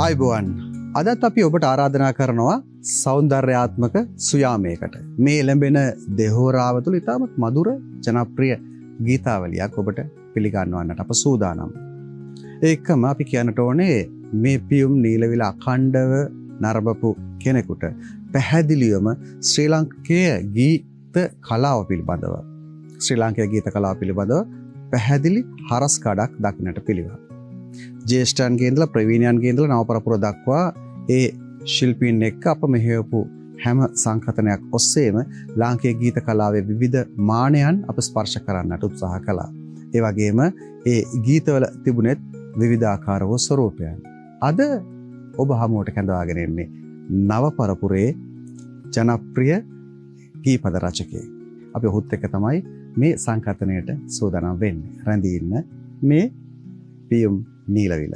ආයුබෝවන් අදත් අපි ඔබට ආරාධනා කරනවා සෞන්දර්යාත්මක සුයාමයකට. මේ එළඹෙන දෙහෝරාව තුළ ඉතාමත් මధుර ජනප්‍රිය ගීතාවලියක් ඔබට පිළිගන්වන්නට අප සූදානම්. ඒකම අපි කියන්නට ඕනේ මේ පියුම් නීලවිල අඛණ්ඩව නරඹපු කෙනෙකුට පැහැදිලිවම ශ්‍රී ලාංකේය ගීත කලාව පිළිබඳව ශ්‍රී ලාංකේය ගීත කලාව පිළිබඳව පැහැදිලි හරස් කඩක් දක්නට පිළිවන්. ජේෂ්ඨයන්ගේ ඉඳලා ප්‍රවීණයන්ගේ ඉඳලා නවපරපුර දක්වා ඒ ශිල්පීන් එක්ක අප මෙහෙයපු හැම සංකතනයක් ඔස්සේම ලාංකේය ගීත කලාවේ විවිධ මානයන් අප ස්පර්ශ කරන්නට උත්සාහ කළා. ඒ වගේම ඒ ගීතවල තිබුණෙත් විවිධාකාර වූ ස්වරූපයන්. අද ඔබ හමුවට කැඳවාගෙන එන්නේ නවපරපුරේ ජනප්‍රිය ගීපද රචකයෙක්. අපි ඔහුත් එක්ක තමයි මේ සංකතනයට සූදානම් වෙන්නේ. රැඳී ඉන්න මේ පියුම් නීලවිල.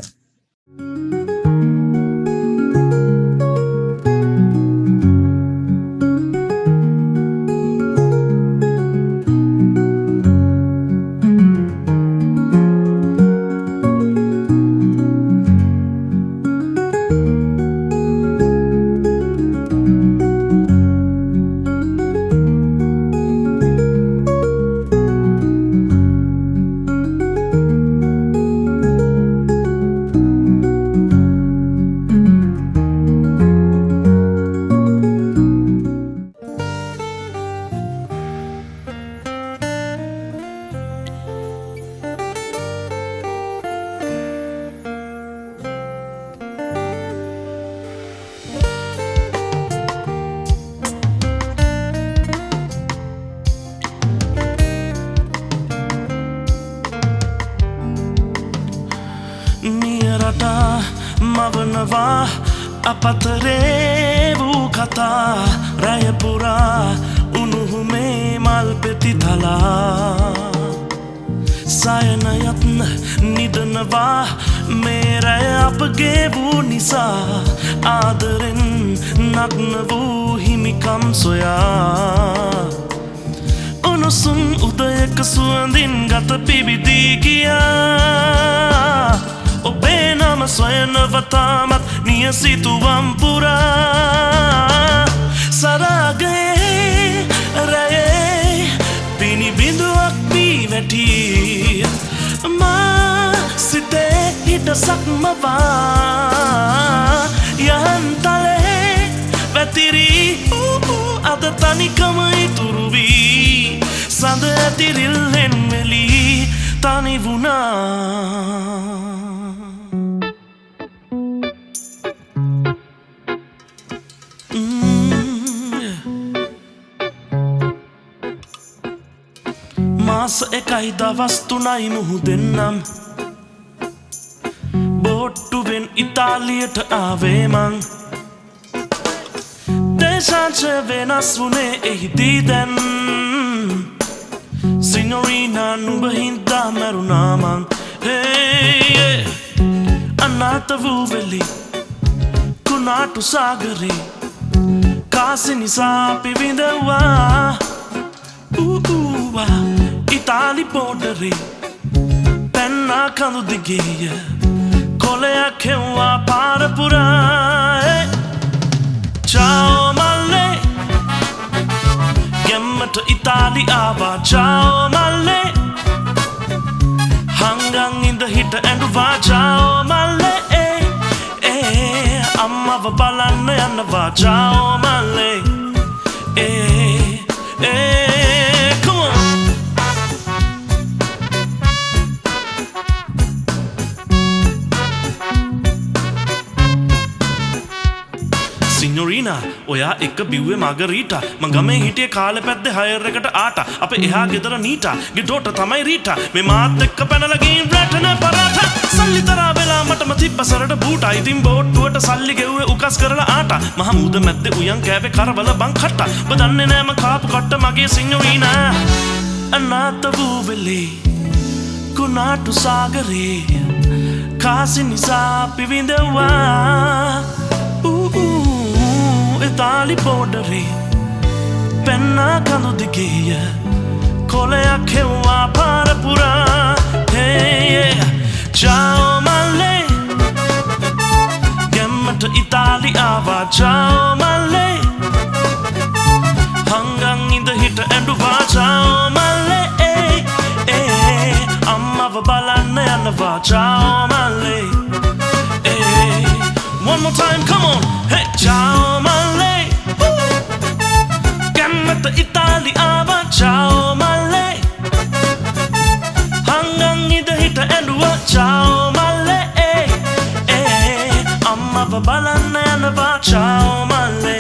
මවනවා අපතරේ වූ කතා රයපුරා උණුහුමේ මල් පෙති තලා සයනයත් නිදනවා මේ රය අපගේ වූ නිසා ආදරෙන් නග්න වූ හිමිකම් සොයා උණුසුම් උදයක සුවඳින් ගත පිබිදී ගියා ඔබේ නම සොයනවතාමත් නියසිතුවම් පුරා සරාගයේ රැයේ පිණි බිඳුවක් වී වැටී මා සිතේ හිටසක් මවා යහන්තලේ වැතිරී අද තනිකම ඉතුරු වී සඳ ඇතිරිල්ලෙන් වෙලී තනි වුණා මාස එකයි දවස් තුනයි මුහුදෙන්නම් බෝට්ටුවෙන් ඉතාලියට ආවේ මං දේශාංශය වෙනස් වුණේ එහිදී දැන් සිනොරීනා නුඹ හින්දා මැරුණා මං අනාත වූ වෙලි කුණාටු සාගරේ කාසි නිසා අපි විඳවා ඉතාලි පෝඩරේ පැන්නා කඳු දිගේය කොලයක් හෙව්වා පාරපුරා චාෝ මල්ලේ ගෙම්මට ඉතාලි ආවා චාෝ මල්ලේ හංගන් ඉඳ හිට ඇඬුවා චාෝ මල්ලේ අම්මව බලන්න යනවා චාෝ මල්ලේ සිනොරීනා ඔයා එක්ක බිව්වේ මාගරීටා මං ගමේ හිටියේ කාලේ පැද්දේ හයර් එකට ආටා අපේ එහා ගෙදර නීටා ගෙඩොට තමයි රීටා මේ මාත් එක්ක පැනලා ගින් රැටන පරාටා සල්ලි තරා වෙලා මටම තිබ්බ සරට බූටා ඉතින් බෝට්ටුවට සල්ලි ගෙව්වේ උකස් කරලා ආටා මහ මුද මැද්දේ උයන් කෑවේ කරවල බං කට්ටා ඔබ දන්නේ නෑ මං කාපු කට්ට මගේ සිනොරීනා අනාත වූ වෙලේ කුණාටු සාගරේ කාසි නිසා අපි විඳවා ඉතාලි පෝඩරේ පැන්නා කඳු දිගේය කොලයක් හෙව්වා පාරපුරා චාෝ මල්ලේ ciao male hangang inda hit ඇඬුවා ciao male අම්මව බලන්න යනවා ciao male one more time come on hey ciao male කැමත ඉතාලි ආවා ciao male hangang inda hit ඇඬුවා ciao male අම්මව බලන්න යනවා ciao male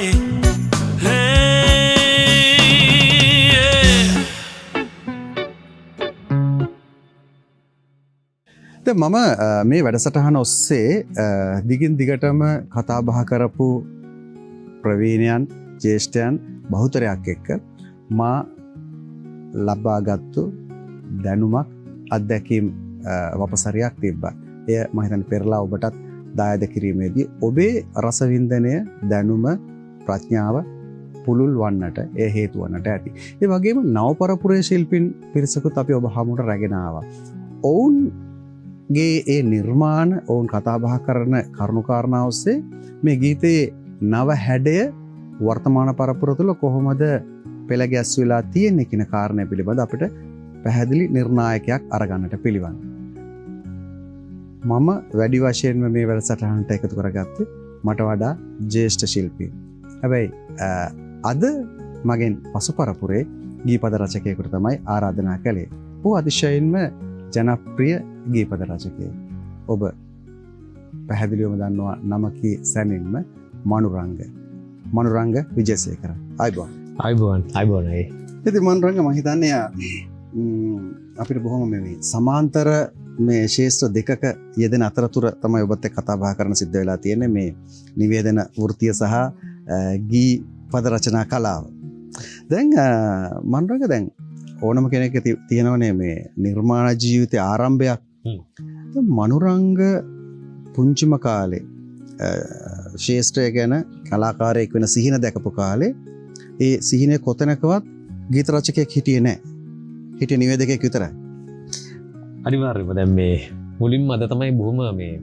මම මේ වැඩසටහන ඔස්සේ දිගින් දිගටම කතා බහ කරපු ප්‍රවීණයන් ජේෂ්ඨයන් බහුතරයක් එක්ක මා ලබාගත්තු දැනුමක් අත්දැකීම් වපසරියක් තිබ්බා. එය මම හිතන්නේ පෙරලා ඔබටත් දායද කිරීමේදී ඔබේ රසවින්දනය දැනුම ප්‍රඥාව පුළුල් වන්නට ඒ හේතු වන්නට ඇති. ඒ වගේම නවපරපුරේ ශිල්පීන් පිරිසකුත් අපි ඔබ හමුවට රැගෙන ආවා. ඔවුන්ගේ ඒ නිර්මාණ ඔවුන් කතා බහ කරන කරුණුකාරණා ඔස්සේ මේ ගීතයේ නව හැඩය වර්තමාන පරපුර තුළ කොහොමද පෙළ ගැස්විලා තියෙන්නේ කියන කාරණය පිළිබඳ අපිට පැහැදිලි නිර්ණායකයක් අරගන්නට පිළිවන්. මම වැඩි වශයෙන්ම මේ වැඩසටහනට එකතු කරගත්තේ මට වඩා ජ්‍යෙෂ්ඨ ශිල්පීන්. හැබැයි අද මගෙන් පසු පරපුරේ ගීපද රචකයෙකුට තමයි ආරාධනා කළේ. ඔහු අතිශයින්ම ජනප්‍රිය ගීපද රචකයෙක්. ඔබ පැහැදිලිවම දන්නවා නම කී සැනින්ම මනුරංග විජේසේකර. අයිබෝන් ඒ. ඉතින් මනුරංග මම හිතන්නේ අපිට බොහොම මේ සමාන්තර මේ ශේෂ්ත්‍ර දෙකක යෙදෙන අතරතුර තමයි ඔබත් එක්ක කතා බහ කරන සිද්ධ වෙලා තියෙන්නේ මේ නිවේදන වෘත්තිය සහ ගී පද රචනා කලාව. දැන් මනුරංග දැන් ඕනම කෙනෙක් තියෙනවනේ මේ නිර්මාණ ජීවිතයේ ආරම්භයක්. මනුරංග පුංචිම කාලේ ශේෂ්ත්‍රය ගැන කලාකාරයෙක් වෙන සිහින දැකපු කාලේ ඒ සිහිනේ කොතැනකවත් ගීත රචකයෙක් හිටියේ නැහැ. හිටිය නිවේදකයෙක් විතරයි. අනිවාර්යයෙන්ම දැන් මේ මුලින්ම අද තමයි බොහොම මේ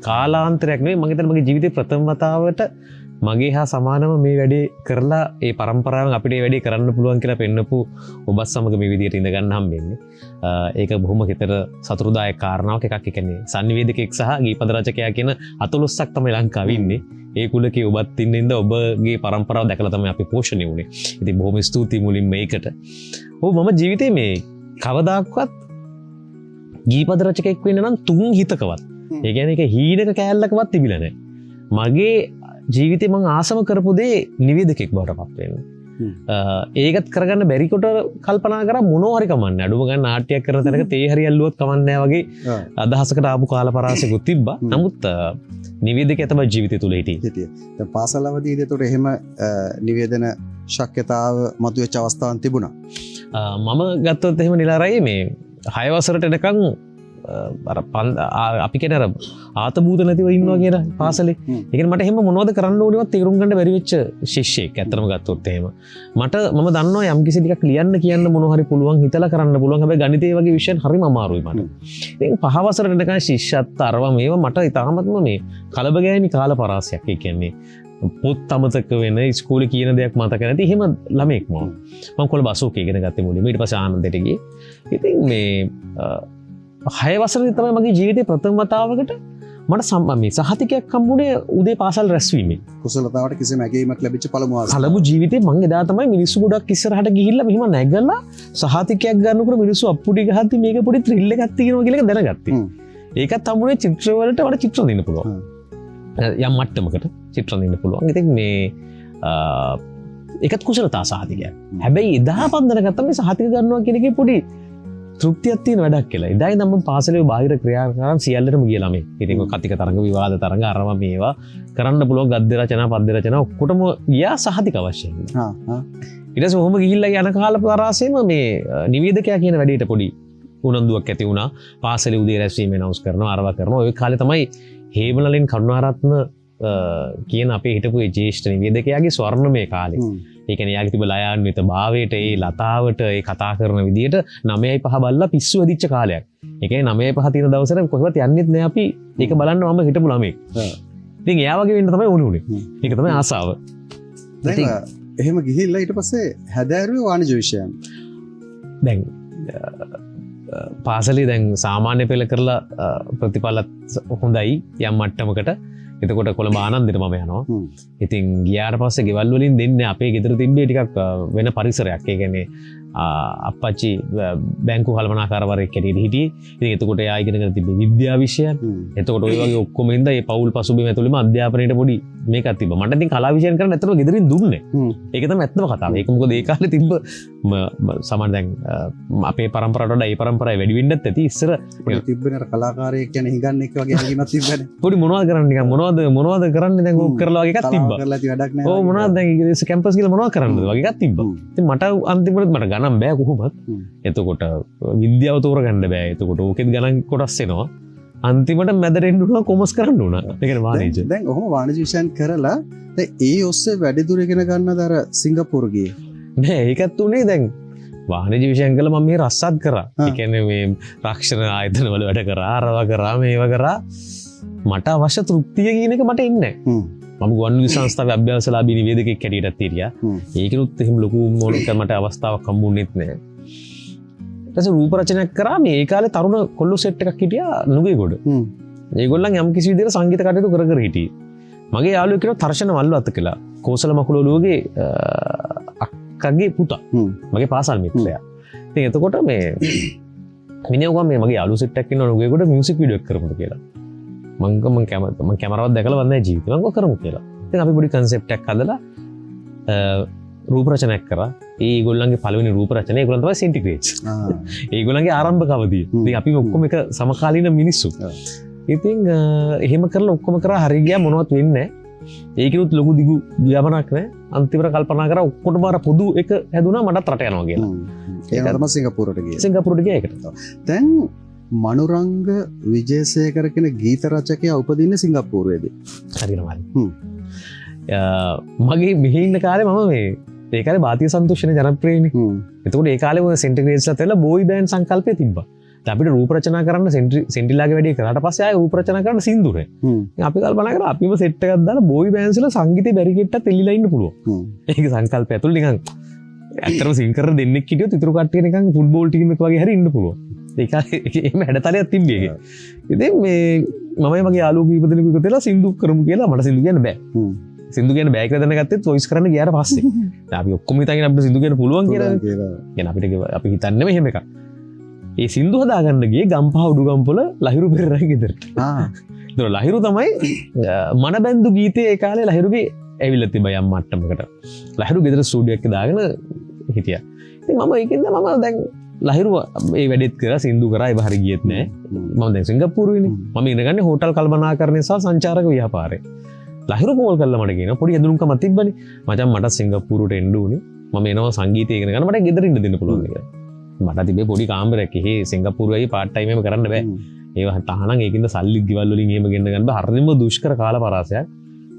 කාලාන්තරයක් නෙවෙයි මම හිතන්නේ මගේ ජීවිතේ ප්‍රථම වතාවට මගේ හා සමානව මේ වැඩේ කරලා ඒ පරම්පරාවෙන් අපිට මේ වැඩේ කරන්න පුළුවන් කියලා පෙන්නපු ඔබත් සමග මේ විදියට ඉඳ ගන්න හම්බෙන්නේ. ඒක බොහොම හිතට සතුටුදායක කාරණාවක් එකක්. ඒ කියන්නේ සංනිවේදකෙක් සහ ගීපද රචකයා කියන අතලොස්සක් තමයි ලංකාවේ ඉන්නේ. ඒ කුලකේ ඔබත් ඉන්නේ ඉඳ ඔබගේ පරම්පරාව දැකලා තමයි අපි පෝෂණය වුණේ. ඉතින් බොහොම ස්තුතියි මුලින් මේකට. මම ජීවිතේ මේ කවදාක්වත් ගීපද රචකයෙක් වෙන්න නම් තුන් හිතකවත්. ඒ කියන්නේ ඒක හීනක කෑල්ලකවත් තිබිලා නැහැ. මගේ ජීවිතේ මං ආසම කරපු දේ නිවේදකෙක් බවට පත් වෙන්න. ඒකත් කරගන්න බැරි කොට කල්පනා කරා මොනවා හරි කමන්නේ. අඩුම ගන්න නාට්‍යයක් කරන තැනක තේ හරි ඇල්ලුවත් කමන්නේ නැහැ වගේ අදහසකට ආපු කාලපරාසෙකුත් තිබ්බා. නමුත් නිවේදකයා තමයි ජීවිතය තුල හිටියේ. දැන් පාසල් අවදීදී ඒතකොට එහෙම නිවේදන ශක්්‍යතාව මතුවෙච්ච අවස්ථාවක් තිබුණා. මම ගත්තොත් එහෙම නිලාරයි මේ 6 වසරට එනකන් අපි කියන ආතභූත නැතිව ඉන්නවා කියන පාසලේ. ඒ කියන්නේ මට එහෙම මොනවද කරන්න ඕනේවත් තේරුම් ගන්න බැරි වෙච්ච ශිෂ්‍යෙක් ඇත්තටම ගත්තොත් එහෙම. මම දන්නවා යම් කිසි ටිකක් ලියන්න කියන්න මොනවා හරි පුළුවන් හිතලා කරන්න පුළුවන්. හැබැයි ගණිතය වගේ විෂයන් හරිම අමාරුයි මට. ඉතින් 5 වසරට එනකන් ශිෂ්‍යත්ව අරවා මේවා මට ඉතාමත්ම මේ කලබගෑනි කාලපරාසයක්. ඒ කියන්නේ පොත් අමතක වෙන ඉස්කෝලේ කියන දෙයක් මතක නැති එහෙම ළමෙක් මම කොළඹ අශෝක ඉගෙන ගත්තේ මුලින්ම. ඊට පස්සේ ආනන්දයට ගියේ. ඉතින් මේ 6 වසරේ තමයි මගේ ජීවිතේ ප්‍රථම වතාවකට මට මේ සහතිකයක් හම්බුනේ උදේ පාසල් රැස්වීමේ. කුසලතාවට කිසිම ඇගීමක් ලැබිච්ච පළමු ජීවිතේ මං එදා තමයි මිනිස්සු ගොඩක් ඉස්සරහට ගිහිල්ලා මෙහෙම නැගලා සහතිකයක් ගන්නකොට මිනිස්සු අප්පුඩි ගහද්දි මේක පොඩි ත්‍රිල් එකක් තියෙනවා කියලා දැනගත්තේ. ඒකත් හම්බුනේ චිත්‍රවලට වඩා චිත්‍ර දෙන්න පුළුවන්. යම් මට්ටමකට චිත්‍ර දෙන්න පුළුවන්. ඉතින් මේ ඒකත් කුසලතා සහතිකයක්. හැබැයි එදා පන්දන ගත්තා මේ සහතික ගන්නවා කියන එකේ පොඩි තෘප්තියක් තියෙන වැඩක් කියලා. එදායි නම් මම පාසලේ බාහිර ක්‍රියාකාරයන් සියල්ලටම ගිය ළමයි. ඉතින් කතික තරඟ විවාද තරඟ අරවා මේවා කරන්න පුළුවන් ගද්‍ය රචනා පද්‍ය රචනා ඔක්කොටම ගියා සහතික අවශ්‍යයි. ඊට පස්සේ ඔහොම ගිහිල්ලා යන කාල පරාසෙම මේ නිවේදකයා කියන වැඩේට පොඩි උනන්දුවක් ඇති වුණා. පාසලේ උදේ රැස්වීම ඇනවුස් කරනවා අරවා කරනවා. ওই කාලේ තමයි හේමලලින් කරුණාරත්න කියන අපේ හිටපු ඒ ජ්‍යෙෂ්ඨ නිවේදකයාගේ ස්වර්ණමය කාලේ. ඒ කියන්නේ යාගේ තිබ්බ ලයාන්විත භාවයට ඒ ලතාවට ඒ කතා කරන විදියට 9:05 බල්ලා පිස්සු වෙදිච්ච කාලයක්. ඒ කියන්නේ 9:05 තියෙන දවසට කොහෙවත් යන්නෙත් නෑ අපි. ඒක බලන්න මම හිටපු ළමෙක්. ඉතින් එයා වගේ වෙන්න තමයි ඕනේ උනේ. ඒක තමයි ආසාව. දැන් එහෙම ගිහිල්ලා ඊට පස්සේ හැදෑරුවේ වාණිජ විෂයන්. දැන් පාසලේ දැන් සාමාන්‍ය පෙළ කරලා ප්‍රතිඵලත් හොඳයි යම් මට්ටමකට. එතකොට කොළඹ ආනන්දෙට මම යනවා. ඉතින් ගියාට පස්සේ ගෙවල් වලින් දෙන්නේ අපේ ගෙදර තිබ්බේ ටිකක් වෙන පරිසරයක්. ඒ කියන්නේ අප්පච්චි බැංකු කළමනාකාරවරයෙක් හැටියට හිටියේ. ඉතින් එතකොට එයා ඉගෙනගෙන තිබ්බේ විද්‍යා විෂයන්. එතකොට ඔය වගේ ඔක්කොම ඉඳලා මේ පෞල් පසුබිම ඇතුළේම අධ්‍යාපනයේට පොඩි මේකක් තිබ්බා. මට ඉතින් කලා විෂයන් කරන්න ඇත්තටම ගෙදරින් දුන්නේ. ඒක තමයි ඇත්තම කතාව. ඒක මොකද ඒ කාලේ තිබ්බ සමාන දැන් අපේ පරම්පරාවට වඩා ඒ පරම්පරාවේ වැඩි වෙන්නත් ඇති. ඉස්සර තිබ්බනේ අර කලාකාරයෙක් කියන්නේ හිඟන්නේ එක වගේ හැඟීමක් තිබ්බනේ. පොඩි මොනවද කරන්නේ නිකන් මොනවද කරන්නේ දැන් ඕක කරලා වගේ එකක් තිබ්බා. කරලා ඇති වැඩක් නැහැ. ඔව් මොනවද දැන් කැම්පස් ගිහලා මොනවද කරන්නද වගේ එකක් තිබ්බා. ඉතින් මට අන්තිමට මට ගණන් බෑ කොහොමත්. එතකොට විද්‍යාව තෝරගන්න බෑ. එතකොට ඕකෙත් ගණන් කොටස් එනවා. අන්තිමට මැදට එන්න උනා කොමර්ස් කරන්න උනා. ඒ කියන්නේ වාණිජ. දැන් ඔහොම වාණිජ විෂයන් කරලා දැන් ඒ ඔස්සේ වැඩිදුර ඉගෙන ගන්නද අර සිංගප්පූරු ගියේ. නෑ ඒකත් උනේ දැන් වාණිජ විෂයන් කළා මම මේ රස්සත් කරා. ඒ කියන්නේ මේ රක්ෂණ ආයතන වල වැඩ කරා, අරවා කරා, මේවා කරා. මට අවශ්‍ය තෘප්තිය කියන එක මට එන්නේ නැහැ. මම ගුවන්විදුලි සංස්ථාවේ අභ්‍යාසලාභී නිවේදකෙක් හැටියටත් හිටියා. ඒකිනුත් එහෙම ලොකු මොනක මට අවස්ථාවක් හම්බුනේත් නැහැ. ඊට පස්සේ රූප රචනයක් කරා. මේ ඒ කාලේ තරුණ කොල්ලෝ සෙට් එකක් හිටියා නුගේගොඩ. ඒගොල්ලන් යම් කිසි විදිහට සංගීත කටයුතු කර කර හිටියේ. මගේ යාළුවෙක් කෙනෙක් තර්ෂණ මල්ලුවත්ත කියලා. කෝසල මකුලොළුවගේ අක්කගේ පුතා. මගේ පාසල් මිත්‍රයා. ඉතින් එතකොට මේ මිනිහා මේ මගේ යාළුවෝ සෙට් එකක් ඉන්නවා නුගේගොඩ මියුසික් වීඩියෝ එකක් කරමුද කියලා. මම කැමරාවක් දැකලා වන්නේ ජීවිතේ මම කරමු කියලා. ඉතින් අපි පොඩි කන්සෙප්ට් එකක් හදලා රූප රචනයක් කරා. ඒගොල්ලන්ගේ පළවෙනි රූප රචනය ඒගොල්ලන් තමයි සෙන්ටිග්‍රේඩ්ස්. ඒගොල්ලන්ගේ ආරම්භක අවධිය. ඉතින් අපි ඔක්කොම එක සමකාලීන මිනිස්සු. ඉතින් එහෙම කරලා ඔක්කොම කරා හරි ගියා මොනවත් වෙන්නේ නැහැ. ඒකිනුත් ලොකු දිගු ගියාමනක් නැහැ. අන්තිමට කල්පනා කරා ඔක්කොටම අර පොදු එක හැදුනා මටත් රට යනවා කියලා. ඒක තමයි සිංගප්පූරුවට ගියේ. සිංගප්පූරුවට ගියා ඒකට. දැන් මනුරංග විජේසේකර කියන ගීත රචකයා උපදින්නේ සිංගප්පූරුවේදී. හරියටම. මගේ මෙහි ඉන්න කාලේ මම මේ ඒ කාලේ ಭಾರತೀಯ සන්තෝෂනේ ජනප්‍රියනේ. එතකොට ඒ කාලේ ඔය සෙන්ටිග්‍රේඩ්ස්ලා තෙල්ල බෝයි බෑන්ඩ් සංකල්පය තිබ්බා. අපිට රූප රචනා කරන්න සෙන්ටිලාගේ වැඩි කරාට පස්සේ ආයෙ රූප රචනා කරන්න සින්දුරේ. අපි කල්පනා කරා අපිම සෙට් එකක් දාලා බෝයි බෑන්ඩ්ස් වල සංගීතේ බැරි කෙට්ටත් එල්ලිලා ඉන්න පුළුවන්. ඒක සංකල්පය ඇතුළේ නිකන් ඇත්තටම සිං කර දෙන්නෙක් හිටියොත් ඉතුරු කට්ටිය නිකන් ෆුට්බෝල් ටීම් එක වගේ හරි ඉන්න පුළුවන්. ඒක එහෙම හැඩතලයක් තිබ්බේ ඒක. ඉතින් මේ මමයි මගේ යාළුවෝ කීප දෙනෙක් එකතු වෙලා සින්දු කරමු කියලා මට සින්දු කියන්න බෑ. සින්දු කියන්න බෑ කියලා දැනගත්තෙත් වොයිස් කරන්න ගියාට පස්සේ. දැන් අපි ඔක්කොම හිතාගෙන අපිට සින්දු කියන්න පුළුවන් කියලා. කියන්නේ අපිට අපි හිතන්නේ මෙහෙම එකක්. ඒ සින්දු හදාගන්න ගියේ ගම්පහ උඩුගම්පොළ ලහිරු පෙරේරා ගෙදරට. ඒතර ලහිරු තමයි මනබැන්දු ගීතේ ඒ කාලේ ලහිරුගේ ඇවිල්ලා තිබ්බා යම් මට්ටමකට. ලහිරු ගෙදර ස්ටුඩියෝ එකක දාගෙන හිටියා. ඉතින් මම ඒකෙන්ද මම දැන් ලහිරු ඒ වැඩෙත් කරා සින්දු කරා ඒ හරි ගියෙත් නෑ. මම දැන් සිංගප්පූරුවේනේ. මම ඉඳගන්නේ හෝටල් කල්පනාකරණය සහ සංචාරක ව්‍යාපාරේ. ලහිරු කෝල් කරලා මට කියනවා පොඩි ඇඳුම්කමක් තිබ්බනේ. මචං මට සිංගප්පූරුවට එන්න ඕනේ. මම එනවා සංගීතය ඉගෙන ගන්න මට ගෙදර ඉන්න දෙන්න පුළුවන් කියලා. මට තිබේ පොඩි කාමරයක් එහෙ සිංගප්පූරුවේ පාර්ට් ටයිම් එකම කරන්න බෑ. ඒවා තහනම් ඒකින්ද සල්ලි ගෙවල් වලින් එහෙම ගෙන්න ගන්න බෑ. හරිම දුෂ්කර කාල පරාසයක්.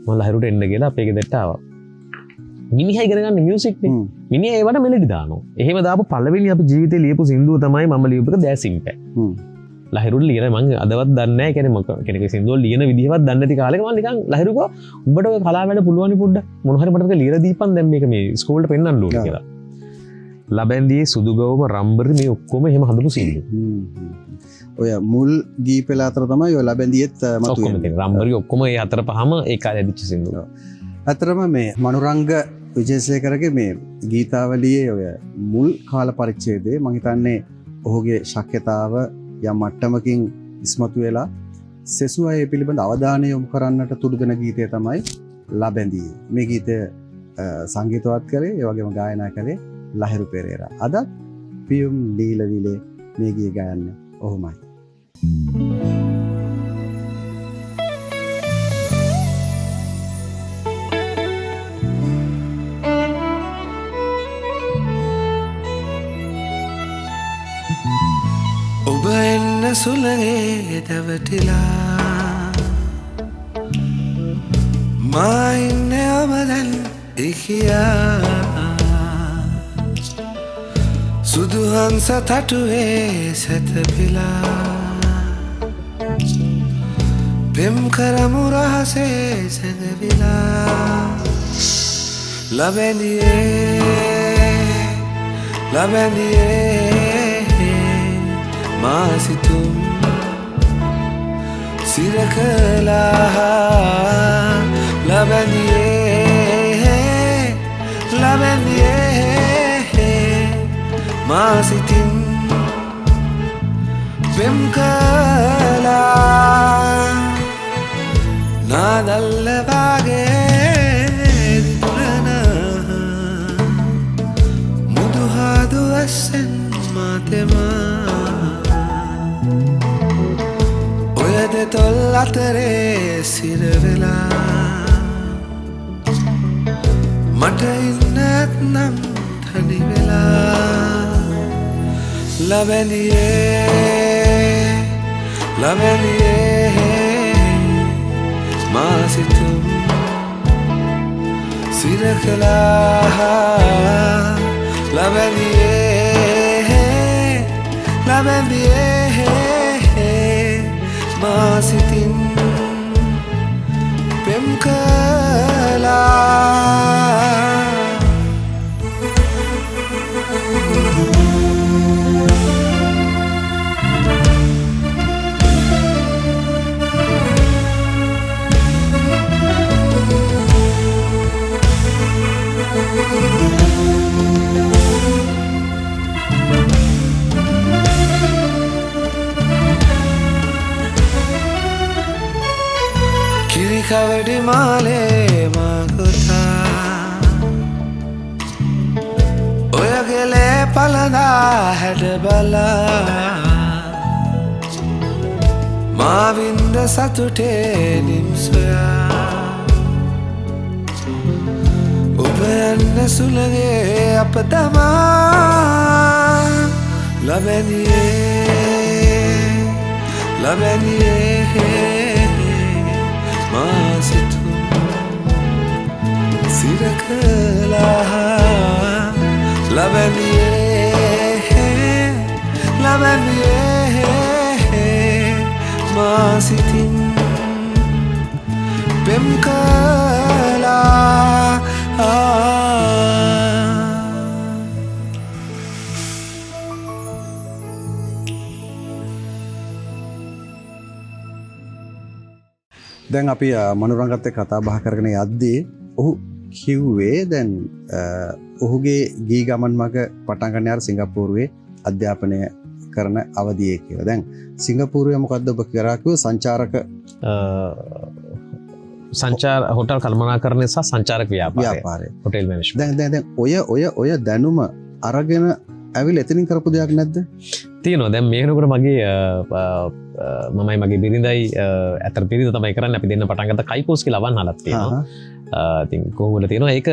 මම ලහිරුට එන්න කියලා අපේ ගෙදරට ආවා. මිනිහා ඉගෙන ගන්න මියුසික් නේ. මිනිහා ඒවට මෙලඩි දානවා. එහෙම දාපු පළවෙනි අපි ජීවිතේ ලියපු සින්දුව තමයි මම ලියපු එක දැසිම්පෑ. ලහිරුට ලියන මම අදවත් දන්නේ නැහැ. කියන්නේ මම කෙනෙක් සින්දුව ලියන විදිහවත් දන්නේ නැති කාලෙක මම නිකන් ලහිරු කිව්වා උඹට ඔය කලාව වැඩ පුළුවන් පොඩ්ඩක් මොන හරි මට මේක ලියලා දීපන් දැන් මේක මේ ස්කෝල්ට පෙන්නන්න ඕනේ කියලා. ලබැන්දියේ සුදුගවම රම්බරි මේ ඔක්කොම එහෙම හදපු සින්දු. ඔය මුල් ගීපෙල අතර තමයි ඔය ලබැන්දියෙත් මතුවෙන්නේ. රම්බරි ඔක්කොම ඒ අතර පහම ඒ කාලේ ඇදිච්ච සින්දු. අතරම මේ මනුරංග විජේසේකරගේ මේ ගීතාවලියේ ඔය මුල් කාල පරිච්ඡේදයේ මම හිතන්නේ ඔහුගේ ශක්්‍යතාව යම් මට්ටමකින් ඉස්මතු වෙලා සෙසු අය පිළිබඳ අවධානය යොමු කරන්නට තුඩු දෙන ගීතය තමයි ලබැන්දියේ. මේ ගීතය සංගීතවත් කරේ ඒ වගේම ගායනා කරේ ලහිරු පෙරේරා. අදත් පියුම් දීලවිලේ මේ ගීය ගයන්නේ ඔහුමයි. ඔබ එන්න සුළගේ දැවටිලා මා ඉන්නේ අවදන් ඉකියා සුදුහංස තටුවේ සැතපිලා පෙම් කරමු රහසේ සැඟවිලා ලබැඳියේ මා සිතුම් සිර කළා ලබැඳියේ මා සිතින් පෙම් කළා නාදල්ල වාගේ දිතුලන මුදුහාදු අස්සෙන් මාතෙමා ඔය දෙතොල් අතරේ සිරවෙලා මට ඉන්න ඇත්නම් තනිවෙලා ලබැඳියේ මා සිතුම් සිර කළා ලබැඳියේ මා සිතින් පෙම් කළා කිරිකවඩි මාලේ මකුතා ඔය ගෙලේ පලදා හැඩ බලා මාවින්ද සතුටේ නිම්සොයා ඔබ යන්න සුළගේ අප තමා ලබැඳියේ මා සිතුම් සිර කළා ලබැඳියේ මා සිතින් පෙම් කළා දැන් අපි මනුරංගත් එක්ක කතා බහ කරගෙන යද්දී ඔහු කිව්වේ දැන් ඔහුගේ ගී ගමන් මග පටන් ගන්න යාර සිංගප්පූරුවේ අධ්‍යාපනය කරන අවධියේ කියලා. දැන් සිංගප්පූරුවේ මොකද්ද ඔබ කරා කිව්ව සංචාර හොටල් කළමනාකරණය සහ සංචාරක ව්‍යාපාරය හොටෙල් මැනේජ්මන්ට්. දැන් ඔය දැනුම අරගෙන ඇවිල්ලා එතනින් කරපු දෙයක් නැද්ද? තියෙනවා. දැන් මේ වෙනකොට මගේ මමයි මගේ බිරිඳයි අතර පිරිත තමයි කරන්නේ. අපි දෙන්න පටන් ගත්ත කයිකෝස් කියලා අවන්හලක් තියෙනවා. ඉතින් කොහොමද තියෙනවා ඒක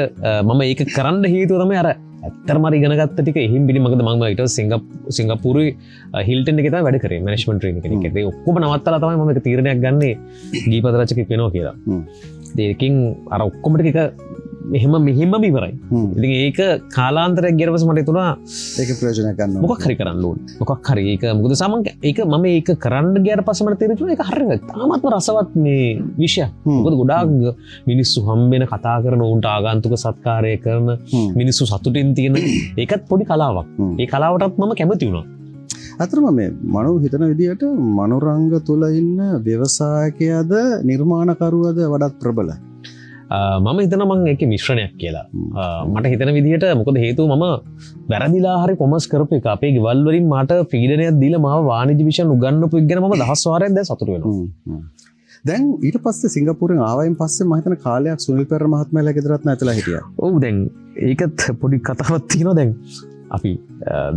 මම ඒක කරන්න හේතුව තමයි අර ඇත්තටම ඉගෙන ගත්ත ටික එහිම් පිළි මොකද මම ඊට සිංගප්පූරුවේ හිල්ටන් එකේ තමයි වැඩ කරේ මැනේජ්මන්ට් ට්‍රේනින් කෙනෙක්. ඒක ඔක්කොම නවත්තලා තමයි මම ඒක තීරණයක් ගන්නේ ගීපද රචකෙක් වෙනවා කියලා. ඒකකින් අර ඔක්කොම ටික මෙහෙම ඉවරයි. ඉතින් ඒක කාලාන්තරයක් ගිය ඊපස්සේ මට හිතුණා ඒක ප්‍රයෝජනයක් ගන්න මොකක් හරි කරන්න ඕනේ. මොකක් හරි ඒක මොකද ඒක මම ඒක කරන්න ගියාට පස්සේ මට තේරුණා ඒක හරියට තාමත්ම රසවත් මේ විෂයක්. මොකද ගොඩාක් මිනිස්සු හම්බෙන කතා කරන උන්ට ආගන්තුක සත්කාරය කරන මිනිස්සු සතුටින් තියෙන ඒකත් පොඩි කලාවක්. ඒ කලාවටත් මම කැමති වුණා. අතරම මේ මනෝ හිතන විදිහට මනෝරංග තුල ඉන්න ව්‍යවසායකයාද නිර්මාණකරුවද වඩාත් ප්‍රබලයි. මම හිතන මං එක මිශ්‍රණයක් කියලා මට හිතන විදිහට මොකද හේතුව මම වැරදිලා හරි කොමර්ස් කරපු එක අපේ ගෙවල් වලින් මට ෆීඩනයක් දීලා මාව වාණිජ්‍ය විෂයන් උගන්වපු එක ගැන මම දහස් වාරයක් දැන් සතුටු වෙනවා. දැන් ඊට පස්සේ සිංගප්පූරුවෙන් ආවයින් පස්සේ මම හිතන කාලයක් සුනිල් පෙරේරා මහත්මයාලා ගෙදරත් නැතලා හිටියා. ඔව් දැන් ඒකත් පොඩි කතාවක් තියෙනවා. දැන් අපි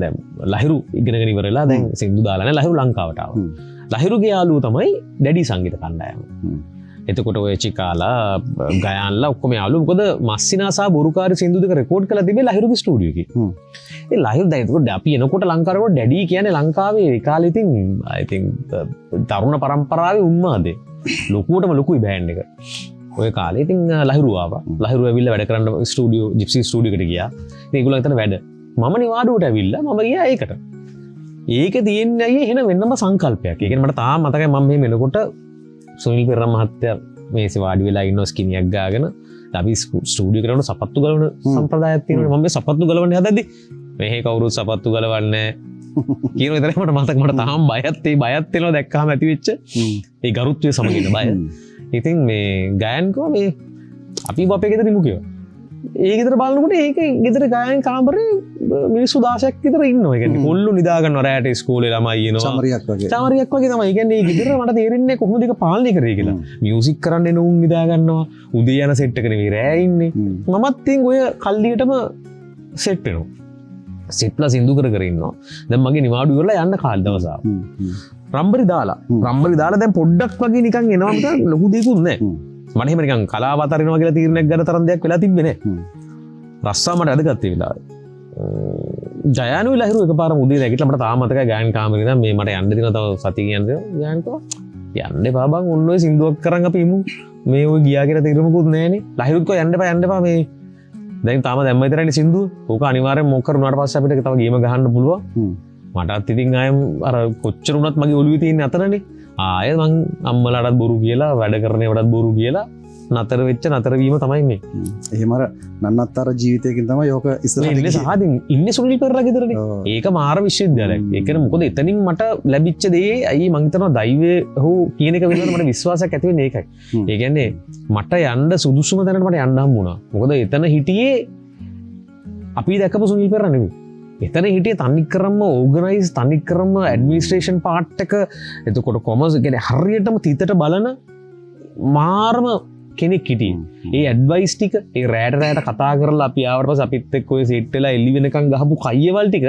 දැන් ලහිරු ඉගෙනගෙන ඉවරලා දැන් සින්දු දාලා නැහැ ලහිරු ලංකාවට ආවා. ලහිරුගේ යාළුවෝ තමයි ඩැඩි සංගීත කණ්ඩායම. එතකොට ඔය චිකාලා ගයාන්ලා ඔක්කොම යාළුවෝ මොකද මස්සිනාසා බොරුකාරී සින්දු දෙක රෙකෝඩ් කරලා තිබේ ලහිරුගේ ස්ටුඩියෝ එකේ. ඒ ලහිරු දැන් එතකොට අපි එනකොට ලංකාවේ ඩැඩි කියන්නේ ලංකාවේ ඒ කාලේ ඉතින් I think තරුණ පරම්පරාවේ උන්මාදේ ලොකුවටම ලොකුයි බෑන්ඩ් එක. ඔය කාලේ ඉතින් ලහිරු ආවා. ලහිරු ඇවිල්ලා වැඩ කරන්න ස්ටුඩියෝ ජිප්සි ස්ටුඩියෝ එකට ගියා. ඉතින් ඒගොල්ලෝ එතන වැඩ. මම නිවාඩුවට ඇවිල්ලා මම ගියා ඒකට. ඒක තියෙන්නේ අයියේ එහෙන වෙනම සංකල්පයක්. ඒ කියන්නේ මට තාම මතකයි මම මෙහෙම එනකොට සුනිල් පෙරේරා මහත්තයා මේසෙ වාඩි වෙලා ඉන්න ස්කිනියක් ගාගෙන අපි ස්ටුඩියෝ කරන සපත්තු ගලවන සම්ප්‍රදායක් තියෙනවා. මම මේ සපත්තු ගලවන්නේ හදද්දි මෙහෙ කවුරුත් සපත්තු ගලවන්නේ කියන විතරයි මට මතක. මට තාම බයත් වෙනවා දැක්කම ඇති වෙච්ච ඒ ගරුත්වය සමගින බය. ඉතින් මේ ගයන්කෝ මේ අපි අපේ ගෙදර ඉමු කියලා. ඒ ගෙදර බලනකොට ඒක ගෙදර ගයන් කාමරේ මිනිස්සු 16ක් විතර ඉන්නවා. ඒ කියන්නේ කොල්ලෝ නිදා ගන්නවා රැට ඉස්කෝලේ ළමයි එනවා. චමරියක් වගේ. චමරියක් වගේ තමයි. ඒ කියන්නේ මේ ගෙදර මට තේරෙන්නේ කොහොමද ඒක පාලනය කරේ කියලා. මියුසික් කරන්න එන උන් නිදා ගන්නවා. උදේ යන සෙට් එක නෙවෙයි රෑ ඉන්නේ. මමත් ඉතින් ඔය කල්ලියටම සෙට් වෙනවා. සෙට්ලා සින්දු කර ඉන්නවා. දැන් මගේ නිවාඩු ඉවරලා යන්න කාලේ දවසාව. රම්බරි දාලා දැන් පොඩ්ඩක් වගේ නිකන් එනවා මට ලොකු දෙයක්වත් නැහැ. මට එහෙම නිකන් කලාව අතරිනවා කියලා තීරණයක් ගන්න තරම් දෙයක් වෙලා තිබ්බේ නැහැ. රස්සා මට අදගත් ඒ වෙලාවේ. ජයනු ලහිරු එකපාරම උදේ නැගිටලා මට තාම මතකයි ගායන කාමරේ ඉඳන් මේ මට යන්න දෙනවා තව සතිය කියන්නේ. ගායනකෝ යන්න එපා බං ඔන්න ඔය සින්දුවක් කරන් අපි ඉමු. මේ ඔය ගියා කියලා තීරමකුත් නැහනේ. ලහිරුත් කෝ යන්න එපා මේ දැන් තාම දැම්ම විතරනේ සින්දුව. ඕක අනිවාර්යෙන් මොක කරුණාට පස්සේ අපිට තව ගේම ගහන්න පුළුවන්. මටත් ඉතින් ආයෙම අර කොච්චර වුණත් මගේ ඔළුවේ තියෙන අතරනේ. ආයෙ මං අම්මලාටත් බොරු කියලා වැඩ කරනේවටත් බොරු කියලා නතර වීම තමයි මේ. එහෙම අර නන්නත්තර ජීවිතයකින් තමයි යෝක ඉස්සරහට ඉන්නේ සහදින් ඉන්නේ සුනිල් පෙරේරා ගෙදරනේ. ඒක මාර විශ්වවිද්‍යාලයක්. ඒ කියන්නේ මොකද එතනින් මට ලැබිච්ච දේ අයි මං හිතනවා දෛවය හෝ කියන එක වෙනකොට මට විශ්වාසයක් ඇති වෙන්නේ ඒකයි. ඒ කියන්නේ මට යන්න සුදුසුම තැනට මට යන්න හම්බුණා. මොකද එතන හිටියේ අපි දැකපු සුනිල් පෙරේරා නෙවෙයි. එතන හිටියේ තනිකරම ඕගනයිස් තනිකරම ඇඩ්මිනිස්ට්‍රේෂන් පාර්ට් එක එතකොට කොමර්ස් කියන්නේ හරියටම තිතට බලන මාරම කෙනෙක් හිටියේ. ඒ ඇඩ්වයිස් ටික ඒ රෑට කතා කරලා අපි ආවට පස්සේ අපිත් එක්ක ඔය සෙට් වෙලා එළි වෙනකන් ගහපු කයියවල් ටික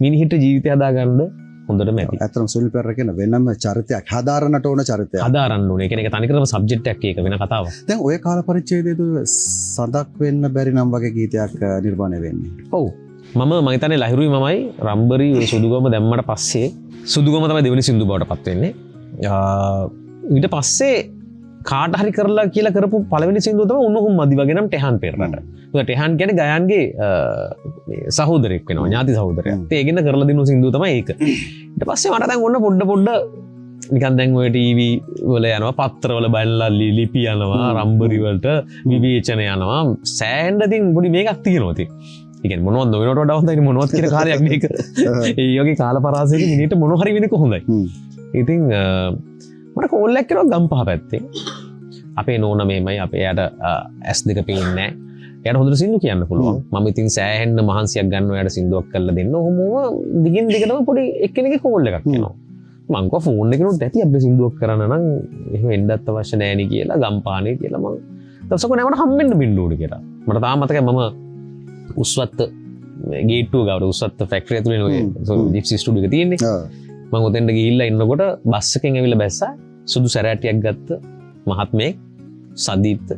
මිනිහිට ජීවිතය හදාගන්න හොඳටම ඇති. ඇත්තටම සුනිල් පෙරේරා කියන වෙනම චරිතයක් හදාරන්නට ඕන චරිතයක්. හදාරන්න ඕනේ. ඒ කියන්නේ තනිකරම සබ්ජෙක්ට් එකක් ඒක වෙන කතාවක්. දැන් ඔය කාල පරිච්ඡේදයේ සඳක් වෙන්න බැරි නම් වගේ ගීතයක් නිර්මාණය වෙන්නේ. ඔව්. මම හිතන්නේ ලහිරුයි මමයි රම්බරි ඔය සුදුගම දැම්මට පස්සේ සුදුගම තමයි දෙවෙනි සින්දු බවට පත් වෙන්නේ. ඊට පස්සේ කාට හරි කරලා කියලා කරපු පළවෙනි සින්දුව තමයි උණුහුම් මදි වගේ නම් ටෙහන් පෙරරට. ඒක ටෙහන් කියන්නේ ගයන්ගේ සහෝදරයෙක් වෙනවා ඥාති සහෝදරයෙක්. ඒකෙන් කරලා දිනු සින්දුව තමයි ඒක. ඊට පස්සේ මට දැන් ඔන්න පොඩ නිකන් දැන් ඔය ටීවී වල යනවා පත්‍ර වල බලලා ලිපි යනවා රම්බරි වලට විවේචන යනවා සෑහෙන ඉතින් පොඩි මේකක් තියෙනවා ඉතින්. ඒ කියන්නේ මොනවද නොවෙනවට වඩා හොඳයි මොනවද කියන කාර්යයක් මේක. ඒ වගේ කාල පරාසයක මිනිහට මොන හරි වෙනක හොඳයි. ඉතින් මට කෝල් එකක් කරනවා ගම්පහ පැත්තේ. අපේ නෝනා මේමයි අපේ යාට S2 පේන්නේ නැහැ. එයාට හොඳට සින්දු කියන්න පුළුවන්. මම ඉතින් සෑහෙන්න මහන්සියක් ගන්නවා එයාට සින්දුවක් කරලා දෙන්න. ඔහොම දිගින් දිගටම පොඩි එක්කෙනෙක්ගේ කෝල් එකක් එනවා. මං කෝ ෆෝන් එකේනොත් ඇති අපි සින්දුවක් කරන්න නම් එහෙම එන්නත් අවශ්‍ය නැහැ නේ කියලා ගම්පානේ කියලා මං දවසක නැවට හම්බෙන්න බින්දුවනේ කියලා. මට තාම මතකයි මම උස්වත්ත ගේට්ටුව ගාවට උස්වත්ත ෆැක්ටරි ඇතුලේ ඔය ජිප්සි ස්ටුඩියෝ එක තියෙන්නේ. මම ඔතෙන්ට ගිහිල්ලා ඉන්නකොට බස් එකෙන් ඇවිල්ලා බැස්සා සුදු සැරෑටියක් ගත්ත මහත්මයෙක් සදීප්ත.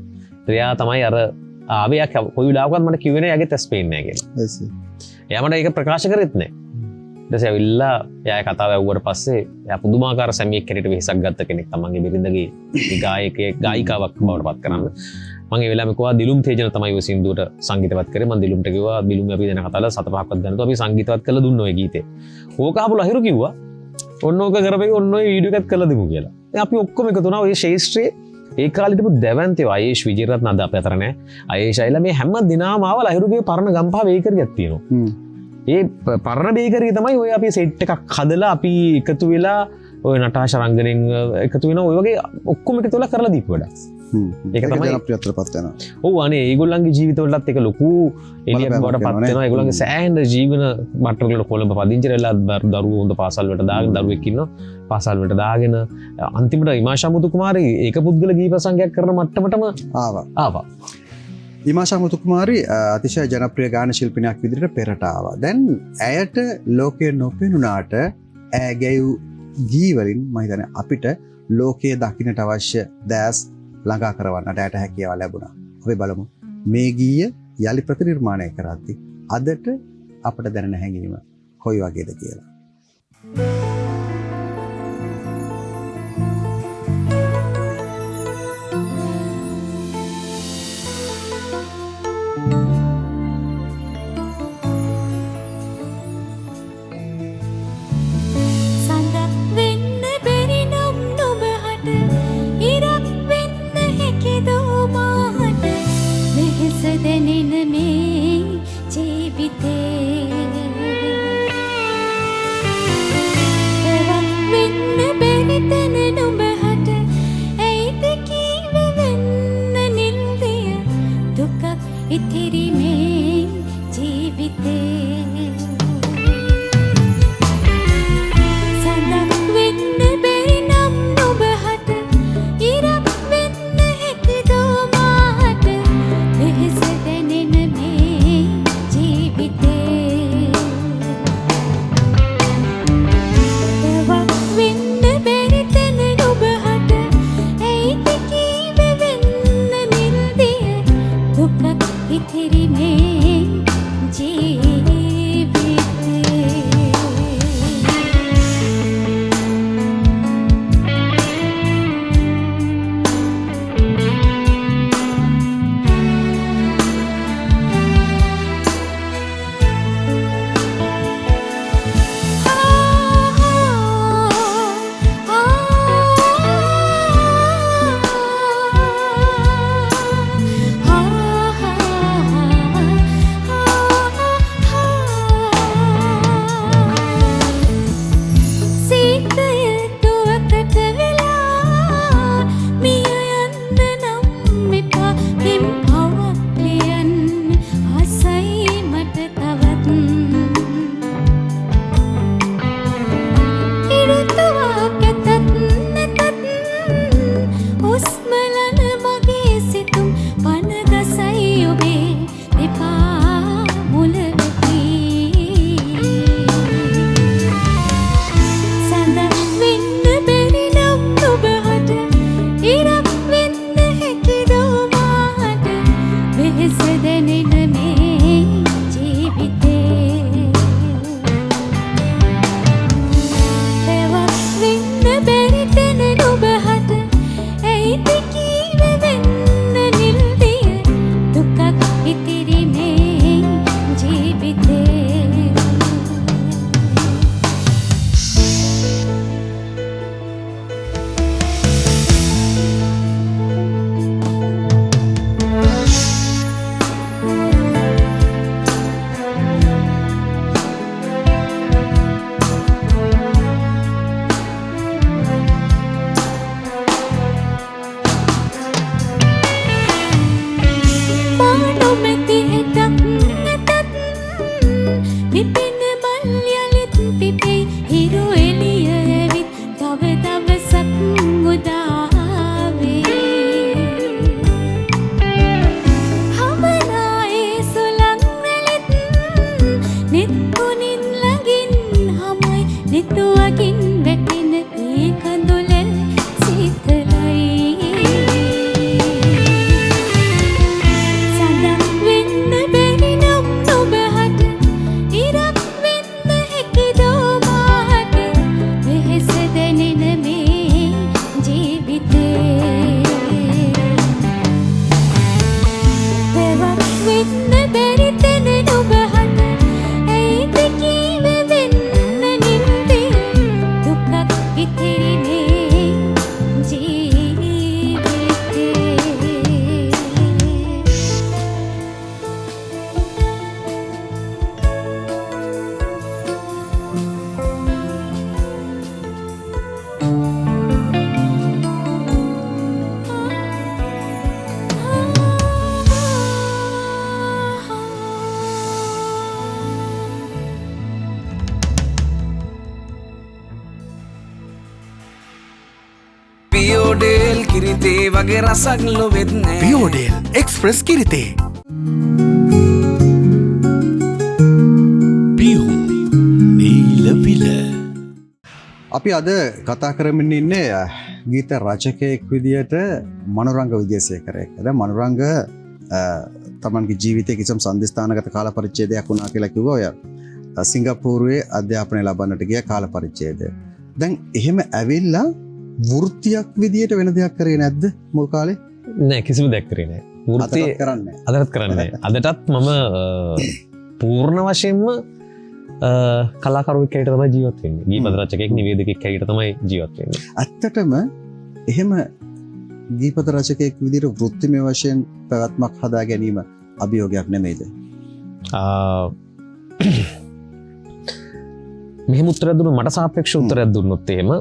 එයා තමයි අර ආවේ කොයි වෙලාවකවත් මට කිව්වේ නෑ එයාගේ තැස් පේන්නේ නෑ කියලා. එයා මට ඒක ප්‍රකාශ කරෙත් නෑ. ඊට පස්සේ ඇවිල්ලා එයා කතාව ඇහුවට පස්සේ එයා පුදුමාකාර සැමියෙක් හැටියට වෙහසක් ගත්ත කෙනෙක්. තමන්ගේ බිරිඳගේ ගායිකාවක් බවට පත් කරන්න. මම ඒ වෙලාවෙම කිව්වා දිලුම් තේජන තමයි ඔය සින්දුවට සංගීතවත් කරේ. මම දිලුම්ට කිව්වා දිලුම් අපි දැන කතාවල 7-5ක්වත් ගන්නතු අපි සංගීතවත් කරලා දුන්න ඔය ගීතේ. ඕක අහපු ලහිරු කිව්වා ඔන්න ඕක කරපෙයි ඔන්න ඔය වීඩියෝ එකත් කරලා දෙමු කියලා. දැන් අපි ඔක්කොම එකතු වුණා ඔය ශේෂ්ත්‍රයේ ඒ කාලේ තිබු දැවන්තයෝ ආයේෂ් විජේරත්න අද අපේ අතර නැහැ. ආයේෂ් අයලා මේ හැම දිනම ආව ලහිරුගේ පරණ ගම්පහ බේකරියක් තියෙනවා. ඒ පරණ බේකරිය තමයි ඔය අපි සෙට් එකක් හදලා අපි එකතු වෙලා ඔය නටාෂා රංගනෙන් එකතු වෙන ඔය වගේ ඔක්කොම එකතු වෙලා කරලා දීපු වැඩක්. ඒක තමයි ජනප්‍රියත්වයටපත් වෙනවා. ඔව් අනේ ඒගොල්ලන්ගේ ජීවිතවලටත් ඒක ලොකු එළියක් බවට පත් වෙනවා. ඒගොල්ලන්ගේ සෑහෙන ජීවන මට්ටමකට කොළඹ පදිංචි වෙලා දරුවෝ හොඳ පාසල් වලට දාගෙන දරුවෙක් ඉන්නවා. පාසල් වලට දාගෙන අන්තිමට ඉමාෂා මුතු කුමාරි ඒක පුද්ගල ගී ප්‍රසංගයක් කරන මට්ටමටම ආවා. ඉමාෂා මුතු කුමාරි අතිශය ජනප්‍රිය ගාන ශිල්පිනියක් විදිහට පෙරට ආවා. දැන් ඇයට ලෝකයේ නොපෙනුනාට ඈ ගැයූ ගී වලින් මම හිතන්නේ අපිට ලෝකයේ දකින්නට අවශ්‍ය දැස් ළඟා කරවන්නට ඇයට හැකියාව ලැබුණා. අපි බලමු මේ ගීය යලි ප්‍රතිනිර්මාණය කරද්දී අදට අපට දැනෙන හැඟීම කොයි වගේද කියලා. සඳ වෙන්න බැරි නම් නුඹ හට ඉර බියෝඩේල් කිරිතේ වගේ රසක් ලොවෙත්නෑ බියෝඩේල් එක්ස්ප්‍රස් කිරිතේ පියුම් නීලවිල අපි අද කතා කරමින් ඉන්නේ ගීත රචකයෙක් විදියට මනෝරංග විජේසේකරයෙක්. දැන් මනෝරංග තමන්ගේ ජීවිතයේ කිසිම සම්දිස්ථානගත කාල පරිච්ඡේදයක් වුණා කියලා කිව්වා. ඔය සිංගප්පූරුවේ අධ්‍යාපනය ලබන්නට ගිය කාල පරිච්ඡේදය. දැන් එහෙම ඇවිල්ලා වෘත්තියක් විදියට වෙන දෙයක් කරේ නැද්ද මුල් කාලේ? නෑ කිසිම දෙයක් කරේ නෑ. වෘත්තිය අදටත් කරන්නේ නැහැ. අදටත් කරන්නේ නෑ. අදටත් මම පූර්ණ වශයෙන්ම කලාකරුවෙක් හැටියට තමයි ජීවත් වෙන්නේ. ගීපද රචකයෙක් නිවේදකයෙක් හැටියට තමයි ජීවත් වෙන්නේ. ඇත්තටම එහෙම ගීපද රචකයෙක් විදියට වෘත්තිමය වශයෙන් පැවැත්මක් හදා ගැනීම අභියෝගයක් නෙමෙයිද? මෙහෙම උත්තරයක් දුන්නොත් මට සාපේක්ෂ උත්තරයක් දුන්නොත් එහෙම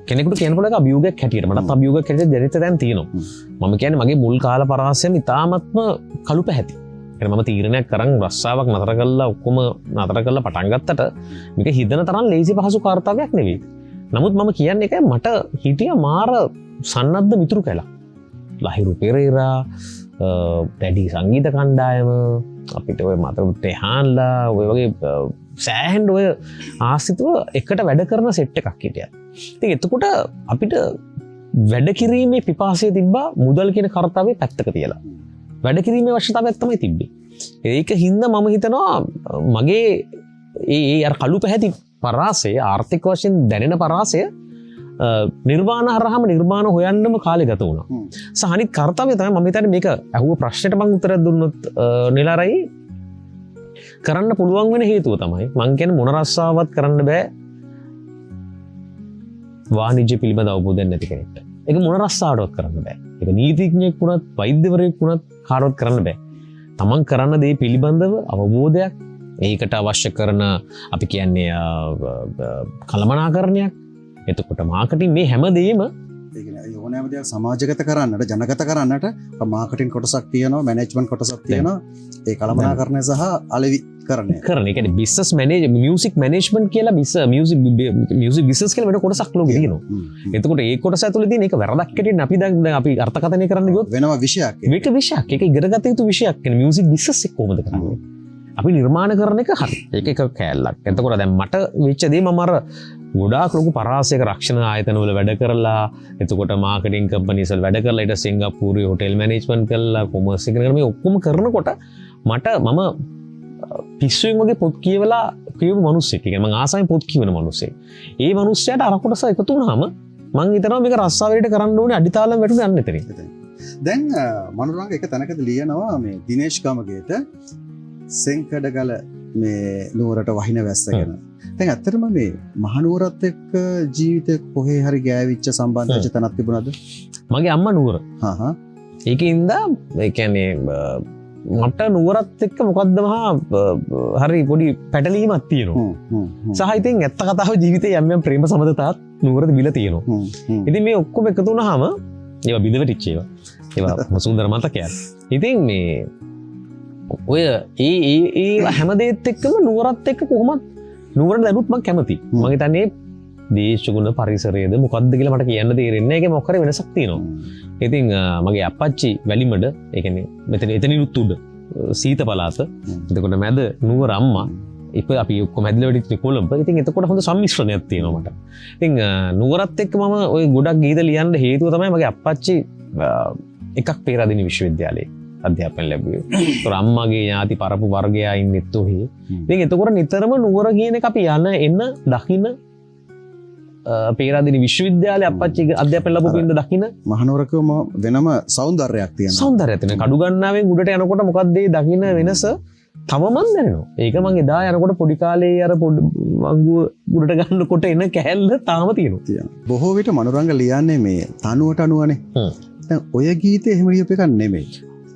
කෙනෙකුට කියනකොට ඒක අභියෝගයක් හැටියට මටත් අභියෝගයක් හැටියට දැනෙත දැන් තියෙනවා. මම කියන්නේ මගේ මුල් කාල පරාසයෙන් ඉතාමත්ම කළු පැහැති. මම තීරණයක් කරන් රස්සාවක් නතර කළා ඔක්කොම නතර කරලා පටන් ගත්තට මේක හිතන තරම් ලේසි පහසු කාර්යයක් නෙවෙයි. නමුත් මම කියන්නේ ඒකයි මට හිටිය මාර සන්නද්ධ මිතුරු කැලක්. ලහිරු පෙරේරා, ඩැඩි සංගීත කණ්ඩායම, අපිට ඔය මතක තෙහාන්ලා ඔය වගේ සෑහෙන් ඔය ආසිතව එකට වැඩ කරන සෙට් එකක් හිටියා. ඉතින් එතකොට අපිට වැඩ කිරීමේ පිපාසය තිබ්බා මුදල් කියන කාර්යය පැත්තක තියලා. වැඩ කිරීමේ අවශ්‍යතාවයක් තමයි තිබ්බේ. ඒක හින්දා මම හිතනවා මගේ ඒ අර කළු පැහැති පරාසය ආර්ථික වශයෙන් දැනෙන පරාසය නිර්වාණ හරහාම නිර්මාණ හොයන්නම කාලය ගත වුණා. අනිත් කාර්යය තමයි මම හිතන්නේ මේක අහුව ප්‍රශ්නෙට මම උත්තරයක් දුන්නොත් නිලාරයි කරන්න පුළුවන් වෙන හේතුව තමයි මං කියන්නේ මොන රස්සාවක් කරන්න බෑ වාණිජ්‍ය පිළිබඳ අවබෝධයක් නැති කෙනෙක්ට. ඒක මොන රස්සාවටවත් කරන්න බෑ. ඒක නීතිඥයෙක් වුණත් වෛද්‍යවරයෙක් වුණත් කාටවත් කරන්න බෑ. තමන් කරන්න දේ පිළිබඳව අවබෝධයක් ඒකට අවශ්‍ය කරන අපි කියන්නේ කළමනාකරණයක් එතකොට මාකටිං මේ හැමදේම ඒ කියන්නේ ඕනෑම දෙයක් සමාජගත කරන්නට ජනගත කරන්නට මාකටිං කොටසක් තියෙනවා මැනේජ්මන්ට් කොටසක් තියෙනවා ඒ කළමනාකරණය සහ අලෙවි කරණය කරන ඒ කියන්නේ බිස්නස් මියුසික් මැනේජ්මන්ට් කියලා මියුසික් බිස්නස් කියලා වෙන කොටසක් ලෝකේ තියෙනවා. එතකොට ඒ කොටස ඇතුළේ තියෙන එක වැරදක් හැටියට අපි දැන් අපි අර්ථකථනය කරන්න ගියොත් වෙනම විෂයක්. මේක විෂයක්. ඒක ඉගෙනගත යුතු විෂයක්. කියන්නේ මියුසික් බිස්නස් එක කොහොමද කරන්නේ? අපි නිර්මාණ කරන එක හරි. ඒක එක කෑල්ලක්. එතකොට දැන් මට වෙච්ච දේ මම අර ගොඩාක් ලොකු පරාසයක රක්ෂණ ආයතනවල වැඩ කරලා එතකොට මාකටිං කම්පනීස් වල වැඩ කරලා ඊට සිංගප්පූරුවේ හොටෙල් මැනේජ්මන්ට් කරලා කොමර්ස් එක කරන මේ ඔක්කොම කරනකොට මට මම පිස්සුවෙන් වගේ පොත් කියවලා කියවපු මිනිස්සෙක්. ඒ කියන්නේ මම ආසයෙන් පොත් කියවන මිනිස්සෙක්. ඒ මිනිස්සයාට අර කොටස එකතු වුණාම මම හිතනවා මේක රස්සාවේට කරන්න ඕනේ අඩිතාලම් වැටුනේ යන්න එතනින්. දැන් මනෝරංග එක තැනකදී ලියනවා මේ දිනේෂ් ගමගේට සෙන්කඩගල මේ නුවරට වහින වැස්ස ගැන. දැන් ඇත්තටම මේ මහනුවරත් එක්ක ජීවිතේ කොහේ හරි ගෑවිච්ච සම්බන්ධ තැනක් තිබුණාද? මගේ අම්මා නුවර. ඒකින්ද ඒ කියන්නේ මට නුවරත් එක්ක මොකද්ද මහා හරි පොඩි පැටලීමක් තියෙනවා. සහ ඉතින් ඇත්ත කතාව ජීවිතේ යම් යම් ප්‍රේම සම්බන්ධතාවත් නුවරද බිල තියෙනවා. ඉතින් මේ ඔක්කොම එකතු වුණාම ඒවා බිඳ වැටිච්ච ඒවා. ඒවා සුන්දර මතකයක්. ඉතින් මේ ඔය ඒ හැමදේත් එක්කම නුවරත් එක්ක කොහොමද නුවරට දැනුත් මම කැමති. මම හිතන්නේ දේශගුණ පරිසරයේද මොකද්ද කියලා මට කියන්න තේරෙන්නේ නැහැ. ඒකේ මොකක් හරි වෙනසක් තියෙනවා. ඉතින් මගේ අප්පච්චි වැලිමඩ ඒ කියන්නේ මෙතන එතනිනුත් උඩ සීත පළාත. එතකොට මැද නුවර අම්මා අපි ඔක්කොම හැදිලා වැඩිච්ච කොළඹ. ඉතින් එතකොට හොඳ සම්මිශ්‍රණයක් තියෙනවා මට. ඉතින් නුවරත් එක්ක මම ওই ගොඩක් ගීත ලියන්න හේතුව තමයි මගේ අප්පච්චි එකක් පේරාදෙණිය විශ්වවිද්‍යාලයේ අධ්‍යාපනය ලැබුවේ. ඒතර අම්මගේ ඥාති පරපු වර්ගයා ඉන්නෙත් ඔහේ. ඉතින් එතකොට නිතරම නුවර කියන එක අපි යන එන්න දකින්න පේරාදෙණිය විශ්වවිද්‍යාලයේ අප්පච්චි අධ්‍යාපනය ලැබුපු ඉඳ දකින්න මහනුවරකම වෙනම සෞන්දර්යයක් තියෙනවා. සෞන්දර්යයක් තියෙනවා. කඩුගන්නාවෙන් උඩට යනකොට මොකක්ද ඒ දකින්න වෙනස තවමත් දැනෙනවා. ඒක මං එදා යනකොට පොඩි කාලේ අර පොඩි වංගුව උඩට ගන්නකොට එන කැහැල්ල තාම තියෙනවා. බොහෝ විට මනෝරංග ලියන්නේ මේ තනුවට අනුවනේ. දැන් ඔය ගීතේ එහෙම ලියපු එකක් නෙමෙයි.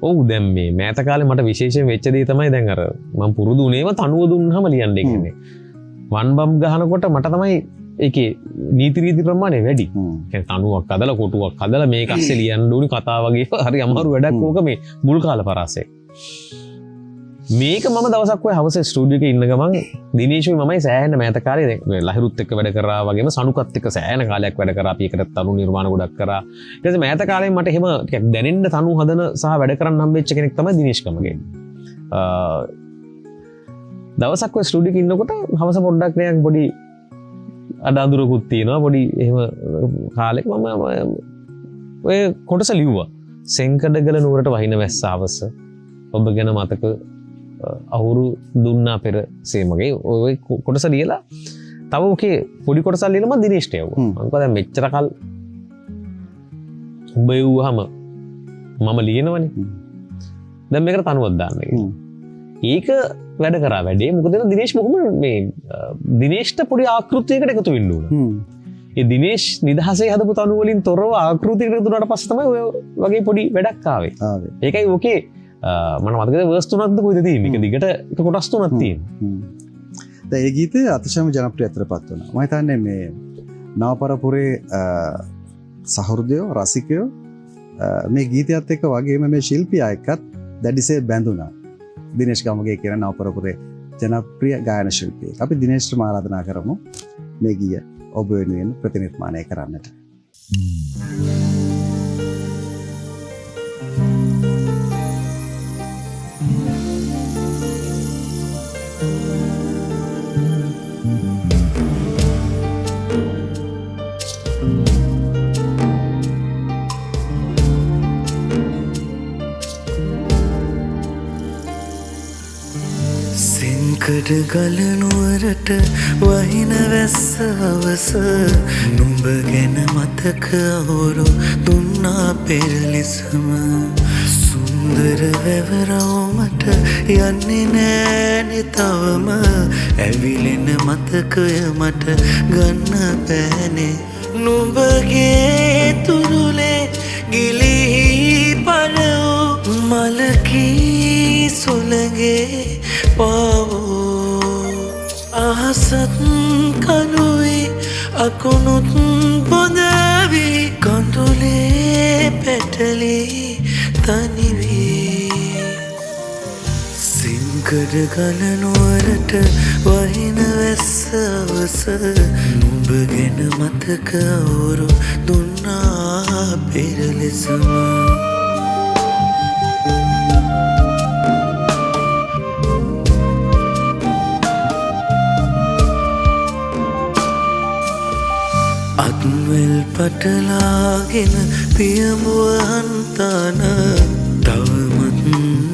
ඔව් දැන් මේ මෑත කාලේ මට විශේෂයෙන් වෙච්ච දේ තමයි දැන් අර මම පුරුදු වුණේම තනුව දුන්නාම ලියන්නේ කියන්නේ. වන් බම් ගහනකොට මට තමයි ඒකේ නීති රීති ප්‍රමාණය වැඩි. කියන්නේ තනුවක් හදලා කොටුවක් හදලා මේක අස්සේ ලියන්න ඕනි කතා වගේ හරි අමාරු වැඩක් ඕක මේ මුල් කාල පරාසය. මේක මම දවසක් ඔය හවස ස්ටුඩියෝ එකේ ඉන්න ගමන් දිනේෂුයි මමයි සෑහෙන මෑත කාලේ දැන් ලහිරුත් එක්ක වැඩ කරා වගේම සනුකත් එක්ක සෑහෙන කාලයක් වැඩ කරා අපි එකට තනු නිර්මාණ ගොඩක් කරා ඊට පස්සේ මෑත කාලේ මට එහෙම ටිකක් දැනෙන්න තනු හදන සහ වැඩ කරන්න හම්බෙච්ච කෙනෙක් තමයි දිනේෂ් කමගේ දවසක් ඔය ස්ටුඩියෝ එකේ ඉන්නකොට හවස පොඩ්ඩක් නිකන් පොඩි අඩාඳුරකුත් තියෙනවා පොඩි එහෙම කාලෙක මම ඔය කොටස ලිව්වා සෙන්කඩගල නුවරට වහින වැස්ස හවස ඔබ ගැන මතක අහුරු දුන්නා පෙර සේමගේ ඔය කොටස ලියලා තව ඔකේ පොඩි කොටසක් ලියලා මම දිනේෂ්ට යවුවා මම කිව්වා දැන් මෙච්චර කල් උඹ යුවහම මම ලියනවනේ දැන් මේකට තනුවක් දාන්න කියලා ඒක වැඩ කරා වැඩේ මොකද දිනේෂ් බොහොම මේ දිනේෂ්ට පොඩි ආකෘතියකට එකතු වෙන්න ඕන ඒ දිනේෂ් නිදහසේ හදපු තනු වලින් තොරව ආකෘතියකට එකතු වුණාට පස්සේ තමයි ඔය වගේ පොඩි වැඩක් ආවේ ඒකයි ඔකේ මම මතකද වර්ස් 3ක්ද කොයිද තියෙන්නේ එක දිගට එක කොටස් 3ක් තියෙනවා දැන් ඒ ගීතය අතිශයම ජනප්‍රියත්වයටපත් වුණා මම හිතන්නේ මේ නවපරපුරේ සහෘදයෝ රසිකයෝ මේ ගීතයත් එක්ක වගේම මේ ශිල්පියා එක්කත් දැඩිසේ බැඳුණා දිනේෂ් ගමගේ කියන නවපරපුරේ ජනප්‍රිය ගායන ශිල්පියෙක් අපි දිනේෂ්ට ආරාධනා කරමු මේ ගීය ඔබ වෙනුවෙන් ප්‍රතිනිර්මාණය කරන්නට කඩගල නුවරට වහින වැස්ස හවස නුඹ ගැන මතක අවුරු දුන්නා පෙරලෙසම සුන්දර වැවරවමට යන්නේ නෑනෙ තවම ඇවිලෙන මතකය මට ගන්න බෑනේ නුඹගේ තුරුලේ ගිලිහි පරවූ මලකී සුළගේ පාවෝ අහසත් කනුයි අකුණුත් බොඳවී කඳුලේ පැටලි තනිවී සිංකඩ ගලනුවරට වහින වැස්ස අවස නුඹ ගැන මතක අවුරු දුන්නා පෙරලෙසම අත්වැල් පටලාගෙන පියඹුව හන්තාන තවමත්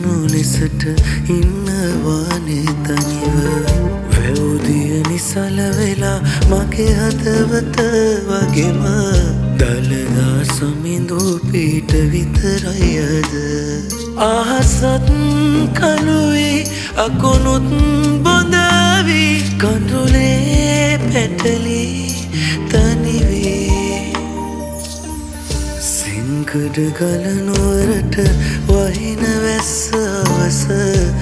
නොලෙසට ඉන්නවානේ තනිව වැවුදිය නිසල වෙලා මගේ හදවත වගේම දළදා සමිඳු පීට විතරයද අහසත් කනුයි අකුණුත් බොඳවී කඳුලේ පැටලි තනිවේ සිංකඩ ගලනුවරට වහින වැස්ස අවස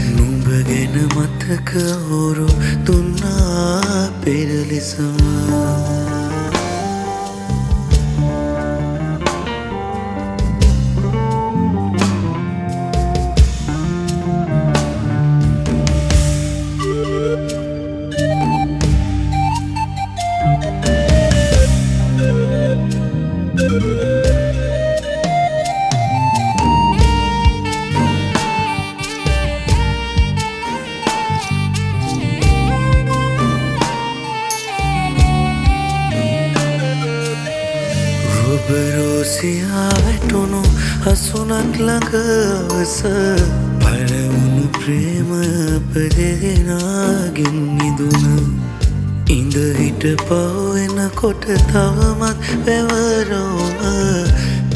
නුඹ ගැන මතක හොරු දුන්නා පෙරලෙසම රොබරෝසියා වැටුණු හසුනක් ළඟ අවස පළවුණු ප්‍රේම පදෙදෙනාගෙන් නිදුන ඉඳ හිට පවෙන කොට තවමත් වැවරෝම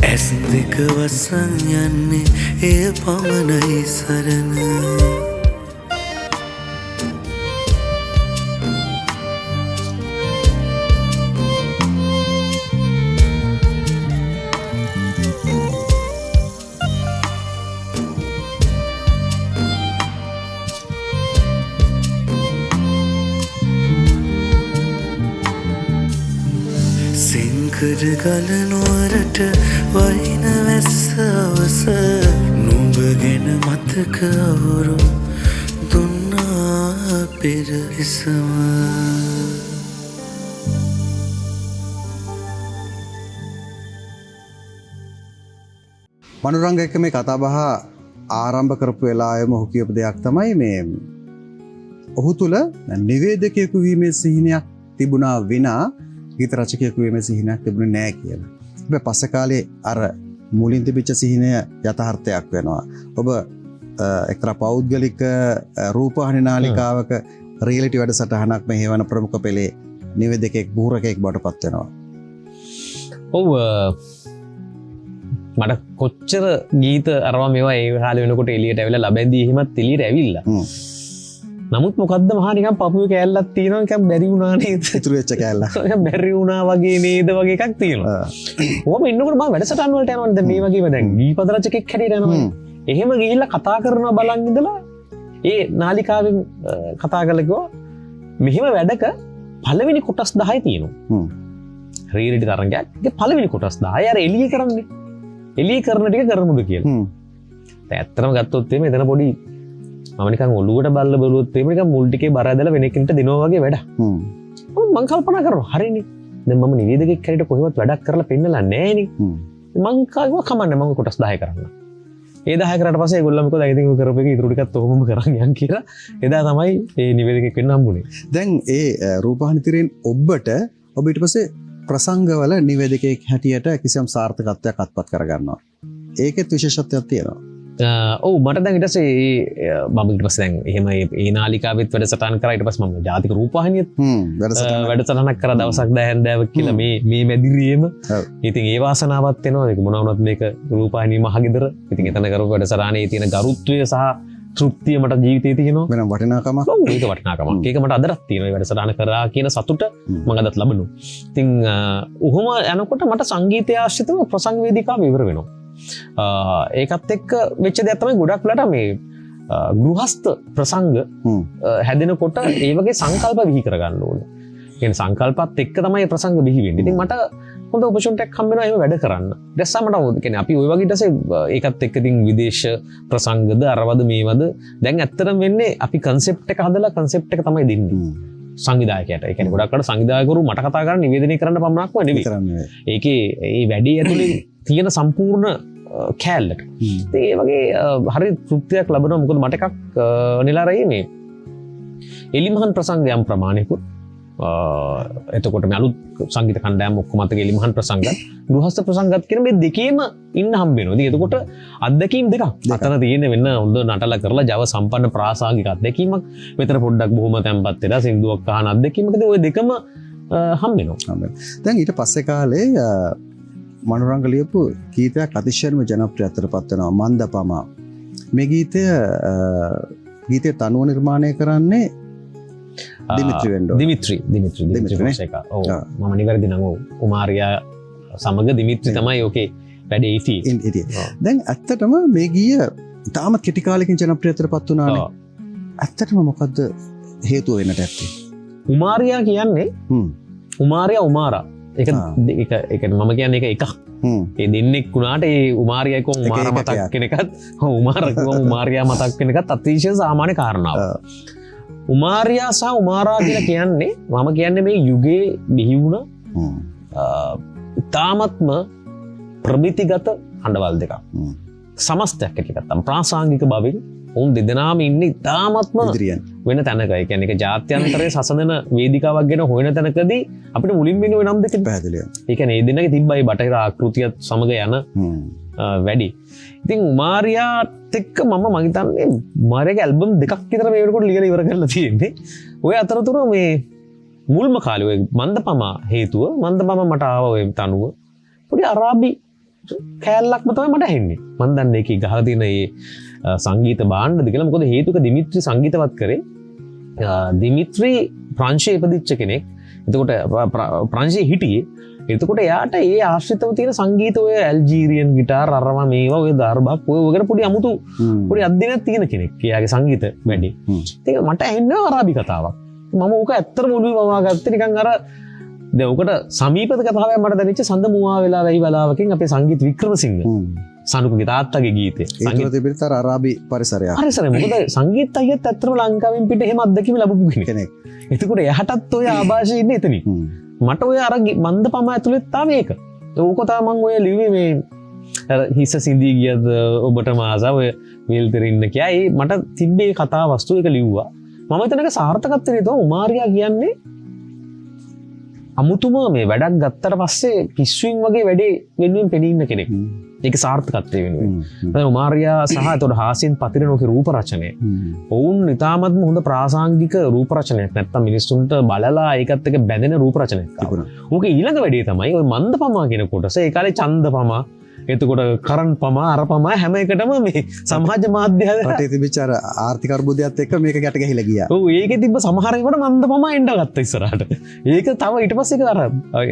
ඇස් දෙක වසන් යන්නේ එය පමණයි සරණ සිංකඩ ගලනුවරට වහින වැස්ස අවස නුඹ ගැන මතක අවුරු පෙරවිසම මනුරංග එක්ක මේ කතාබහ ආරම්භ කරපු වෙලාවෙම ඔහු කියපු දෙයක් තමයි මේ ඔහු තුල නිවේදකයෙකු වීමේ සිහිනයක් තිබුණා විනා ගීත රචකයෙකු වීමේ සිහිනයක් තිබුණේ නැහැ කියලා. හැබැයි පස්සේ කාලේ අර මුලින් තිබිච්ච සිහිනය යථාර්ථයක් වෙනවා. ඔබ එක්තරා පෞද්ගලික රූපවාහිනී නාලිකාවක රියැලිටි වැඩසටහනක් මෙහෙවන ප්‍රමුඛ පෙළේ නිවේදකයෙක් බුහුරකයෙක් බවට පත් වෙනවා. ඔව් මට කොච්චර ගීත අරවා මේවා ඒ කාලේ වෙනකොට එළියට ඇවිල්ලා ලබැඳී එහෙමත් එළියට ඇවිල්ලා. නමුත් මොකද්ද මහා නිකන් පපුවේ කෑල්ලක් තියෙනවා නිකන් බැරි වුණා නේද? ඉතුරු වෙච්ච කෑල්ල. නිකන් බැරි වුණා වගේ නේද වගේ එකක් තියෙනවා. ඕම ඉන්නකොට මම වැඩසටහන් වලට යනවනේ දැන් මේ වගේම දැන් ගීපද රචකෙක් හැටියට යනවා. එහෙම ගිහිල්ලා කතා කරනවා බලන් ඉඳලා ඒ නාලිකාවෙන් කතා කරලා කිව්වා මෙහෙම වැඩක පළවෙනි කොටස් 10 තියෙනවා. රියැලිටි තරංගයක්. ඒක පළවෙනි කොටස් 10 අර එළිය කරන්නේ. එළිය කරන ටික කරමුද කියලා. දැන් ඇත්තටම ගත්තොත් එimhe එතන පොඩි මම නිකන් ඔළුවට බල්ල බලුවොත් එimhe නිකන් මුල් ටිකේ බර ඇදලා වෙන කෙනෙක්ට දෙනවා වගේ වැඩක්. මම කල්පනා කරනවා හරිනේ. දැන් මම නිවේදකෙක් හැටියට කොහෙවත් වැඩක් කරලා පෙන්නලා නැහැනේ. මං කාගේව කමන්නේ මම කොටස් 10 කරන්න. ඒ 10 කරාට පස්සේ ඒගොල්ලෝ මොකද ඉතින් ඔය කරපු එක ඉතුරු ටිකත් ඔහොමම කරන් යන් කියලා එදා තමයි මේ නිවේදකෙක් වෙන්න හම්බුනේ. දැන් ඒ රූපවාහිනී තිරෙන් ඔබට ඔබ ඊට පස්සේ ප්‍රසංගවල නිවේදකයෙක් හැටියට කිසියම් සාර්ථකත්වයක් අත්පත් කරගන්නවා. ඒකෙත් විශේෂත්වයක් තියෙනවා. ඔව් මට දැන් ඊට පස්සේ මම ඊට පස්සේ දැන් එහෙම ඒ නාලිකාවෙත් වැඩසටහන් කරා ඊට පස්සේ මම ජාතික රූපවාහිනියත් වැඩසටහනක් කරා දවසක් දැහැන්දෑවක් කියලා මේ මැදිරියේම. ඉතින් ඒ වාසනාවක් වෙනවා. ඒක මොනවා වුණත් මේක රූපවාහිනිය මහගෙදර. ඉතින් එතන කරපු වැඩසටහනේ තියෙන ගරුත්වය සහ තෘප්තිය මට ජීවිතේ තියෙනවා. වෙනම වටිනාකමක්. ඔව් ඒක වටිනාකමක්. ඒක මට අදටත් තියෙනවා. මේ වැඩසටහන කරා කියන සතුට මම අදත් ලබනවා. ඉතින් ඔහොම යනකොට මට සංගීතය ආශ්‍රිතව ප්‍රසංග වේදිකාව ඉවර වෙනවා. ඒකත් එක්ක වෙච්ච දෙයක් තමයි ගොඩක් වෙලාට මේ ගෘහස්ත ප්‍රසංග හැදෙනකොට ඒ වගේ සංකල්ප විහි කරගන්න ඕනේ. කියන්නේ සංකල්පات එක්ක තමයි ප්‍රසංග බිහි වෙන්නේ. ඉතින් මට හොඳ ඔපචුනිටි එකක් හම්බ වෙනවා එහෙම වැඩ කරන්න. දැස්සා මට කියන්නේ අපි ওই වගේ ඊට පස්සේ ඒකත් එක්ක ඉතින් විදේශ ප්‍රසංගද අරවද මේවද දැන් ඇත්තටම වෙන්නේ අපි concept එක හදලා concept එක තමයි දෙන්නේ. සංවිධායකයට. ඒ කියන්නේ ගොඩක් අය සංවිධායකවරු මට කතා කරන්න නිවේදනය කරන්න පමණක්ම නෙවෙයි. ඒකේ ඒ වැඩේ ඇතුලේ තියෙන සම්පූර්ණ කෑල්ලට. ඉතින් ඒ වගේ හරි තෘප්තියක් ලැබෙනවා. මොකද මට එකක් නිලාරයි මේ එලිමහන් ප්‍රසංගයම් ප්‍රමාණිකුත් එතකොට මේ අලුත් සංගීත කණ්ඩායම් ඔක්කොම අතක එලිමහන් ප්‍රසංගත් ගෘහස්ත ප්‍රසංගත් කියන මේ දෙකේම ඉන්න හම්බ වෙනවා. ඉතින් එතකොට අත්දැකීම් දෙකක්. අතන තියෙන වෙන හොඳ නටලා කරලා Java සම්පන්න ප්‍රාසංගික අත්දැකීමක්. මෙතන පොඩ්ඩක් බොහොම තැම්පත් වෙලා සින්දුවක් අහන අත්දැකීමකදී ওই දෙකම හම්බ වෙනවා. දැන් ඊට පස්සේ කාලේ මනුරංග ලියපු ගීතයක් අතිශයින්ම ජනප්‍රියත්වයට පත් වෙනවා මන්දපමා. මේ ගීතය තනුව නිර්මාණය කරන්නේ දිමිත්‍රි වෙන්ඩෝ. දිමිත්‍රි ෆොන්සේකා. ඔව් මම නිවැරදි නම් ඔව් කුමාරියා සමග දිමිත්‍රි තමයි ඕකේ වැඩේ ඉතියි. දැන් ඇත්තටම මේ ගීය ඉතාමත් කෙටි කාලෙකින් ජනප්‍රියත්වයට පත් වුණානේ. ඇත්තටම මොකද්ද හේතුව වෙන්නට ඇත්තේ? කුමාරියා කියන්නේ කුමාරියා උමාරා. ඒක මම කියන්නේ ඒක එකක්. ඒ දෙන්නෙක් වුණාට ඒ උමාරියා එක්ක උමාරා මතක් වෙන එකත් උමාරියා මතක් වෙන එකත් අතිශය සාමාන්‍ය කාරණාවක්. උමාරියා සහ උමාරා කියලා කියන්නේ මම කියන්නේ මේ යුගයේ බිහි වුණ ඉතාමත්ම ප්‍රමිතිගත හඬවල් දෙකක්. සමස්තයක් හැටියට ගත්තම ප්‍රාසංගික බවින් උන් දෙදෙනාම ඉන්නේ ඉතාමත්ම වෙන තැනක. ඒ කියන්නේ ඒක ජාත්‍යන්තරයේ සසඳන වේදිකාවක් ගැන හොයන තැනකදී අපිට මුලින් වෙන ওই නම් දෙක පැහැදිලියි. ඒ කියන්නේ මේ දෙන්නගේ තිබ්බයි බටහිර ආකෘතියත් සමග යන වැඩි. ඉතින් උමාරියාත් එක්ක මම හිතන්නේ උමාරියාගේ ඇල්බම් දෙකක් විතර මේ වෙනකොට ලියලා ඉවර කරලා තියෙන්නේ. ඔය අතරතුර මේ මුල්ම කාලේ ඔය මන්දපමා හේතුව මන්දපමා මට ආව ඔය තනුව පොඩි අරාබි කෑල්ලක්ම තමයි මට ඇහෙන්නේ. මම දන්නේ ඒකේ ගහලා තියෙන මේ සංගීත භාණ්ඩද කියලා. මොකද හේතුක දිමිත්‍රි සංගීතවත් කරේ. දිමිත්‍රි ප්‍රංශයේ ඉපදිච්ච කෙනෙක්. එතකොට ප්‍රංශයේ හිටියේ. එතකොට එයාට ඒ ආශ්‍රිතව තියෙන සංගීත ඔය ඇල්ජීරියන් ගිටාර් අරවා මේවා ඔය දර්බක් ඔය වගේ පොඩි අමුතු පොඩි අධ්‍යයනයක් තියෙන කෙනෙක්. එයාගේ සංගීත වැඩි. ඉතින් මට ඇහෙන්නේ අරාබි කතාවක්. මම ඕක ඇත්තටම ඔළුවේ වවා ගත්තේ නිකන් අර දැන් ඔකට සමීපද කතාවක් මට දැනෙච්ච සඳ මුවා වෙලා වෙයි බලාවකින් අපේ සංගීත වික්‍රමසිංහ සනුකුගේ තාත්තගේ ගීතේ ඒක තිබිට අර අරාබි පරිසරයක්. හරිසර මොකද සංගීත අයියත් ඇත්තටම ලංකාවෙන් පිට එහෙම අත්දැකීම ලැබපු කෙනෙක්. එතකොට එහටත් ඔය ආభాෂය ඉන්නේ එතනින්. මට ඔය අර මන්ද පම ඇතුළේ තාම ඒක. ඕක තමයි මම ඔය ලිව්වේ මේ හිස සිඳී ගියද ඔබට මාසා ඔය වේල්තරින්න කියයි මට තිබ්බේ කතා වස්තු එක ලිව්වා. මම එතනක සාර්ථකත්වය තමයි උමාරියා කියන්නේ අමුතුම මේ වැඩක් ගත්තට පස්සේ පිස්සුවින් වගේ වැඩේ වෙනුවෙන් පෙනී ඉන්න කෙනෙක්. ඒක සාර්ථකත්වය වෙනුවෙන්. දැන් උමාරියා සහ එතකොට හාසින් පතිරණෝගේ රූප රචනය. ඔවුන් ඉතාමත්ම හොඳ ප්‍රාසංගික රූප රචනයක්. නැත්තම් මිනිස්සුන්ට බලලා ඒකත් එක්ක බැඳෙන රූප රචනයක්. ඕක ඊළඟ වැඩේ තමයි ඔය මන්දපමා කියන කොටස. ඒ කාලේ ඡන්දපමා එතකොට කරන් පමා අර පමා හැම එකටම මේ සමාජ මාධ්‍ය රටේ තිබිච්ච අර ආර්ථික අර්බුදයත් එක්ක මේක ගැට ගැහිලා ගියා. ඔව් ඒකේ තිබ්බ සමහර ඒවාට මන්ද පමා එන්න ගත්තා ඉස්සරහට. ඒක තව ඊට පස්සේ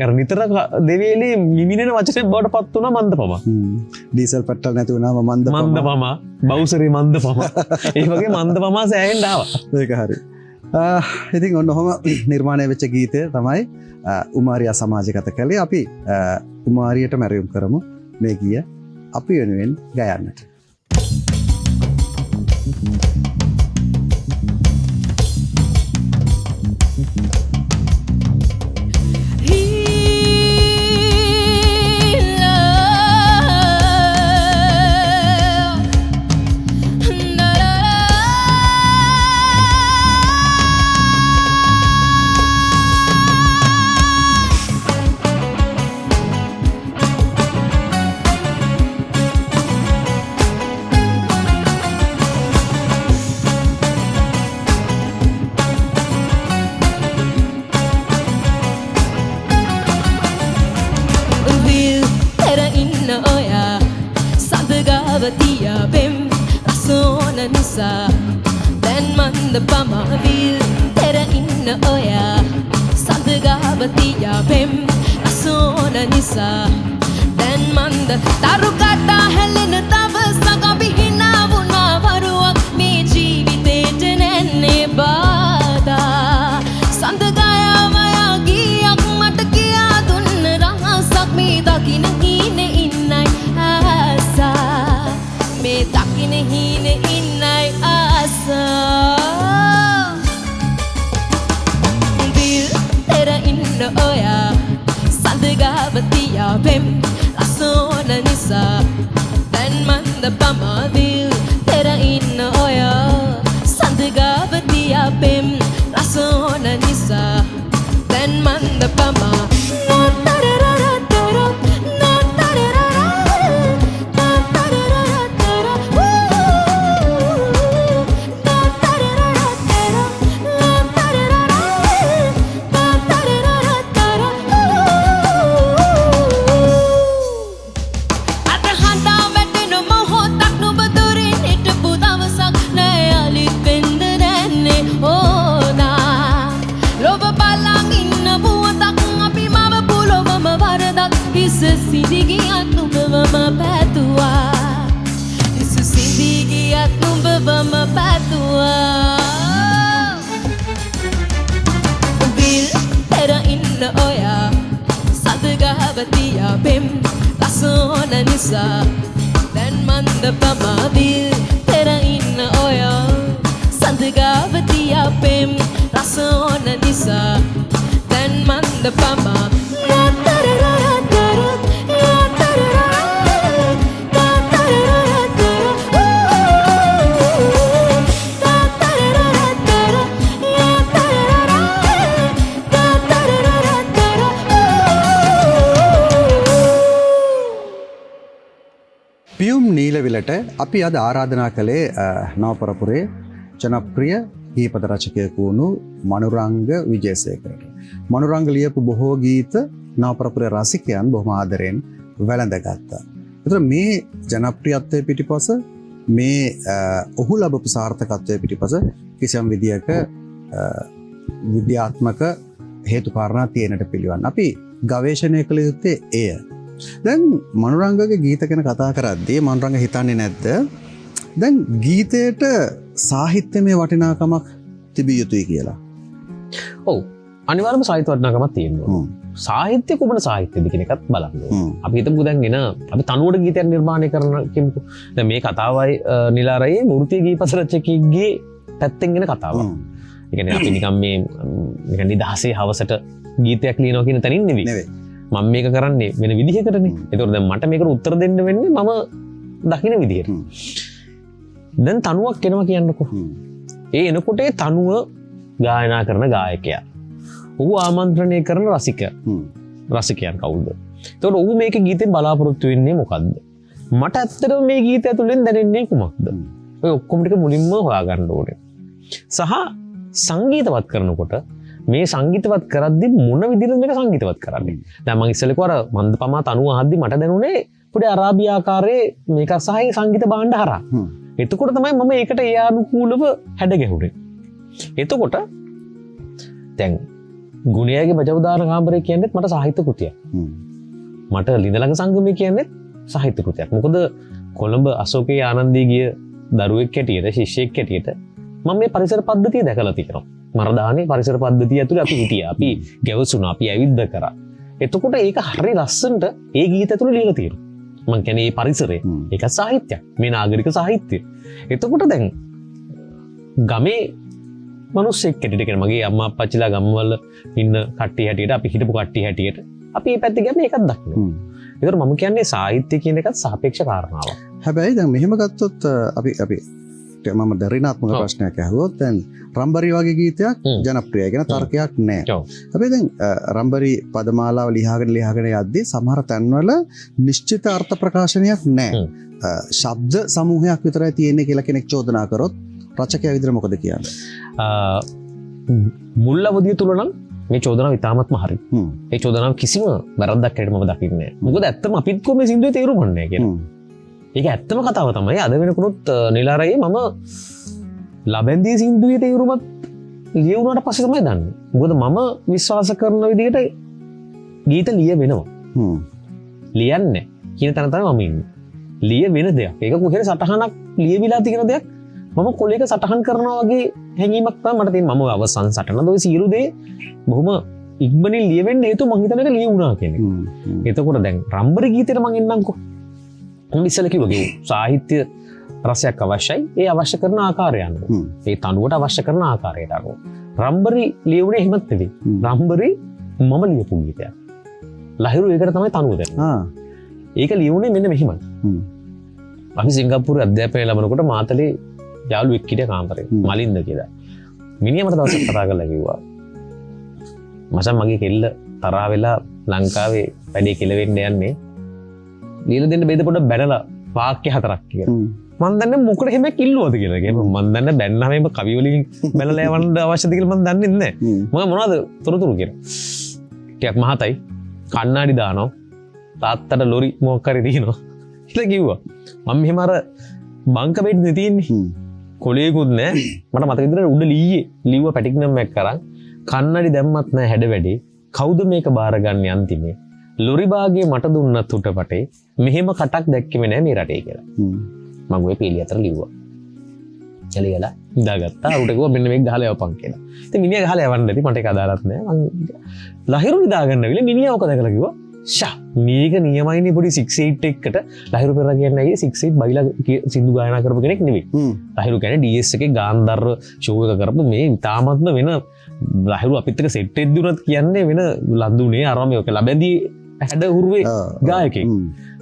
අර නිතර දෙවියලේ මිමිනෙන වචනේ බවට පත් වුණා මන්ද පමා. ඩීසල් පෙට්‍රල් නැති වුණාම මන්ද පමා බවුසරේ මන්ද පමා. ඒ වගේ මන්ද පමා සෑහෙන්න ආවා. ඒක හරි. ඉතින් ඔන්න ඔහම නිර්මාණය වෙච්ච ගීතය තමයි උමාරියා සමාජගත කළේ. අපි උමාරියට මැරියුම් කරමු. මේ ගිය අපි වෙනුවෙන් ගයන්නට. අපි අද ආරාධනා කළේ නවපරපුරේ ජනප්‍රිය ගීපද රචකයෙකු වුණු මනුරංග විජේසේකරට. මනුරංග ලියපු බොහෝ ගීත නවපරපුරේ රසිකයන් බොහොම ආදරෙන් වැළඳගත්තා. ඒතර මේ ජනප්‍රියත්වයේ පිටිපස මේ ඔහු ලැබපු සාර්ථකත්වයේ පිටිපස කිසියම් විදියක විද්‍යාත්මක හේතු කාරණා තියෙනට පිළිවන්. අපි ගවේෂණය කළ යුත්තේ එය. දැන් මනුරංගගේ ගීත ගැන කතා කරද්දී මනුරංග හිතන්නේ නැද්ද දැන් ගීතයට සාහිත්‍යමය වටිනාකමක් තිබිය යුතුයි කියලා? ඔව් අනිවාර්යයෙන්ම සාහිත්‍ය වටිනාකමක් තියෙනවා. සාහිත්‍ය කුමන සාහිත්‍යද කියන එකත් බලන්න. අපි හිතමු දැන් එන අපි තනුවට ගීතයක් නිර්මාණය කරන කියමුකෝ. දැන් මේ කතාවයි නිලාරයේ මූර්ති ගීපස රචකයෙක්ගේ පැත්තෙන් එන කතාවක්. ඒ කියන්නේ අපි නිකන් මේ නිකන් නිදහසේ හවසට ගීතයක් ලියනවා කියන තැනින් නෙවෙයි. මම මේක කරන්නේ වෙන විදිහකටනේ. ඒතකොට දැන් මට මේකට උත්තර දෙන්න වෙන්නේ මම දකින විදිහට. දැන් තනුවක් එනවා කියන්නකෝ. ඒ එනකොට ඒ තනුව ගායනා කරන ගායකයා. ඔහු ආමන්ත්‍රණය කරන රසිකයන් කවුද? එතකොට ඔහු මේක ගීතෙන් බලාපොරොත්තු වෙන්නේ මොකද්ද? මට ඇත්තටම මේ ගීතය ඇතුළෙන් දැනෙන්නේ කුමක්ද? ඔය ඔක්කොම ටික මුලින්ම හොයාගන්න ඕනේ. සහ සංගීතවත් කරනකොට මේ සංගීතවත් කරද්දී මොන විදිහටද මේක සංගීතවත් කරන්නේ? දැන් මම ඉස්සෙල්ලා කිව්වා අර මන්දපමා තනුව අහද්දී මට දැනුනේ පොඩි අරාබි ආකාරයේ මේක සහ සංගීත භාණ්ඩ හරහා. එතකොට තමයි මම ඒකට ඒ අනුකූලව හැඩ ගැහුනේ. එතකොට දැන් ගුණයාගේ බජවදාන කාමරය කියන්නේත් මට සාහිත්‍ය කෘතියක්. මට ලිඳලඟ සංගමය කියන්නේත් සාහිත්‍ය කෘතියක්. මොකද කොළඹ අශෝකේ ආනන්දී ගිය දරුවෙක් හැටියට ශිෂ්‍යයෙක් හැටියට මම මේ පරිසර පද්ධතිය දැකලා තියෙනවා. මරදානේ පරිසර පද්ධතිය ඇතුලේ අපි හිටියා. අපි ගැවසුණා. අපි ඇවිද්ද කරා. එතකොට ඒක හරිය ලස්සනට ඒ ගීත ඇතුලේ ලියලා තියෙනවා. මං කියන්නේ මේ පරිසරේ ඒක සාහිත්‍යයක්. මේ නාගරික සාහිත්‍යය. එතකොට දැන් ගමේ මිනිස්සෙක් හැටියට කියන මගේ අම්මා අප්පච්චිලා ගම්වල ඉන්න කට්ටිය හැටියට අපි හිටපු කට්ටිය හැටියට අපි මේ පැත්තේ ගියාම ඒකත් දකිනවා. ඒතර මම කියන්නේ සාහිත්‍ය කියන එකත් සාපේක්ෂ කාරණාවක්. හැබැයි දැන් මෙහෙම ගත්තොත් අපි මම දරිනාත්මක ප්‍රශ්නයක් අහුවොත් දැන් රම්බරි වගේ ගීතයක් ජනප්‍රියයි කියන තර්කයක් නැහැ. හැබැයි දැන් රම්බරි පදමාලාව ලියාගෙන යද්දී සමහර තැන්වල නිශ්චිත අර්ථ ප්‍රකාශනයක් නැහැ. ශබ්ද සමූහයක් විතරයි තියෙන්නේ කියලා කෙනෙක් චෝදනා කරොත් රචකයා විදිහට මොකද කියන්නේ? මුල් අවධිය තුල නම් මේ චෝදනාව ඉතාමත්ම හරි. ඒ චෝදනාව කිසිම වැරද්දක් හැටියට මම දකින්නේ නැහැ. මොකද ඇත්තම අපිත් කො මේ සින්දුවේ තේරුම් ගන්න නැහැ කියලා. ඒක ඇත්තම කතාව තමයි. අද වෙනකොනුත් නිලාරයේ මම ලබැන්දී සින්දුවේ තේරුමත් ලියුණාට පස්සේ තමයි දන්නේ. මොකද මම විශ්වාස කරන විදිහට ගීත ලිය වෙනවා. ලියන්නේ කියන තැන තමයි මම ඉන්නේ. ලිය වෙන දෙයක්. ඒක කොහේ සටහනක් ලියවිලා තියෙන දෙයක් මම කොලේක සටහන් කරනවා වගේ හැඟීමක් තමයි මට තියෙන්නේ. මම අවසන් සටහනද ඔය සියලු දේ බොහොම ඉක්මනින් ලියවෙන්න හේතුව මං හිතන එක ලියුණා කියන්නේ. එතකොට දැන් රම්බරි ගීතේට මං එන්නම්කෝ. මම ඉස්සෙල්ලා කිව්වා සාහිත්‍ය රසයක් අවශ්‍යයි. ඒ අවශ්‍ය කරන ආකාරය අනුව. ඒ තනුවට අවශ්‍ය කරන ආකාරයට අනුව. රම්බරි ලියුනේ එහෙමත් නෙවෙයි. රම්බරි මම ලියපු ගීතයක්. ලහිරු ඒකට තමයි තනුව දෙන්නේ. ඒක ලියුනේ මෙන්න මෙහිමයි. අපි සිංගප්පූරු අධ්‍යාපනය ලැබනකොට මාතලේ යාළුවෙක් හිටියා කාමරේ මලින්ද කියලා. මිනිහා මට දවසක් කතා කරලා කිව්වා මචං මගේ කෙල්ල තරහ වෙලා ලංකාවේ වැඩේ කෙලවෙන්න යන්නේ. ලියලා දෙන්න බෙද පොඩ බැනලා වාක්‍ය 4ක් කියලා. මම දන්නේ මොකද එහෙම කිල්ලුවද කියලා. මම දන්නේ බැන්නාම එහෙම කවි වලින් බැනලා යවන්න අවශ්‍යද කියලා මම දන්නේ නැහැ. මම මොනවද තොරතුරු කියලා. ටිකක් මහතයි කණ්ණාඩි දානවා. තාත්තට ලොරි මොකක් හරි දිනනවා. කියලා කිව්වා. මම මෙහෙම අර බංක බෙඩ්නේ තියෙන්නේ. කොලේකුත් නෑ. මට මතක විදිහට උඩ ලිව්ව පැටික් නම් එක්ක කරන් කන්නඩි දැම්මත් නෑ හැඩ වැඩි. කවුද මේක බාරගන්නේ අන්තිමේ? ලොරි බාගේ මට දුන්නත් උටපටේ මෙහෙම කටක් දැක්කෙම නෑ මේ රටේ කියලා. මම ඔය පීලිය අතර ලිව්වා. එළියලා ඉඳාගත්තා. උඩ ගිහුවා මෙන්න මේක ගහලා යවපන් කියලා. ඉතින් මිනිහා ගහලා යවන්න ඇති මට ඒක අදාළත් නෑ. මං ලහිරු ඉඳාගන්න විල මිනිහා ඔක දැකලා කිව්වා ෂා මේක නියමයිනේ පොඩි 68 එකට ලහිරු පෙරලා කියන්නේ අයියේ 68 බයිලා සින්දු ගායනා කරපු කෙනෙක් නෙවෙයි. ලහිරු කියන්නේ DS එකේ ගාන්ධර්ව ෂෝ එක කරපු මේ ඉතාමත්ම වෙන ලහිරු අපිත් එක්ක සෙට් එකක් දුනත් කියන්නේ වෙන ලන්දුනේ අරම ඔක ලැබෙන්දී හැඩ හුරුවේ ගායකෙක්.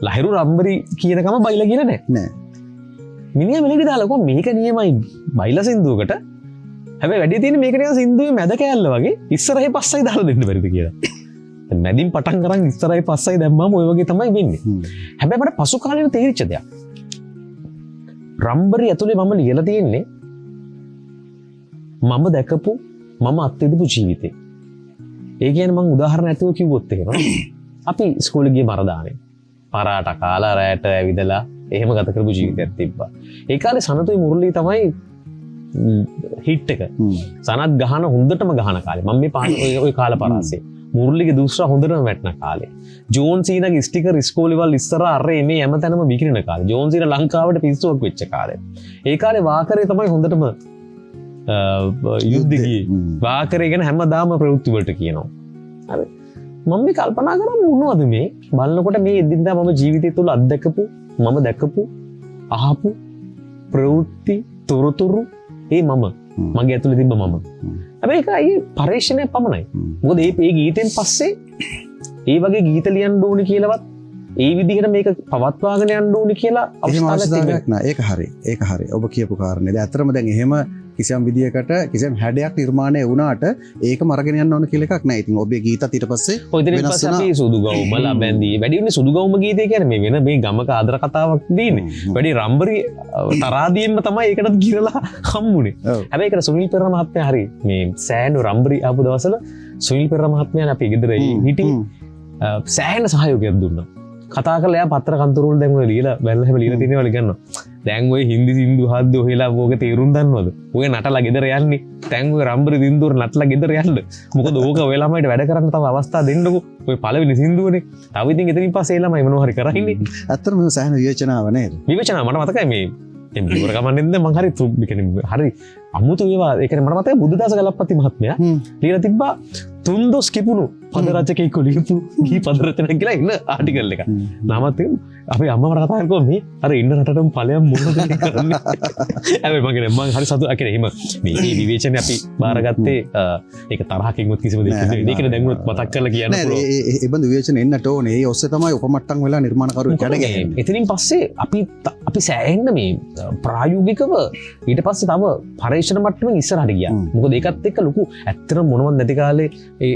ලහිරු රම්බරි කියනකම බයිලා කියලා නෑ. මිනිහා මෙලෙක දාලා කොහොම මේක නියමයි බයිලා සින්දුවකට. හැබැයි වැඩි තියෙන්නේ මේක නිකන් සින්දුවේ මැද කෑල්ල වගේ ඉස්සරහේ පස්සයි දාලා දෙන්න බැරිද කියලා. මැදින් පටන් කරන් ඉස්සරහයි පස්සයි දැම්මම ඔය වගේ තමයි වෙන්නේ. හැබැයි මට පසු කාලෙට තේරිච්ච දෙයක්. රම්බරි ඇතුලේ මම ලියලා තියෙන්නේ මම දැකපු මම අත්විඳපු ජීවිතේ. ඒ කියන්නේ මම උදාහරණ ඇතුව කිව්වොත් එහෙම අපි ඉස්කෝලේ ගිය මරදානේ පරාට කාලා රැට ඇවිදලා එහෙම ගත කරපු ජීවිතයක් තිබ්බා. ඒ කාලේ සනතුයි මුරලි තමයි හිට් එක. සනත් ගහන හොඳටම ගහන කාලේ. මම මේ ඔය කාල පරාසෙ මුරලිගේ දුස්රා හොඳටම වැටෙන කාලේ. ජෝන් සීනාගේ ස්ටිකර් ඉස්කෝලේ වල ඉස්සර අරේ මේ හැමතැනම විකිරෙන කාලේ. ජෝන් සීනා ලංකාවට පිස්සුවක් වෙච්ච කාලේ. ඒ කාලේ වාකරේ තමයි හොඳටම යුද්ධ ගියේ. වාකරේ ගැන හැමදාම ප්‍රවෘත්ති වලට කියනවා. හරි. මම මේ කල්පනා කරා මොනවද මේ බලනකොට මේ එදින්දා මම ජීවිතය තුළ අත්දැකපු මම දැකපු අහපු ප්‍රවෘත්ති තොරතුරු ඒ මම මගේ ඇතුළේ තිබ්බ මම හැබැයි ඒක පරීක්ෂණය පමණයි මොකද මේ ගීතෙන් පස්සේ ඒ වගේ ගීත ලියන්න ඕනේ කියලාවත් ඒ විදිහට මේක පවත්වාගෙන යන්න ඕනේ කියලා අවස්ථාවක් නෑ ඒක හරි ඔබ කියපු කාරණේ දැන් අතරම දැන් එහෙම කිසියම් විදියකට කිසියම් හැඩයක් නිර්මාණය වුණාට ඒක මරගෙන යන්න ඕන කියලා එකක් නෑ. ඉතින් ඔබේ ගීතත් ඊට පස්සේ ඔය ඉතින් පස්සේ අපි සුදු ගවුම ලබැන්දී වැඩි වෙන්නේ සුදු ගවුම ගීතය කියන්නේ මේ වෙන මේ ගමක ආදර කතාවක් දීනේ. වැඩි රම්බරි තරාදියෙන්ම තමයි ඒකටත් ගිරලා හම්බුනේ. හැබැයි ඒකට සුනිල් පෙරේරා මහත්මයා හරි මේ සෑහන රම්බරි ආපු දවසල සුනිල් පෙරේරා මහත්මයා අපි ගෙදර හිටි සෑහන සහයෝගයක් දුන්නා. කතා කරලා එයා පත්‍ර කන්තරු වල දැන් ඔය ලියලා බැලලා හැම ලියලා තියෙනවා ගන්නවා. දැන් ඔය හින්දි සින්දු හද්ද ඔහෙලා ඕක තේරුම් දන්නවද? ඔය නටලා ගෙදර යන්නේ. දැන් ඔය රම්බරි සින්දුවර නටලා ගෙදර යන්න. මොකද ඕක ඔය ළමයිට වැඩ කරන්න තව අවස්ථා දෙන්නකෝ. ඔය පළවෙනි සින්දුවනේ. තව ඉතින් එතනින් පස්සේ ඒ ළමයි මොනවා හරි කරහින්නේ. ඇත්තටම මේ සෑහෙන විවේචනාව නේද? විවේචනාව මට මතකයි මේ දැන් ඉවර ගමන්ෙන්ද මං හරි හරි අමුතු ඒවා ඒ කියන්නේ මට මතකයි බුද්ධදාස ගලප්පති මහත්මයා ලියලා තිබ්බා තුන්දොස් කිපුණු පද රචකයෙකු ලියපු ගී පද රචන කියලා ඉන්න ආටිකල් එක. නමත් අපේ අම්මා මට කතා කරනවා මේ අර ඉන්න රටටම ඵලයන් මොනවද කරන්නේ. හැබැයි මම හරි සතුටු අකේ එහෙම මේ විවේචනේ අපි බාරගත්තේ ඒක තරහකින්වත් කිසිම දෙයක් නෙවෙයි. ඒකනේ දැන් උනත් මතක් කරලා කියන්න පුළුවන්. ඒ බඳු විවේචන එන්නට ඕනේ. ඒ ඔස්සේ තමයි උපමට්ටම් වෙලා නිර්මාණකරුවෝ කඩගන්නේ. එතනින් පස්සේ අපි සෑහෙන්න මේ ප්‍රායෝගිකව ඊට පස්සේ තව පරීක්ෂණ මට්ටමින් ඉස්සරහට ගියා. මොකද ඒකත් එක්ක ලොකු ඇත්තටම මොනවත් නැති කාලේ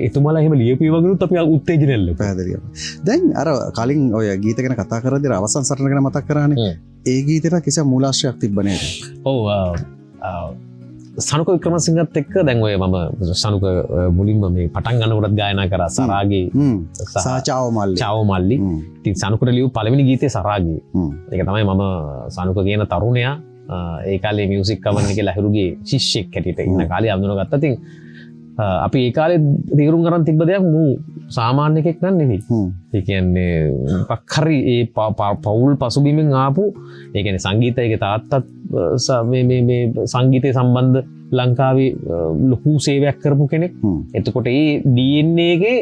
එතුමාලා එහෙම ලියපු වගේනුත් අපි උත්තේජනයල්ල පැහැදිලිව. දැන් අර කලින් ඔය ගීත ගැන කතා කරද්දී අවසන් සටන ගැන මතක් කරානේ. ඒ ගීතේට කිසිම මූලාශ්‍රයක් තිබ්බ නේද? ඔව් සනුක වික්‍රමසිංහත් එක්ක දැන් ඔය මම සනුක මුලින්ම මේ පටන් ගන්නකොටත් ගායනා කරා සරාගේ සාචාව මල්ලි. චාව මල්ලි. ඉතින් සනුකට ලියපු පළවෙනි ගීතේ සරාගේ. ඒක තමයි මම සනුක කියන තරුණයා ඒ කාලේ මියුසික් කවන්න කියලා ලහිරුගේ ශිෂ්‍යෙක් හැටියට ඉන්න කාලේ අඳුනගත්තා. ඉතින් අපි ඒ කාලේ තීරුම් ගන්න තිබ්බ දෙයක් මූ සාමාන්‍ය එකෙක් නන් නෙවෙයි. ඒ කියන්නේ මොකක් හරි ඒ පෞල් පසුබිමෙන් ආපු ඒ කියන්නේ සංගීතයේ තාත්තත් මේ සංගීතය සම්බන්ධ ලංකාවේ ලොකු සේවයක් කරපු කෙනෙක්. එතකොට ඒ DNA එකේ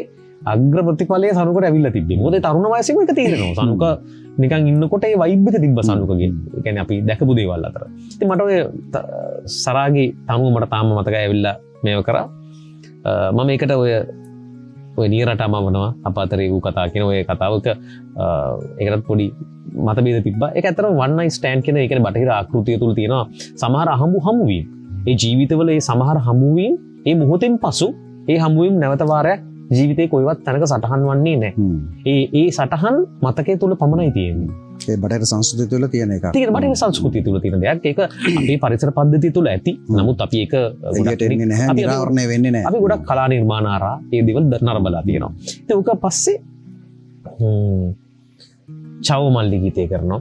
අග්‍ර ප්‍රතිඵලය සනුකට ඇවිල්ලා තිබ්බේ. මොකද ඒ තරුණ වයසේම එක තේරෙනවා. සනුක නිකන් ඉන්නකොට ඒ වයිබ් එක තිබ්බ සනුකගේ. ඒ කියන්නේ අපි දැකපු දේවල් අතර. ඉතින් මට ඔය සරාගේ තනුව මට තාම මතකයි ඇවිල්ලා මේව කරා. මම ඒකට ඔය නියරට අමවනවා අප අතරේ වූ කතා කියන ඔය කතාවක ඒකටත් පොඩි මතභේද තිබ්බා. ඒක ඇත්තටම one night stand කියන ඒ කියන්නේ බටහිර ආකෘතිය තුල තියෙනවා සමහර හමුවීම්. ඒ ජීවිතවල ඒ සමහර හමුවීම් ඒ මොහොතෙන් පසු ඒ හමුවීම් නැවත වාරයක් ජීවිතේ කොයිවත් තැනක සටහන් වන්නේ නැහැ. ඒ සටහන් මතකයේ තුල පමණයි තියෙන්නේ. ඒ බටහිර සංස්කෘතිය තුළ තියෙන එක. ඒක බටහිර සංස්කෘතිය තුළ තියෙන දෙයක්. ඒක අපේ පරිසර පද්ධතිය තුළ ඇති. නමුත් අපි ඒක ගොඩක් එන්නේ නැහැ, නිරාවරණය වෙන්නේ නැහැ. අපි ගොඩක් කලා නිර්මාණ ආරා ඒ දේවල් නරඹලා තියෙනවා. ඉතින් උක පස්සේ චාව මල්ලි ගීතය කරනවා.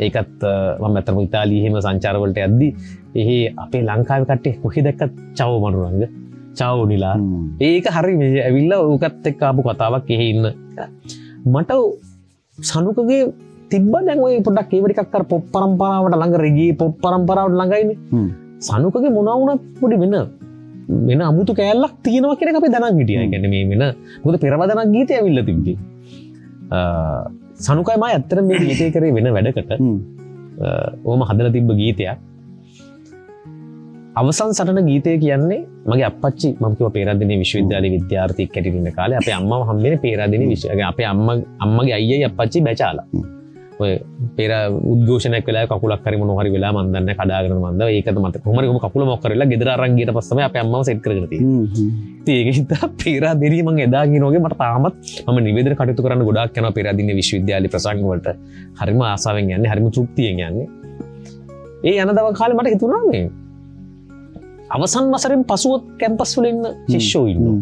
ඒකත් මම අතරම ඉතාලියේ එහෙම සංචාර වලට යද්දි එහේ අපේ ලංකාවේ කට්ටිය කොහෙ දැක්කත් චාව මනුරංග චාව නිලා. ඒක හරි මේ ඇවිල්ලා උකත් එක්ක ආපු කතාවක් එහෙ ඉන්න. මට සනුකගේ තිබ්බ දැන් ඔය පොඩ්ඩක් ඒව ටිකක් අර පොප් පරම්පරාවට ළඟ රෙගී පොප් පරම්පරාවට ළඟයිනේ. සනුකගේ මොනවා වුණත් පොඩි වෙන අමුතු කෑල්ලක් තියෙනවා කියන එක අපි දැනන් හිටියා. ඒ කියන්නේ මේ වෙන මොකද පෙරවදනක් ගීතය ඇවිල්ලා තිබ්බේ. සනුකයි මම ඇත්තටම මේ ගීතේ කරේ වෙන වැඩකට. ඕම හදලා තිබ්බ ගීතයක්. අවසන් සටන ගීතය කියන්නේ මගේ අප්පච්චි මම කිව්වා පේරාදෙණිය විශ්වවිද්‍යාලයේ විද්‍යාර්ථියෙක් හැටියට ඉන්න කාලේ අපේ අම්මව හම්බෙන්නේ පේරාදෙණිය විශ්වවිද්‍යාලයේ අපේ අම්මගේ අයියයි අප්පච්චි බැචාලා. ඔය පෙර උද්ඝෝෂණයක් වෙලා කකුලක් හරි මොනවා හරි වෙලා මන් දන්නේ කඩාගෙන මන්ද ඒකද මත කොහොම හරි කකුල මොක් කරලා ගෙදර අරන් ගියට පස්සේ තමයි අපේ අම්මව සෙට් කරගෙන තියෙන්නේ. ඉතින් ඒක හිතා පේරාදෙණිය මම එදා කියන වගේ මට තාමත් මම නිවේදන කටයුතු කරන්න ගොඩාක් යනවා පේරාදෙණිය විශ්වවිද්‍යාලයේ ප්‍රසංග වලට. හරිම ආසාවෙන් යන්නේ හරිම තෘප්තියෙන් යන්නේ. ඒ යන දවස් කාලේ මට හිතුණා මේ අවසන් වසරෙන් පසුව කැම්පස් වල ඉන්න ශිෂ්‍යෝ ඉන්නවා.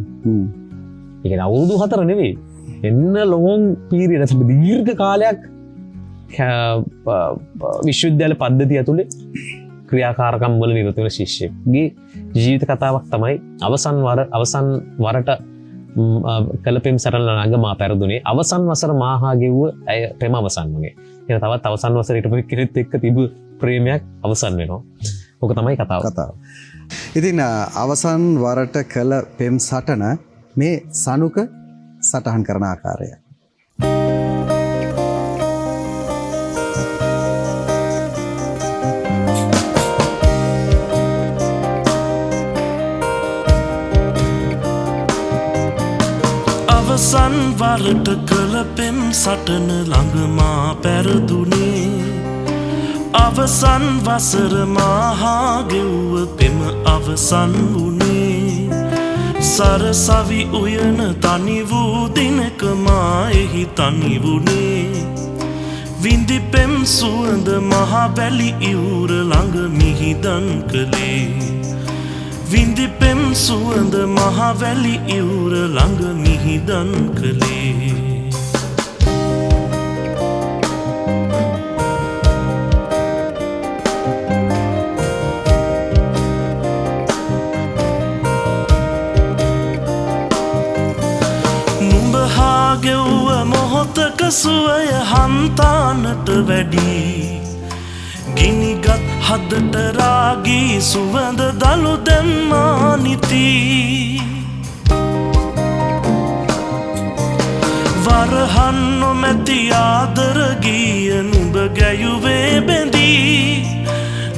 ඒ කියන්නේ අවුරුදු 4 නෙවෙයි. එන්න ලොං පීරියඩ් එක දීර්ඝ කාලයක් විශ්වවිද්‍යාල පද්ධතිය ඇතුලේ ක්‍රියාකාරකම් වල නිරත වෙන ශිෂ්‍යයෙක්ගේ ජීවිත කතාවක් තමයි අවසන් වරට කලපෙම් සරල ළඟ මා පැරදුනේ අවසන් වසර මාහා ගෙව්ව ඇය ප්‍රේම අවසන් වගේ. එන තවත් අවසන් වසරේ හිටපු කෙනෙක් එක්ක තිබු ප්‍රේමයක් අවසන් වෙනවා. ඕක තමයි කතාව. ඉතින් අවසන් වරට කළ පෙම් සටන මේ සනුක සටහන් කරන ආකාරය. අවසන් වරට කළ පෙම් සටන ළඟමා පැරදුනේ අවසන් වසර මහා ගෙව්ව පෙම අවසන් වුණේ සරසවි උයන තනි වූ දිනක මා එහි තනි වුණේ විඳි පෙම් සුවඳ මහා වැලි ඉවුර ළඟ මිහිදන් කළේ විඳි පෙම් සුවඳ මහා වැලි ඉවුර ළඟ මිහිදන් කළේ ගෙව්ව මොහොතක සුවය හන්තානට වැඩි ගිනිගත් හදට රාගී සුවඳ දළු දැම්මා නිති වරහන් නොමැති ආදර ගීය නුඹ ගැයුවේ බැඳී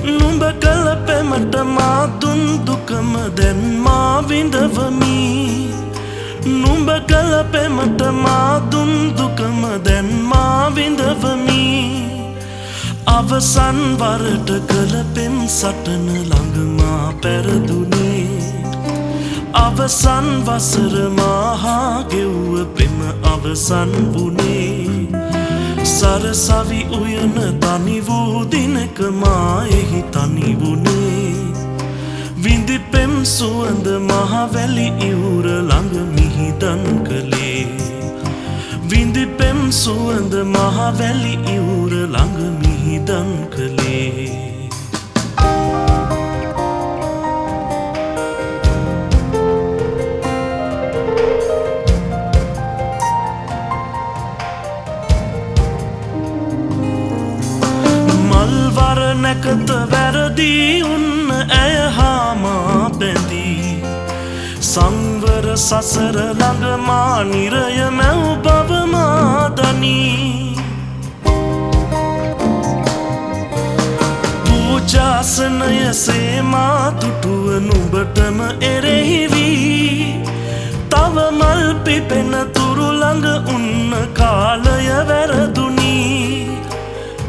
නුඹ කළ පෙමට මා දුන් දුකම දැන් මා විඳවමි නුඹ කළ පෙමට මා දුන් දුකම දැන් මා විඳවමි අවසන් වරට කළ පෙම් සටන ළඟ මා පැරදුනේ අවසන් වසර මහා ගෙව්ව පෙම අවසන් වුණේ සරසවි උයන තනි වූ දිනක මා එහි තනි වුණේ විඳි පෙම් සුවඳ මහා වැලි ඉවුර ළඟ මිහිදන් කළේ විඳි පෙම් සුවඳ මහා වැලි ඉවුර ළඟ මිහිදන් කළේ මල්වර නැකත වැරදී උන්න ඇය හාමා බැඳී සංවර සසර ළඟ මා නිරය මැව් බව මා දනී පූජාසනය සේමා තුටුව නුඹටම එරෙහි වී තව මල් පිපෙන තුරු ළඟ උන්න කාලය වැරදුනී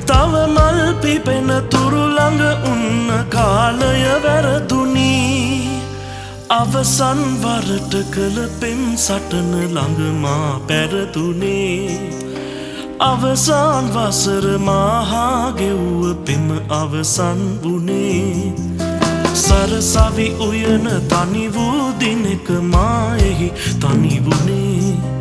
තව මල් පිපෙන තුරු ළඟ උන්න කාලය වැරදුනී අවසන් වරට කළ පෙම් සටන ළඟ මා පැරදුනේ අවසන් වසර මහා ගෙව්ව පෙම අවසන් වුණේ සරසවි උයන තනි වූ දිනක මා එහි තනි වුණේ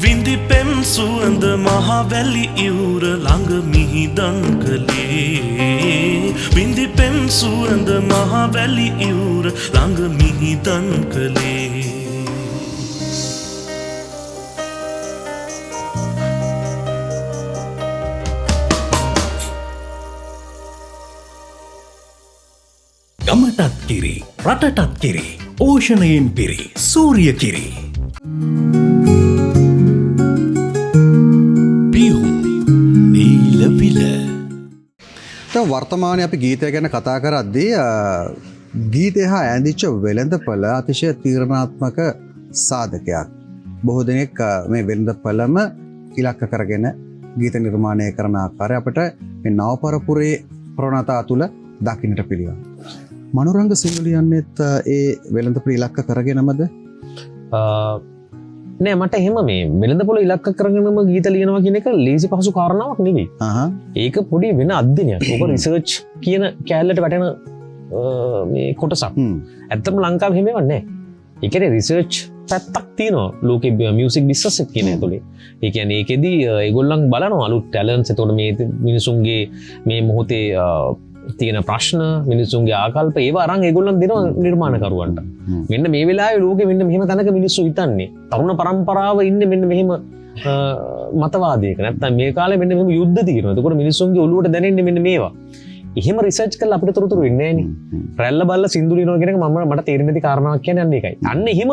විඳි පෙම් සුවඳ මහා වැලි ඉවුර ළඟ මිහිදන් කළේ විඳි පෙම් සුවඳ මහා වැලි ඉවුර ළඟ මිහිදන් කළේ ගමටත් කිරි රටටත් කිරි ඕෂණයෙන් පිරි සූරිය කිරි වර්තමානයේ අපි ගීතය ගැන කතා කරද්දී ගීතය හා ඇඳිච්ච වෙළඳපළ අතිශය තීරණාත්මක සාධකයක්. බොහෝ දෙනෙක් මේ වෙළඳපළම ඉලක්ක කරගෙන ගීත නිර්මාණය කරන ආකාරය අපිට මේ නවපරපුරේ ප්‍රවණතා තුළ දකින්නට පිළිවන්. මනෝරංග සිංහලියන්නේත් ඒ වෙළඳපොළ ඉලක්ක කරගෙනමද? නෑ මට එහෙම මේ වෙළඳපොළ ඉලක්ක කරගෙනම ගීත ලියනවා කියන එක ලේසි පහසු කාරණාවක් නෙවෙයි. ඒක පොඩි වෙන අධ්‍යයනයක්. ඕක රිසර්ච් කියන කැලලට වැටෙන මේ කොටසක්. ඇත්තටම ලංකාවේ එහෙම නෑ. ඒ කියන්නේ රිසර්ච් පැත්තක් තියෙනවා ලෝකේ මියුසික් බිස්නස් එක කියන ඇතුලේ. ඒ කියන්නේ ඒකෙදි ඒගොල්ලන් බලනවා අලුත් ටැලන්ට්ස්. එතකොට මේ මිනිසුන්ගේ මේ මොහොතේ තියෙන ප්‍රශ්න මිනිසුන්ගේ ආකල්ප ඒවා අරන් ඒගොල්ලන් දෙනවා නිර්මාණකරුවන්ට. මෙන්න මේ වෙලාවේ ලෝකෙ මෙන්න මෙහෙම තැනක මිනිස්සු හිතන්නේ. තරුණ පරම්පරාව ඉන්නේ මෙන්න මෙහෙම මතවාදයක. නැත්නම් මේ කාලේ මෙන්න මෙහෙම යුද්ධ තියෙනවා. එතකොට මිනිසුන්ගේ ඔළුවට දැනෙන්නේ මෙන්න මේවා. එහෙම රිසර්ච් කරලා අපිට තොරතුරු වෙන්නේ නැහැ නේ. රැල්ල බල්ල සින්දු ලියනවා කියන එක මට තේරෙන්නේ නැති කාරණාවක් කියන්නේ අන්න ඒකයි. අන්න එහෙම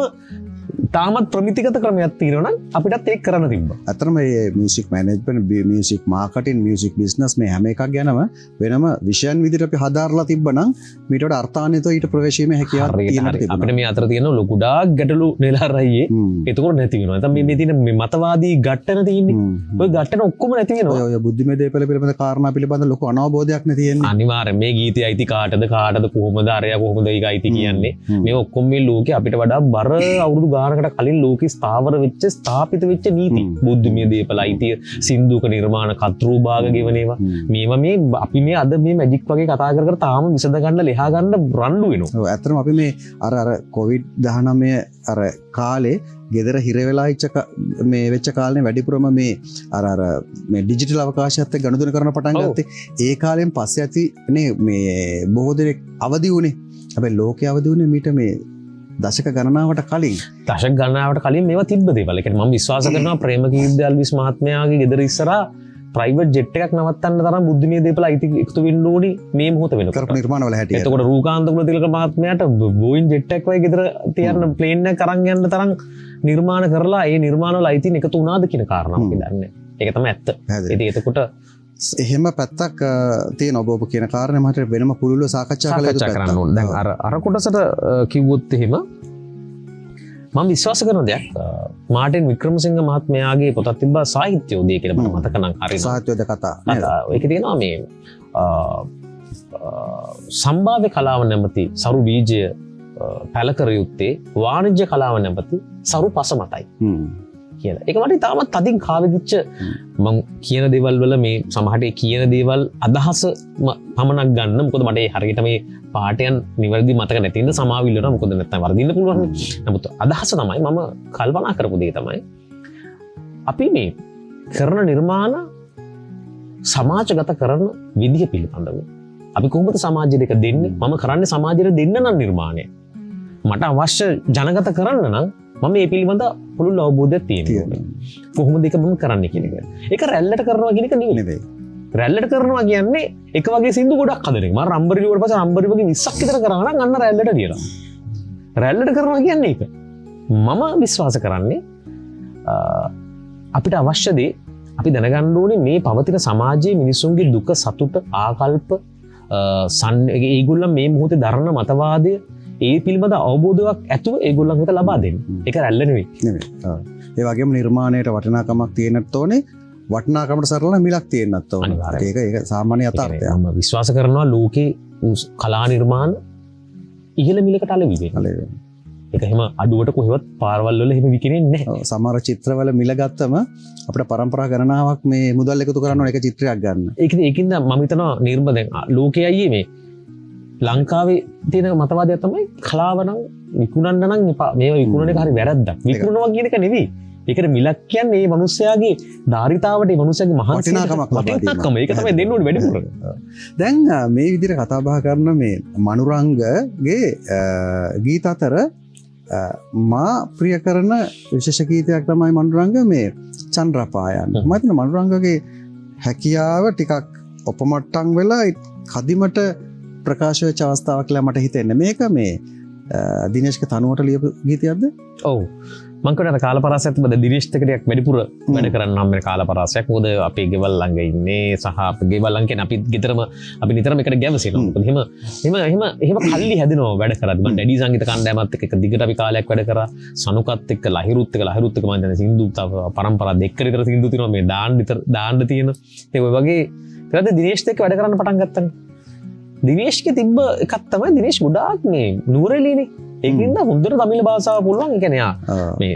තාමත් ප්‍රමිතිගත ක්‍රමයක් තියෙනවා නම් අපිටත් ඒක කරන්න තිබ්බා. ඇත්තටම මේ music management, music marketing, music business මේ හැම එකක් ගැනම වෙනම විෂයන් විදිහට අපි හදාarලා තිබ්බනම් මීට වඩා අර්ථාන්විතව ඊට ප්‍රවේශීමේ හැකියාවක් තියෙනවා තිබුණා. අපිට මේ අතර තියෙන ලොකු ගොඩාක් ගැටලු නෙලාරයියේ එතකොට නැති වෙනවා. නැත්නම් මේ තියෙන මේ මතවාදී ගැටන තියෙන්නේ. ඔය ගැටන ඔක්කොම නැති වෙනවා. ඔය බුද්ධිමය දේපල පිළිබඳ කාරණා පිළිබඳ ලොකු අනවබෝධයක් නේ තියෙන්නේ. අනිවාර්යෙන් මේ ගීතය අයිති කාටද කොහොමද අරයා කොහොමද ඒක අයිති කියන්නේ. මේ ඔක්කොම මේ ලෝකේ අපිට වඩා බර අවුරුදු ගානකට කලින් ලෝකේ ස්ථාවර වෙච්ච ස්ථාපිත වෙච්ච නීති. බුද්ධිමය දේපල අයිතිය, සින්දුක නිර්මාණ, කතෘ භාග ගෙවනේවා. මේවා මේ අපි මේ අද මේ මැජික් වගේ කතා කර තාම විසඳ ගන්න ලෙහා ගන්න රණ්ඩු වෙනවා. ඔව් ඇත්තටම අපි මේ අර COVID-19 අර කාලේ ගෙදර හිර වෙලා මේ වෙච්ච කාලේ වැඩිපුරම මේ අර මේ ඩිජිටල් අවකාශයත් එක්ක ගනුදෙනු කරන පටන් ගත්තේ. ඒ කාලෙන් පස්සේ ඇති මේ බොහෝ දෙනෙක් අවදි වුණේ. හැබැයි ලෝකයේ අවදි වුණේ මීට මේ දශක ගණනාවට කලින්. දශක ගණනාවට කලින් මේවා තිබ්බ දේවල්. ඒ කියන්නේ මම විශ්වාස කරනවා ප්‍රේමකීර්ති අල්විස් මහත්මයාගේ ගෙදර ඉස්සරහා ප්‍රයිවට් ජෙට් එකක් නවත්තන්න තරම් බුද්ධිමය දේපල අයිති එකතු වෙන්න ඕනි මේ මොහොත වෙනකොට. කරපු නිර්මාණවල හැටියට. එතකොට රූකාන්ත කුලතිලක මහත්මයාට බෝයින් ජෙට් එකක් වගේ ගෙදර තියන්න ප්ලේන් එකක් අරන් යන්න තරම් නිර්මාණ කරලා ඒ නිර්මාණවල අයිතින් එකතු වුණාද කියන කාරණාව අපි දන්නේ. ඒක තමයි ඇත්ත. ඉතින් එතකොට එහෙම පැත්තක් තියෙන ඔබ කියන කාරණේ මට වෙනම පුළුල්ව සාකච්ඡා කළ යුතු පැත්තක්. දැන් අර කොටසට කිව්වොත් එහෙම මම විශ්වාස කරන දෙයක් මාටින් වික්‍රමසිංහ මහත්මයාගේ පොතක් තිබ්බා සාහිත්‍යෝදය කියලා මට මතක නම් හරියට. සාහිත්‍යෝද කතා. ඒක තියෙනවා මේ සම්භාව්‍ය කලාව නැමැති සරු බීජය පැල කර යුත්තේ වාණිජ්‍ය කලාව නැමැති සරු පස මතයි කියලා. ඒක මට තාමත් තදින් කාවෙදිච්ච මම කියන දේවල් වල මේ සමහරට කියන දේවල් අදහස පමණක් ගන්න. මොකද මට හරියට මේ පාඨයන් නිවැරදි මතක නැති ඉඳ සමාවිල් වෙනවා. මොකද නැත්නම් වරදින්න පුළුවන්. නමුත් අදහස තමයි මම කල්පනා කරපු දේ තමයි අපි මේ කරන නිර්මාණ සමාජගත කරන විදිහ පිළිබඳව අපි කොහොමද සමාජයට එක දෙන්නේ? මම කරන්නේ සමාජයට දෙන්න නම් නිර්මාණය. මට අවශ්‍ය ජනගත කරන්න නම් මම මේ පිළිබඳ පුළුල් අවබෝධයක් තියෙනවා. කොහොමද ඒක මම කරන්නේ කියන එක. ඒක රැල්ලට කරනවා කියන එක නෙවෙයි. රැල්ලට කරනවා කියන්නේ එක වගේ සින්දු ගොඩක් හදන එක. මම රම්බරි ලියුවට පස්සේ රම්බරි වගේ 20ක් විතර කරා නම් අන්න රැල්ලට ලියලා. රැල්ලට කරනවා කියන්නේ ඒක. මම විශ්වාස කරන්නේ අපිට අවශ්‍ය දේ අපි දැනගන්න ඕනේ මේ පවතින සමාජයේ මිනිසුන්ගේ දුක, සතුට, ආකල්ප ඒගොල්ලන් මේ මොහොතේ දරන මතවාදය ඒ පිළිබඳ අවබෝධයක් ඇතුව ඒගොල්ලන් හිත ලබා දෙන්න. ඒක රැල්ල නෙවෙයි. ඒ වගේම නිර්මාණයට වටිනාකමක් තියෙන්නත් ඕනේ. වටිනාකමට සරල මිලක් තියෙන්නත් ඕනේ. ඒක සාමාන්‍ය යථාර්ථයක්. මම විශ්වාස කරනවා ලෝකේ කලා නිර්මාණ ඉහළ මිලකට අලෙවි වෙනවා. ඒක එහෙම අඩුවට කොහෙවත් පාරවල් වල එහෙම විකිනෙන්නේ නැහැ. සමහර චිත්‍රවල මිල ගත්තම අපිට પરම්පරා ගණනාවක් මේ මුදල් එකතු කරන්න ඕන එක චිත්‍රයක් ගන්න. ඒකින්ද මම හිතනවා නිර්ම දැන් ලෝකයේ අයියේ මේ ලංකාවේ තියෙන මතවාදය තමයි කලාව නම් විකුණන්න නම් එපා. මේවා විකුණන එක හරි වැරද්දක්. විකුණනවා කියන එක නෙවෙයි. ඒකට මිලක් කියන්නේ මේ මිනිස්යාගේ ධාරිතාවට මේ මිනිස්යාගේ වටිනාකම ඒක තමයි දෙන්න ඕනේ වැඩිපුර. දැන් මේ විදිහට කතා බහ කරන මේ මනුරංගගේ ගීත අතර මා ප්‍රිය කරන විශේෂ ගීතයක් තමයි මනුරංග මේ චන්ද්‍රපායන්. මම හිතන මනුරංගගේ හැකියාව ටිකක් ඔපමට්ටම් වෙලා කදිමට ප්‍රකාශ වෙච්ච අවස්ථාවක් කියලා මට හිතෙන්නේ. මේක මේ දිනේෂ්ගේ තනුවට ලියපු ගීතයක්ද? ඔව්. මං කියනවා කාලපරාසයත් බද දිනේෂ්ට ටිකක් වැඩිපුර වැඩ කරන්න නම් මේ කාලපරාසයක්. මොකද අපේ ගෙවල් ළඟ ඉන්නේ සහ අපේ ගෙවල් ළඟ කියන්නේ අපි ගෙදරම අපි නිතරම එකට ගැවසෙනවා. මොකද එහෙම කල්ලි හැදෙනවා වැඩ කරද්දි. මම ඩැඩි සංගීත කණ්ඩායමත් එක්ක එක දිගට අපි කාලයක් වැඩ කරා. සනුකත් එක්ක ලහිරුත් එක්ක මම දැන් සින්දු පරම්පරා දෙකකට විතර සින්දු තියෙනවා මේ දාන්න තියෙන. ඒ වගේ ඊට දිනේෂ්ත් එක්ක වැඩ කරන්න පටන් ගත්තානේ. දිනේෂ්ගේ තිබ්බ එකක් තමයි දිනේෂ් ගොඩාක් මේ නුවරඑළියනේ. ඒකින්ද හොඳට තමිල් භාෂාව පුළුවන්. ඒ කියන්නේ මේ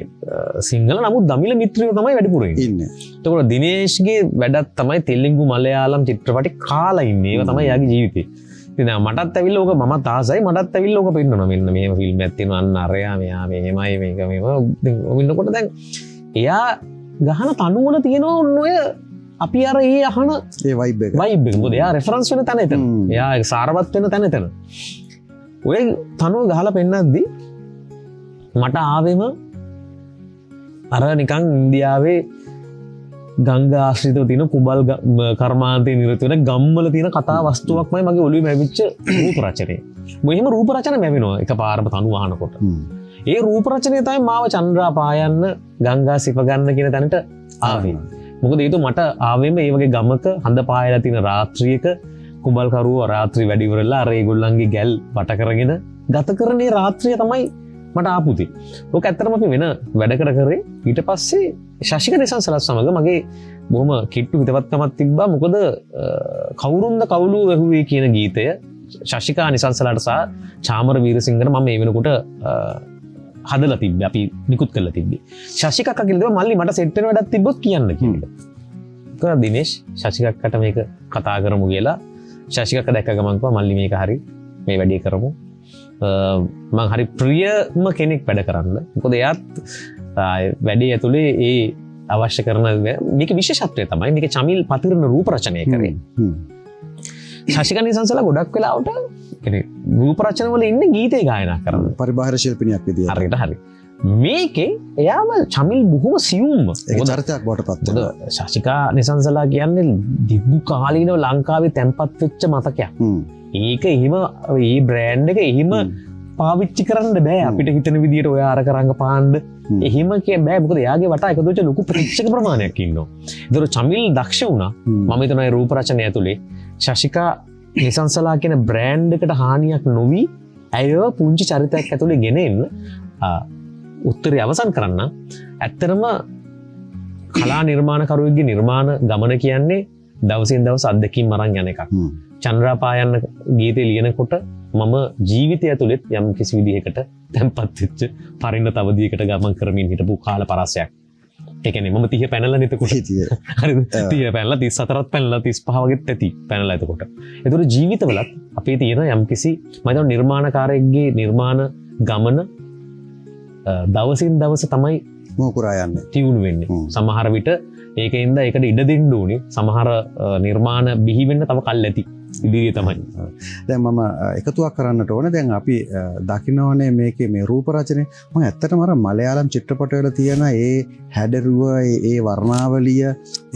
සිංහල නමුත් දමිළ මිත්‍රයෝ තමයි වැඩිපුර ඉන්නේ. එතකොට දිනේෂ්ගේ වැඩක් තමයි තෙලිඟු මලයාලම් චිත්‍රපටි කාලා ඉන්නේ. ඒක තමයි යාගේ ජීවිතේ. ඉතින් මටත් ඇවිල්ලා ඕක මමත් ආසයි. මටත් ඇවිල්ලා ඕක පෙන්නනවා. මෙන්න මේම ෆිල්ම් එකක් තියෙනවා. අන්න අරයා මෙයා මෙහෙමයි මේක ඉතින් ඔවින්නකොට දැන් එයා ගහන තනුවල තියෙනවා ඔය අපි අර ඒ අහන ඒ වයිබ් එක. මොකද එයා රෙෆරන්ස් වෙන තැන එතන. එයා සාරවත් වෙන තැන එතන. ඔය තනුව ගහලා පෙන්නද්දී මට ආවෙම අර නිකන් ඉන්දියාවේ ගංගා ආශ්‍රිතව තියෙන කුබල් කර්මාන්තයේ නිරත වෙන ගම්වල තියෙන කතා වස්තුවක්මයි මගේ ඔළුවේ මැවිච්ච රූප රචනය. මොකද එහෙම රූප රචන මැවෙනවා එකපාරම තනුව අහනකොට. ඒ රූප රචනය තමයි මාව චන්ද්‍රා පායන්න ගංගා සිප ගන්න කියන තැනට ආවේ. මොකද ඒක මට ආවෙම ඒ වගේ ගමක හඳ පායලා තියෙන රාත්‍රියක කුඹල්කරුව රාත්‍රී වැඩි ඉවරලා අර ඒගොල්ලන්ගේ ගැල් වට කරගෙන ගත කරන ඒ රාත්‍රිය තමයි මට ආපුති. ඕක ඇත්තටම අපි වෙන වැඩකට කරේ. ඊට පස්සේ ශශික නිසංසලත් සමග මගේ බොහොම කිට්ටු හිතවත්කමක් තිබ්බා. මොකද කවුරුන්ද කවුළු වැහුවේ කියන ගීතය ශශිකා නිසංසලට සහ චාමර වීරසිංහට මම මේ වෙනකොට හදලා තිබ්බේ. අපි නිකුත් කරලා තිබ්බේ. ශශික අක්කා කිව්වා මල්ලි මට සෙට් වෙන වැඩක් තිබ්බොත් කියන්න කියලා. කොහොමද දිනේෂ් ශශික අක්කට මේක කතා කරමු කියලා. ශශික අක්කා දැක්ක ගමන් කිව්වා මල්ලි මේක හරි මේ වැඩේ කරමු. මං හරි ප්‍රියම කෙනෙක් වැඩ කරන්න. මොකද එයාත් වැඩේ ඇතුලේ ඒ අවශ්‍ය කරන මේක විශේෂත්වය තමයි මේක චමිල් පතිරණ රූප රචනය කරේ. ශශික නිසංසලා ගොඩක් වෙලාවට රූප රචන වල ඉන්නේ ගීතේ ගායනා කරන පරිබාහිර ශිල්පිනියක් විදියට. හරියට හරි. මේකේ එයාම චමිල් බොහොම සියුම්ම ඒක චරිතයක් බවට පත් වෙනවා. ශශිකා නිසංසලා කියන්නේ දිගු කාලීනව ලංකාවේ තැන්පත් වෙච්ච මතකයක්. ඒක එහෙම ඒ බ්‍රෑන්ඩ් එක එහෙම පාවිච්චි කරන්න බෑ අපිට හිතන විදියට ඔය අර කරංග පාණ්ඩ එහෙම කිය බෑ. මොකද එයාගේ වටා එකතු වෙච්ච ලොකු ප්‍රේක්ෂක ප්‍රමාණයක් ඉන්නවා. ඒතර චමිල් දක්ෂ වුණා. මම හිතනවා ඒ රූප රචනය ඇතුලේ ශශිකා නිසංසලා කියන බ්‍රෑන්ඩ් එකට හානියක් නොවි ඇයව පුංචි චරිතයක් ඇතුලේ ගෙන එන්න උත්තරය අවසන් කරන්න. ඇත්තටම කලා නිර්මාණකරුවෙක්ගේ නිර්මාණ ගමන කියන්නේ දවසින් දවස් අත්දැකීම් අරන් යන එකක්. චන්ද්‍රා පායන්න ගීතේ ලියනකොට මම ජීවිතය ඇතුළෙත් යම් කිසි විදිහකට තැන්පත් වෙච්ච පරිණත අවධියකට ගමන් කරමින් හිටපු කාල පරාසයක්. ඒ කියන්නේ මම 30 පැනලා එතකොට. හරිද? 30 පැනලා 34ත් පැනලා 35 වගේත් ඇති පැනලා එතකොට. ඒතකොට ජීවිතවලත් අපේ තියෙන යම් කිසි මම හිතනවා නිර්මාණකාරයෙක්ගේ නිර්මාණ ගමන දවසින් දවස තමයි මොකුරා යන්නේ. ටියුන් වෙන්නේ. සමහර විට ඒකින්ද ඒකට ඉඩ දෙන්න ඕනේ. සමහර නිර්මාණ බිහි වෙන්න තව කල් ඇති. ඉදිරිය තමයි. දැන් මම එකතුවක් කරන්නට ඕනේ. දැන් අපි දකින්නවනේ මේකේ මේ රූප රචනය. මම ඇත්තටම අර මලයාලම් චිත්‍රපටවල තියෙන ඒ හැඩරුව ඒ වර්ණාවලිය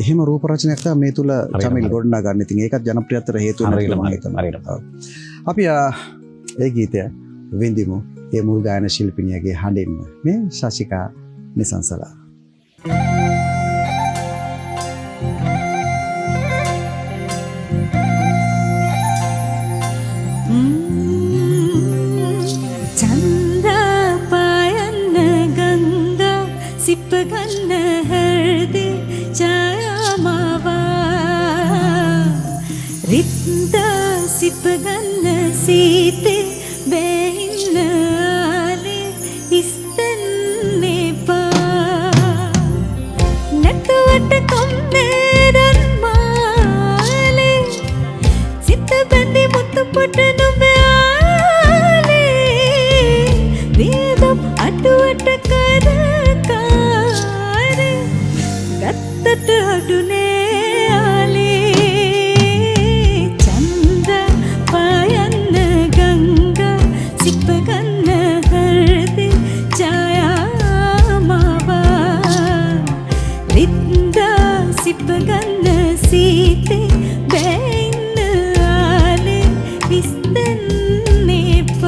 එහෙම රූප රචනයක් තමයි මේ තුල චමිල් ගොඩනගා ගන්න. ඉතින් ඒකත් ජනප්‍රියත්වයට හේතු වෙනවා මම හිතනවා. අපි ඒ ගීතය විඳිමු. ඒ මුල් ගායන ශිල්පිනියගේ හඬින්ම මේ ශශිකා නිසංසලා. සිපගන්න හෘදේ ඡායාමාවා රිද්ද සිපගන්න සීතේ බැහින්න ආලේ ඉස්තන්නේපා නැතුවට කොම්බේරන් මාලේ සිත බැඳි මුතු පොට නුඹාලේ වේදම් අඩුවට කර ගත්තට අඩුනේ ආලේ චන්ද්‍ර පායන්න ගංගා සිපගන්න හෘදේ ඡායාමාවා රිද්දා සිපගන්න සීතේ බැන්න ආලේ විස්තන්නේපා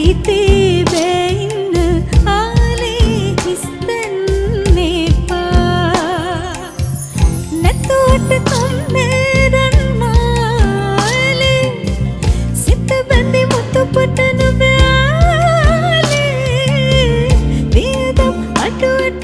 සීතේ වෙන්න ආලේ හිස්තන්නේපා නැතුවට කම්මේරන් මාලේ සිත බැඳි මුතු පටන බෑලේ වේදම් අටුවට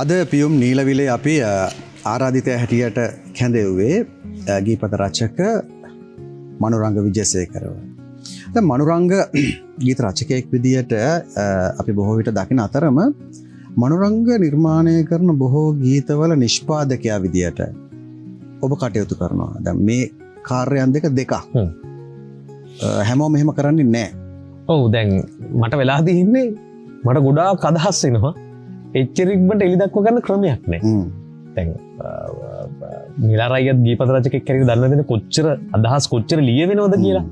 අද පියුම් නීලවිලේ අපි ආරාධිතය හැටියට කැඳෙව්වේ ගීපද රචක මනුරංග විජයසේකරව. දැන් මනුරංග ගීත රචකයෙක් විදියට අපි බොහෝ විට දකින අතරම මනුරංග නිර්මාණය කරන බොහෝ ගීතවල නිෂ්පාදකයා විදියට ඔබ කටයුතු කරනවා. දැන් මේ කාර්යයන් දෙක හැමෝම මෙහෙම කරන්නේ නැහැ. ඔව් දැන් මට වෙලා තියෙන්නේ මට ගොඩාක් අදහස් එනවා. එච්චරික්මට එලි දක්ව ගන්න ක්‍රමයක් නෑ. දැන් නිලාරයත් ගීපද රචකෙක් කෙනෙක් දන්න දෙන කොච්චර අදහස් කොච්චර ලියවෙනවද කියලා.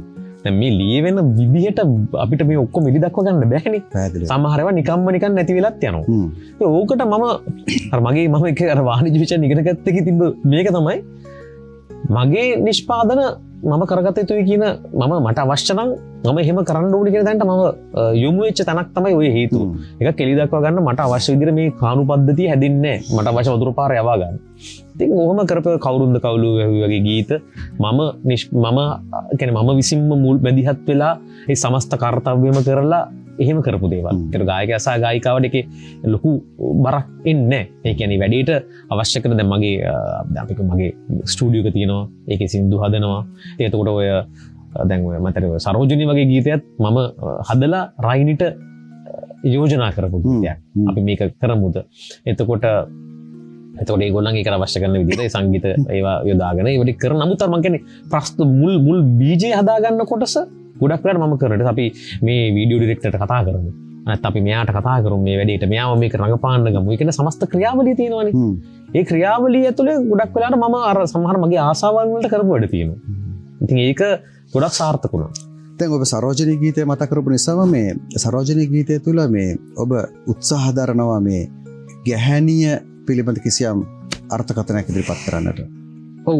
දැන් මේ ලියවෙන විදිහට අපිට මේ ඔක්කොම එලි දක්ව ගන්න බෑනේ. සමහර ඒවා නිකම්ම නිකන් නැති වෙලත් යනවා. ඕකට මම අර මගේ මම එක අර වාණිජ විෂය ඉගෙන ගත්ත එකේ තිබ්බ මේක තමයි මගේ නිෂ්පාදන මම කරගත යුතුයි කියන මට අවශ්‍ය නම් මම එහෙම කරන්න ඕනේ කියන තැනට මම යොමු වෙච්ච තැනක් තමයි ওই හේතුව. ඒක කෙලි දක්වා ගන්න මට අවශ්‍ය විදිහට මේ කානු පද්ධතිය හැදින්නේ නැහැ. මට අවශ්‍ය වතුර පාර යවා ගන්න. ඉතින් ඔහොම කරපුව කවුරුන්ද කවුළු වගේ ගීත මම කියන්නේ මම විසින්ම මුල් බැදිහත් වෙලා ඒ සමස්ත කාර්යයම කරලා එහෙම කරපු දේවල්. ඒකට ගායකයා සහ ගායිකාවට එකේ ලොකු බරක් එන්නේ නැහැ. ඒ කියන්නේ වැඩේට අවශ්‍ය කරන දැන් මගේ ස්ටුඩියෝ එක තියෙනවා. ඒකේ සින්දු හදනවා. එතකොට ඔය දැන් ඔය මතර සරෝජනී වගේ ගීතයත් මම හදලා රයිනිට යෝජනා කරපු ගීතයක්. අපි මේක කරමුද? එතකොට ඒගොල්ලන්ගේ ඒක අවශ්‍ය කරන විදිහට ඒ සංගීත ඒවා යොදාගෙන ඒවට කරන නමුත් මම කියන්නේ ප්‍රශ්න මුල් බීජය හදාගන්න කොටස ගොඩක් වෙලාවට මම කරන්නේ. අපි මේ වීඩියෝ ඩිරෙක්ටර්ට කතා කරමු. නැත්නම් අපි මෙයාට කතා කරමු මේ වැඩේට. මෙයාව මේක රඟපාන්න ගමු. ඒ කියන්නේ සමස්ත ක්‍රියාවලිය තියෙනවානේ. ඒ ක්‍රියාවලිය ඇතුලේ ගොඩක් වෙලාවට මම අර සමහර මගේ ආසාවන් වලට කරපු වැඩ තියෙනවා. ඉතින් ඒක ගොඩක් සාර්ථක වුණා. දැන් ඔබ සරෝජනී ගීතය මතක කරපු නිසාම මේ සරෝජනී ගීතය තුළ මේ ඔබ උත්සාහ දරනවා මේ ගැහැණිය පිළිබඳ කිසියම් අර්ථකථනයක් ඉදිරිපත් කරන්නට. ඔව්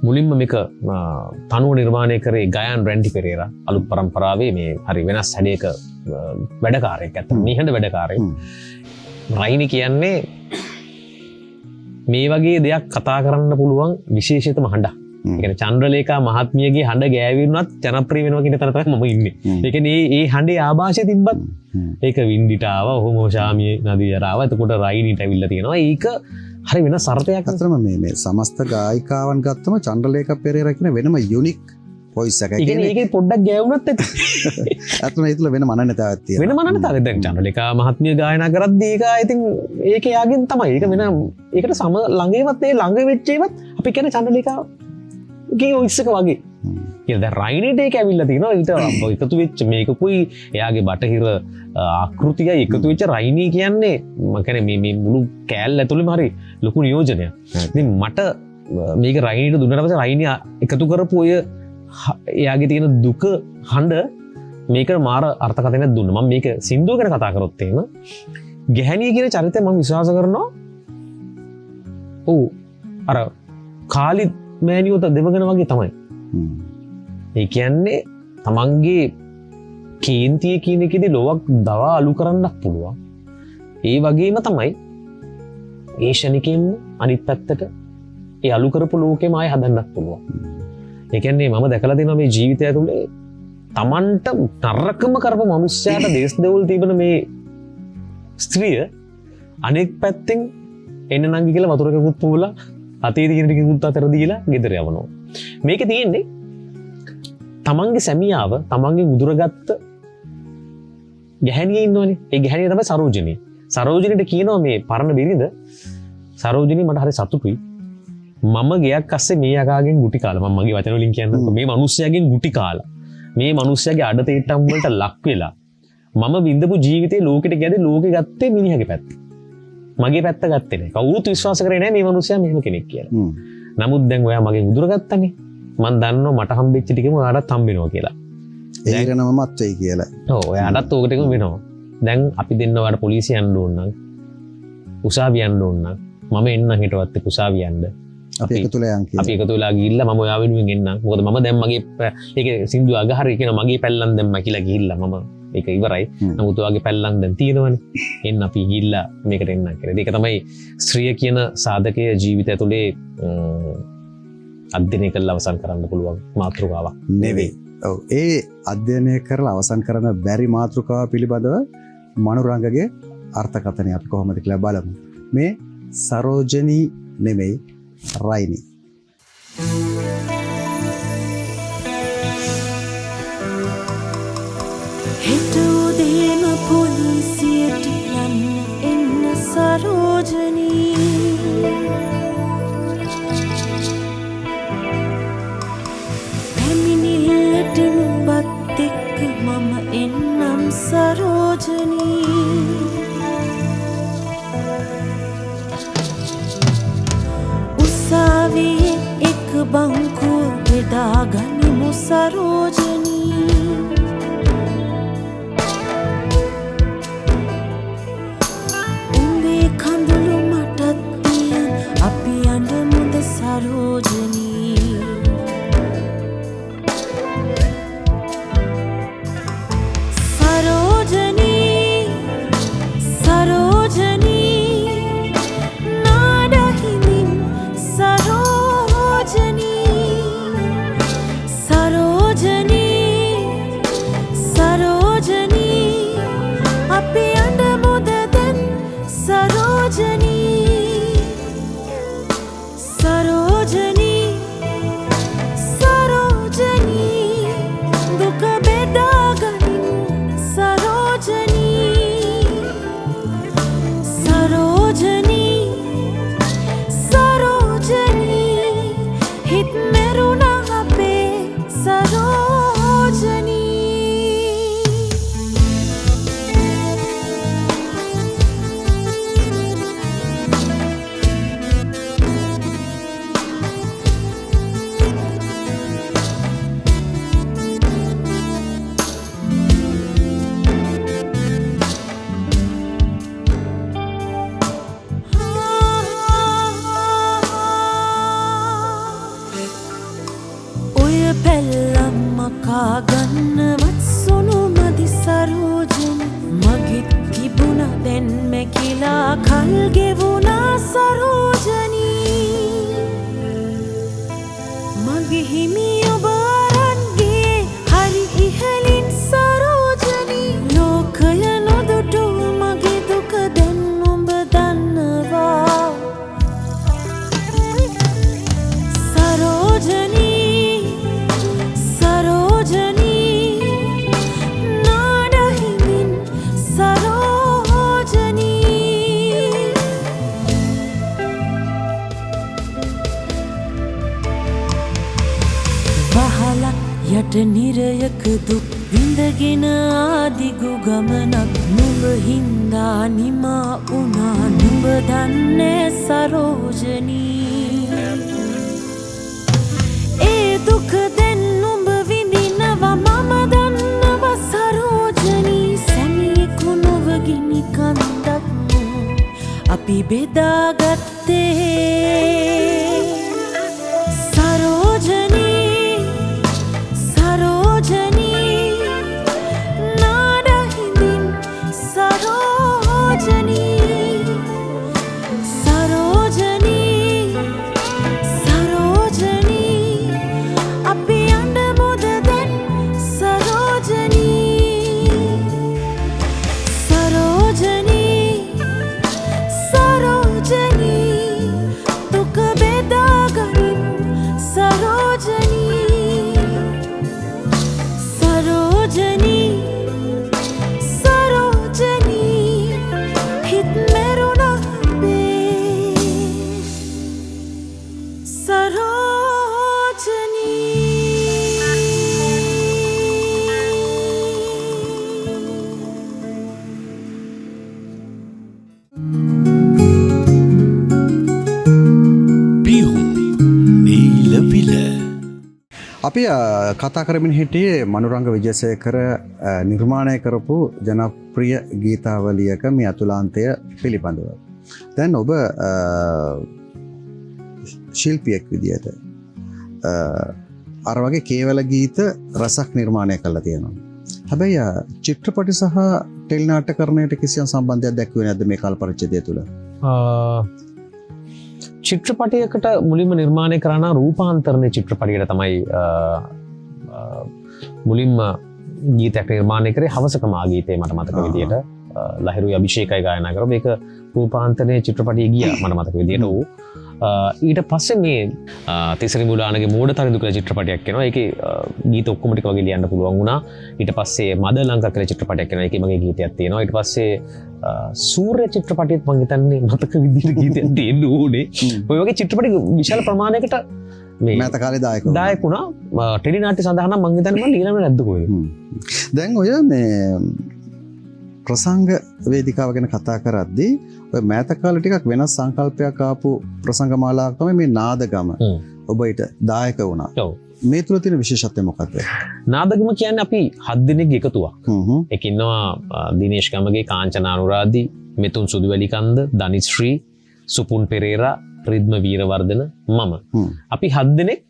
මුලින්ම මේක තනුව නිර්මාණය කරේ ගයන් රැන්ටි පෙරේරා අලුත් පරම්පරාවේ මේ හරි වෙනස් හැඩයක වැඩකාරයෙක්. ඇත්තට නිහඬ වැඩකාරයෙක්. රයිනි කියන්නේ මේ වගේ දෙයක් කතා කරන්න පුළුවන් විශේෂිතම හඬක්. ඒ කියන්නේ චන්ද්‍රලේඛා මහත්මියගේ හඬ ගෑවිුණත් ජනප්‍රිය වෙනවා කියන තැන තමයි මම ඉන්නේ. ඒ කියන්නේ මේ හඬේ ආభాෂය තිබ්බත් ඒක වින්දිට ආවා, ඔහොම ශාමියේ නදියට ආවා. එතකොට රයිනිට ඇවිල්ලා තියෙනවා. ඒක හරි වෙනස් අර්ථයක්. අතරම මේ සමස්ත ගායිකාවන් ගත්තම චන්ද්‍රලේඛා පෙරේරා කියන වෙනම යුනික් වොයිස් එකක්. ඒ කියන්නේ ඒකේ පොඩ්ඩක් ගෑවුණත් අතන ඒ තුල වෙන මනනතාවක් තියෙනවා. වෙන මනනතාවක්. දැන් චන්ද්‍රලේඛා මහත්මිය ගායනා කරද්දී ඒක යාගෙන් තමයි. ඒක වෙන ඒකට සම ළඟේවත් ඒ ළඟ වෙච්ච ඒවත් අපි කියන්නේ චන්ද්‍රලේඛාගේ වොයිස් එක වගේ. කියලා දැන් රයිනිට ඒක ඇවිල්ලා තිනවා. ඊට එකතු වෙච්ච මේකකුයි එයාගේ බටහිර ආකෘතියයි එකතු වෙච්ච රයිනි කියන්නේ මම කියන්නේ මේ මුළු කෑල්ල ඇතුළෙම හරි ලොකු නියෝජනයක්. ඉතින් මට මේක රයිනිට දුන්නාට පස්සේ රයිනි එකතු කරපු ඔය එයාගේ තියෙන දුක හඬ මේක මාර අර්ථකථනයක් දුන්නා. මම මේක සින්දුව ගැන කතා කරොත් එහෙම ගැහැණිය කියන චරිතය මම විශ්වාස කරනවා. ඔව් අර කාලි මෑනියෝත දෙවගන වගේ තමයි. ඒ කියන්නේ තමන්ගේ කේන්තිය කියන එකේදී ලොවක් දවා අලු කරන්නත් පුළුවන්. ඒ වගේම තමයි ඒ ශනිකෙන් අනිත් පැත්තට ඒ අලු කරපු ලෝකෙම ආය හදන්නත් පුළුවන්. ඒ කියන්නේ මම දැකලා තියෙනවා මේ ජීවිතය ඇතුලේ තමන්ට නරකම කරපු මනුස්සයාට දේශ දෙවල් තිබෙන මේ ස්ත්‍රිය අනෙක් පැත්තෙන් එන්න නංගි කියලා වතුරකකුත් පූලා අතේ තියෙන ටිකකුත් අතර දීලා ගෙදර යවනවා. මේකේ තියෙන්නේ තමන්ගේ සැමියාව තමන්ගේ උදුරගත්ත ගැහැණිය ඉන්නවනේ. ඒ ගැහැණිය තමයි සරෝජනී. සරෝජනීට කියනවා මේ පරණ බිරිඳ සරෝජනී මට හරි සතුටුයි. මම ගයක් අස්සේ මේ යකාගෙන් ගුටි කාලා මම මගේ වචන වලින් කියන්නකො මේ මිනිස්සයාගෙන් ගුටි කාලා මේ මිනිස්සයාගේ අඩතේට්ටම් වලට ලක් වෙලා මම විඳපු ජීවිතේ ලෝකෙට ගියද ලෝකෙ ගත්තේ මිනිහගේ පැත්ත. මගේ පැත්ත ගත්තේ නැහැ. කවුරුත් විශ්වාස කරේ නැහැ මේ මිනිස්සයා මෙහෙම කෙනෙක් කියලා. නමුත් දැන් ඔයා මගෙන් උදුර ගත්තනේ. මම දන්නවා මට හම්බෙච්ච ටිකම ඔයාලට හම්බ වෙනවා කියලා. ඒකනම මත් වෙයි කියලා. ඔව් ඔයාලටත් ඕක ටිකම වෙනවා. දැන් අපි දෙන්න ඔයාලට පොලිසිය යන්න ඕන නම් උසාවිය යන්න ඕන නම් මම එන්න හිටවත් උසාවිය යන්න. අපි එකතු වෙලා යන් කියලා. අපි එකතු වෙලා ගිහිල්ලා මම ඔයා වෙනුවෙන් එන්නම්. මොකද මම දැන් මගේ ඒකේ සින්දු අගහරි කියන මගේ පැල්ලම් දැම්ම කියලා ගිහිල්ලා මම ඒක ඉවරයි. නමුත් ඔයාගේ පැල්ලම් දැන් තියෙනවනේ. එන්න අපි ගිහිල්ලා මේකට එන්න කියලා. ඒක තමයි ස්ත්‍රිය කියන සාධකයේ ජීවිතය තුළේ අධ්‍යයනය කරලා අවසන් කරන්න පුළුවන් මාතෘකාවක් නෙවෙයි. ඔව් ඒ අධ්‍යයනය කරලා අවසන් කරන්න බැරි මාතෘකාව පිළිබඳව මනුරංගගේ අර්ථකථනය අපි කොහොමද කියලා බලමු. මේ සරෝජනී නෙමෙයි රයිනි. හෙට උදේම පොලිසියට යන්න එන්න සරෝජනී පැමිණිල්ලට නුඹත් එක්ක මම එන්නම් සරෝජනී උසාවියේ එක බංකුව බෙදාගනිමු සරෝජනී උඹේ කඳුළු මටත් තියන් අපි අඬමුද සරෝජනී සරෝජනී සරෝජනී නාඩහිමින් සරෝජනී සරෝජනී සරෝජනී අපි අඬමුද දැන් සරෝජනී සරෝජනී සරෝජනී දුක බෙදාගනිමු සරෝජනී සරෝජනී සරෝජනී හිත් මෙරුණා අපේ සරෝජනී ඔය පැල්ලම් මකා ගන්නවත් සුණු මදි සරෝජනී මගෙත් තිබුණ දැන් මැකිලා කල් ගෙවුණා සරෝජනී මගේ හිමි ඔබ අරන් ගියේ හරි ඉහළින් සරෝජනී ලෝකය නොදුටු මගේ දුක දැන් උඹ දන්නවා සරෝජනී සරෝජනී නාඩහිමින් සරෝජනී වහලක් යට නිරයක දුක් විඳගෙන ආදිගු ගමනක් නුඹ හින්දා නිමා වුණා නුඹ දන්නේ සරෝජනී ඒ දුක දැන් නුඹ විඳිනවා මම දන්නවා සරෝජනී සැමියෙකු නොව ගිනි කන්දක් අපි බෙදාගත්තේ සරෝජනී සරෝජනී නාඩහිමින් සරෝජනී සරෝජනී සරෝජනී අපි අඬමුද දැන් සරෝජනී සරෝජනී සරෝජනී දුක අපි කතා කරමින් හිටියේ මනුරංග විජයසේකර නිර්මාණය කරපු ජනප්‍රිය ගීතාවලියක මේ අතුලාන්තය පිළිබඳව. දැන් ඔබ ශිල්පියෙක් විදියට අර වගේ කේවල ගීත රසක් නිර්මාණය කරලා තියෙනවා. හැබැයි චිත්‍රපටි සහ ටෙලි නාට්‍යකරණයට කිසියම් සම්බන්ධයක් දැක්ුවේ නැද්ද මේ කාල පරිච්ඡේදය තුළ? චිත්‍රපටයකට මුලින්ම නිර්මාණය කරන රූපාන්තරණය චිත්‍රපටියට තමයි මුලින්ම ගීතයක් නිර්මාණය කරේ හවසකමා ගීතේ මට මතක විදියට ලහිරු අභිෂේකයි ගායනා කරා. මේක රූපාන්තරණය චිත්‍රපටිය ගියා මට මතක විදියට. ඊට පස්සේ මේ තිසරි මුලානගේ මෝඩතරිඳු කියලා චිත්‍රපටයක් එනවා. ඒකේ ගීත ඔක්කොම ටික වගේ ලියන්න පුළුවන් වුණා. ඊට පස්සේ මද ලංකා කියලා චිත්‍රපටයක් එනවා. ඒකේ මගේ ගීතයක් තියෙනවා. ඊට පස්සේ සූර්ය චිත්‍රපටියත් මම හිතන්නේ මතක විදිහට ගීතයක් තියෙන්න ඕනේ. ඔය වගේ චිත්‍රපටි විශාල ප්‍රමාණයකට මේ මෑත කාලේ දායක වුණා. ටෙලි නාට්‍ය සඳහා නම් මම හිතන්නේ මම ලියලා නැද්ද කොහෙද? දැන් ඔය මේ ප්‍රසංග වේදිකාව ගැන කතා කරද්දී ඔය මෑත කාලේ ටිකක් වෙනස් සංකල්පයක් ආපු ප්‍රසංග මාලාවක් තමයි මේ නාදගම. ඔබ ඊට දායක වුණා. ඔව්. මේ තුල තියෙන විශේෂත්වය මොකක්ද? නාදගම කියන්නේ අපි 7 දෙනෙක් එකතුවක්. ඒක ඉන්නවා දිනේෂ් ගමගේ කාංචනා අනුරාධි, මෙතුන් සුදුවැලිකන්ද, දනිශ්‍රී, සුපුන් පෙරේරා, රිද්ම වීරවර්ධන, මම. අපි 7 දෙනෙක්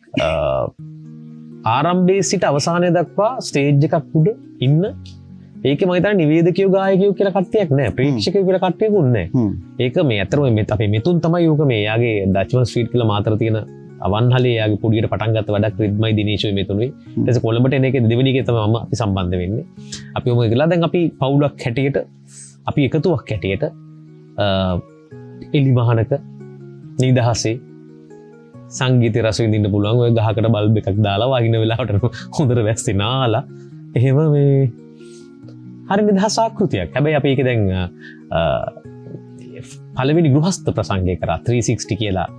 ආරම්භයේ සිට අවසානය දක්වා ස්ටේජ් එකක් උඩ ඉන්න. ඒකේ මම හිතන්නේ නිවේදකයෝ ගායකයෝ කියලා කට්ටියක් නැහැ. ප්‍රේක්ෂකයෝ කියලා කට්ටියකුත් නැහැ. ඒක මේ ඇත්තටම අපේ මෙතුන් තමයි යෝක මේ යාගේ ඩච්මන් ස්ට්‍රීට් කියලා මාතර තියෙන අවන්හලේ යාගේ පුඩියට පටන් ගත්ත වැඩක් රිද්මයි දිනේෂුයි මෙතුනුයි. ඊට පස්සේ කොළඹට එන එකේ දෙවෙනි එකේ තමයි මම අපි සම්බන්ධ වෙන්නේ. අපි ඔම ගිහලා දැන් අපි පවුලක් හැටියට අපි එකතුවක් හැටියට එලිමහනක නිදහසේ සංගීත රස විඳින්න පුළුවන්. ඔය ගහකට බල්බ් එකක් දාලා වහින වෙලාවට හොඳට වැස්සේ නාලා එහෙම මේ හරි නිදහස් ආකෘතියක්. හැබැයි අපි ඒක දැන් පළවෙනි ගෘහස්ත ප්‍රසංගය කරා 360 කියලා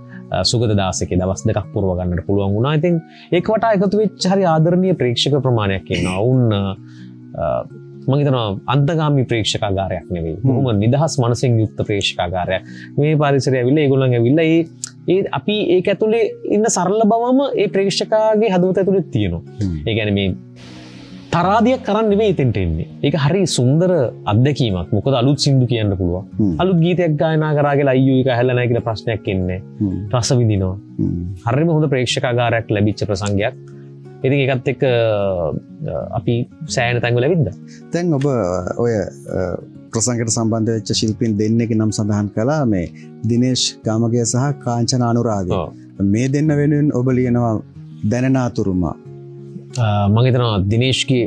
සුගත දාසකේ දවස් දෙකක් පුරව ගන්නට පුළුවන් වුණා. ඉතින් ඒක වටා එකතු වෙච්ච හරි ආදරණීය ප්‍රේක්ෂක ප්‍රමාණයක් ඉන්නවා. වුන් මම හිතනවා අන්තගාමී ප්‍රේක්ෂකාගාරයක් නෙවෙයි. බොහොම නිදහස් මනසෙන් යුක්ත ප්‍රේක්ෂකාගාරයක්. මේ පරිසරය ඇවිල්ලා ඒගොල්ලන් ඇවිල්ලා ඒ අපි ඒක ඇතුලේ ඉන්න සරල බවම ඒ ප්‍රේක්ෂකාගේ හදවත ඇතුලේ තියෙනවා. ඒ කියන්නේ මේ තරාදියක් කරන්න නෙවෙයි එතෙන්ට එන්නේ. ඒක හරි සුන්දර අත්දැකීමක්. මොකද අලුත් සින්දු කියන්න පුළුවන්. අලුත් ගීතයක් ගායනා කරා කියලා අයියෝ එක ඇහලා නැහැ කියලා ප්‍රශ්නයක් එන්නේ. රස විඳිනවා. හරිම හොඳ ප්‍රේක්ෂකාගාරයක් ලැබිච්ච ප්‍රසංගයක්. ඉතින් ඒකත් එක්ක අපි සෑහෙන තැන්වල ඇවිද්දා. දැන් ඔබ ඔය ප්‍රසංගයට සම්බන්ධ වෙච්ච ශිල්පීන් දෙන්නෙක්ගේ නම් සඳහන් කළා මේ දිනේෂ් ගාමගේ සහ කාංචනා අනුරාධි. මේ දෙන්න වෙනුවෙන් ඔබ ලියනවා දැනනාතුරුමා. මම හිතනවා දිනේෂ්ගේ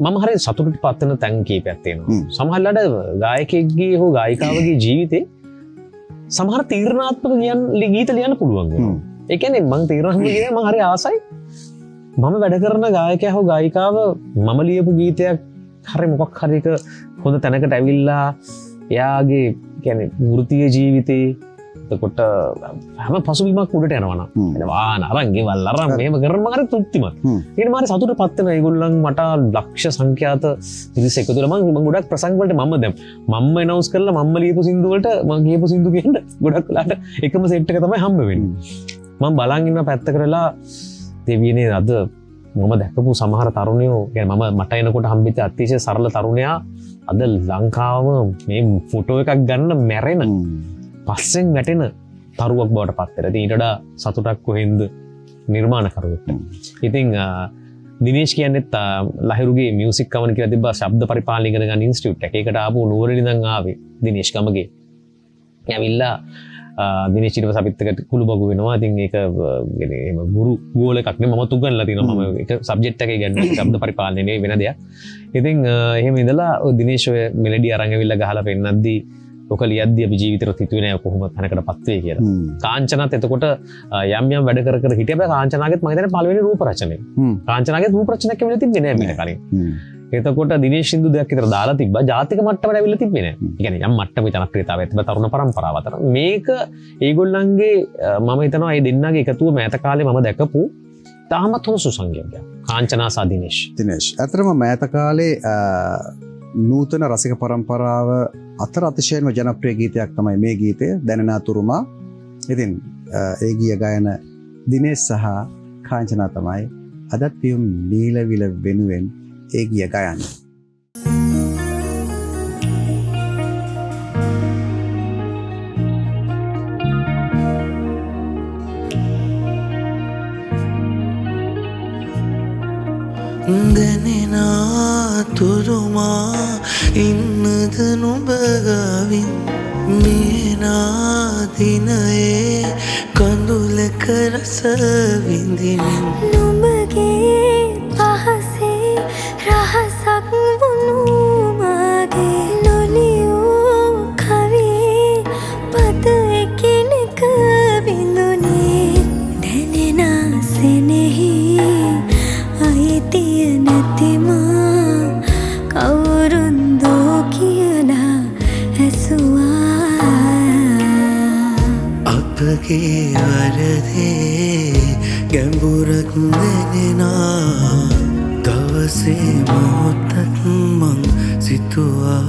මම හරිය සතුටට පත් වෙන තැන් කීපයක් තියෙනවා. සමහරවිට ගායකයෙක්ගේ හෝ ගායිකාවගේ ජීවිතේ සමහර තීරණාත්මක ගීත ලියන්න පුළුවන් වෙනවා. ඒ කියන්නේ මම තීරණාත්මක කියන්නේ මම හරි ආසයි. මම වැඩ කරන ගායකයා හෝ ගායිකාව මම ලියපු ගීතයක් හරි මොකක් හරි එක හොඳ තැනකට ඇවිල්ලා එයාගේ කියන්නේ වෘත්තීය ජීවිතේ එතකොට හැම පසුබිමක් උඩට යනවා නම් වාහන අරන් ගෙවල් අරන් මෙහෙම කරනවා හරි තෘප්තිමත්. ඊට මාරි සතුටපත් වෙන ඒගොල්ලන් මට ලක්ෂ සංඛ්‍යාත පිරිස එකතු වෙලා මම ගොඩක් ප්‍රසංග වලට මම දැන් මම ඇනවුන්ස් කරලා මම ලියපු සින්දු වලට මම කියපු සින්දු කියන්න ගොඩක් වෙලාට එකම සෙට් එක තමයි හම්බ වෙන්නේ. මම බලන් ඉන්න පැත්ත කරලා දෙවියනේ අද මම දැකපු සමහර තරුණයෝ කියන්නේ මම මට එනකොට හම්බෙච්ච අතිශය සරල තරුණයා අද ලංකාවම මේ ෆොටෝ එකක් ගන්න මැරෙන පස්සෙන් වැටෙන තරුවක් බවට පත් වෙලා. ඉතින් ඊට වඩා සතුටක් කොහෙන්ද නිර්මාණකරුවෙක්ට. ඉතින් දිනේෂ් කියන්නේත් ලහිරුගේ මියුසික් කමන කියලා තිබ්බා ශබ්ද පරිපාලනය ඉගෙන ගන්න ඉන්ස්ටිටියුට් එක. ඒකට ආපු නුවරඑළිය ඉඳන් ආවේ දිනේෂ් ගමගේ. ඇවිල්ලා දිනේෂ් ඊට පස්සේ අපිත් එක්ක කුළු බගු වෙනවා. ඉතින් ඒක එහෙම ගුරු ගෝල එකක් නෙමෙයි මම තුගන්ලා තියෙනවා. මම ඒක සබ්ජෙක්ට් එකේ ගන්නේ ශබ්ද පරිපාලනය නෙවෙයි වෙන දෙයක්. ඉතින් එහෙම ඉඳලා දිනේෂ් ඔය මෙලඩි අරන් ඇවිල්ලා ගහලා පෙන්නද්දී ඔක ලියද්දී අපි ජීවිතේට හිතුවේ නෑ කොහොමද තැනකටපත් වෙයි කියලා. කාංචනාත් එතකොට යම් යම් වැඩ කර කර හිටියා. බෑ කාංචනාගෙත් මම හිතන්නේ පළවෙනි රූප රචනය. කාංචනාගෙත් රූප රචනයක් කියලා තිබ්බේ නෑ මීට කලින්. එතකොට දිනේෂ් සින්දු දෙයක් විතර දාලා තිබ්බා. ජාතික මට්ටමට ඇවිල්ලා තිබ්බේ නෑ. ඒ කියන්නේ යම් මට්ටමේ ජනප්‍රියතාවයක් තිබ්බා තරුණ පරම්පරාව අතර. මේක ඒගොල්ලන්ගේ මම හිතනවා මේ දෙන්නගේ එකතුව මෑත කාලේ මම දැකපු තාමත් හොඳ සුසංගයක්. කාංචනා සහ දිනේෂ්. ඇත්තටම මෑත කාලේ නූතන රසික පරම්පරාව අතර අතිශයින්ම ජනප්‍රිය ගීතයක් තමයි මේ ගීතය දැනනාතුරුමා. ඉතින් ඒ ගීය ගායන දිනේෂ් සහ කාංචනා තමයි අදත් පියුම් නීලවිල වෙනුවෙන් ඒ ගිය ගයන්න. දැනෙනා තුරුමා ඉන්නද නුඹගවින් මේනා දිනයේ කඳුලක රස විඳිමින් නුඹගේ පහසේ රහසක් වුණු මගේ නොලියූ කවියේ පද එකිනෙක විඳුනේ දැනෙන සෙනෙහි අයිතිය නැතිමා කවුරුන්දෝ කියලා ඇසුවා අපගේ වරදේ ගැඹුරක් දැනෙනා දවසේ මොහොතක් මං සිතුවා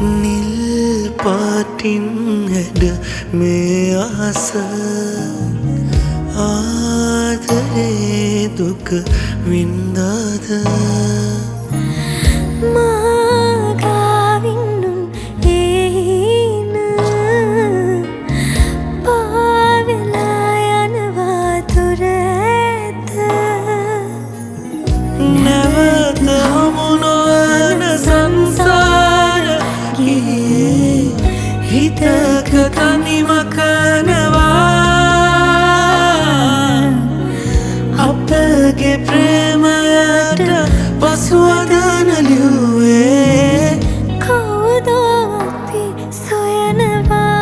නිල් පාටින් හැඩ මේ අහස ආදරේ දුක වින්දාද මාගාවින්නුන් ඒන පාවෙලා යනවා තුර ඇත නැවත හමු නොවන සංසාර ගියේ හිතක තනිම කනවා අපගේ ප්‍රේමයට පසුවදන ලිව්වේ කවුදෝ අපි සොයනවා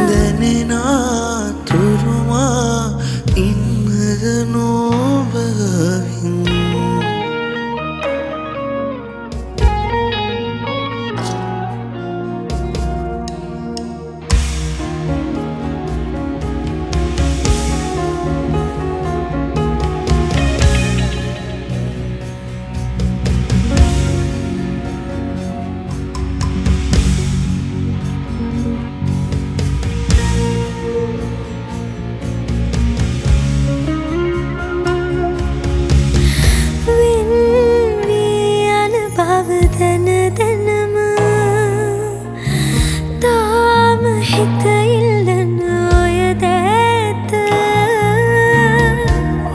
දැනෙනා තුරුමා ඉන්නද නොබවින්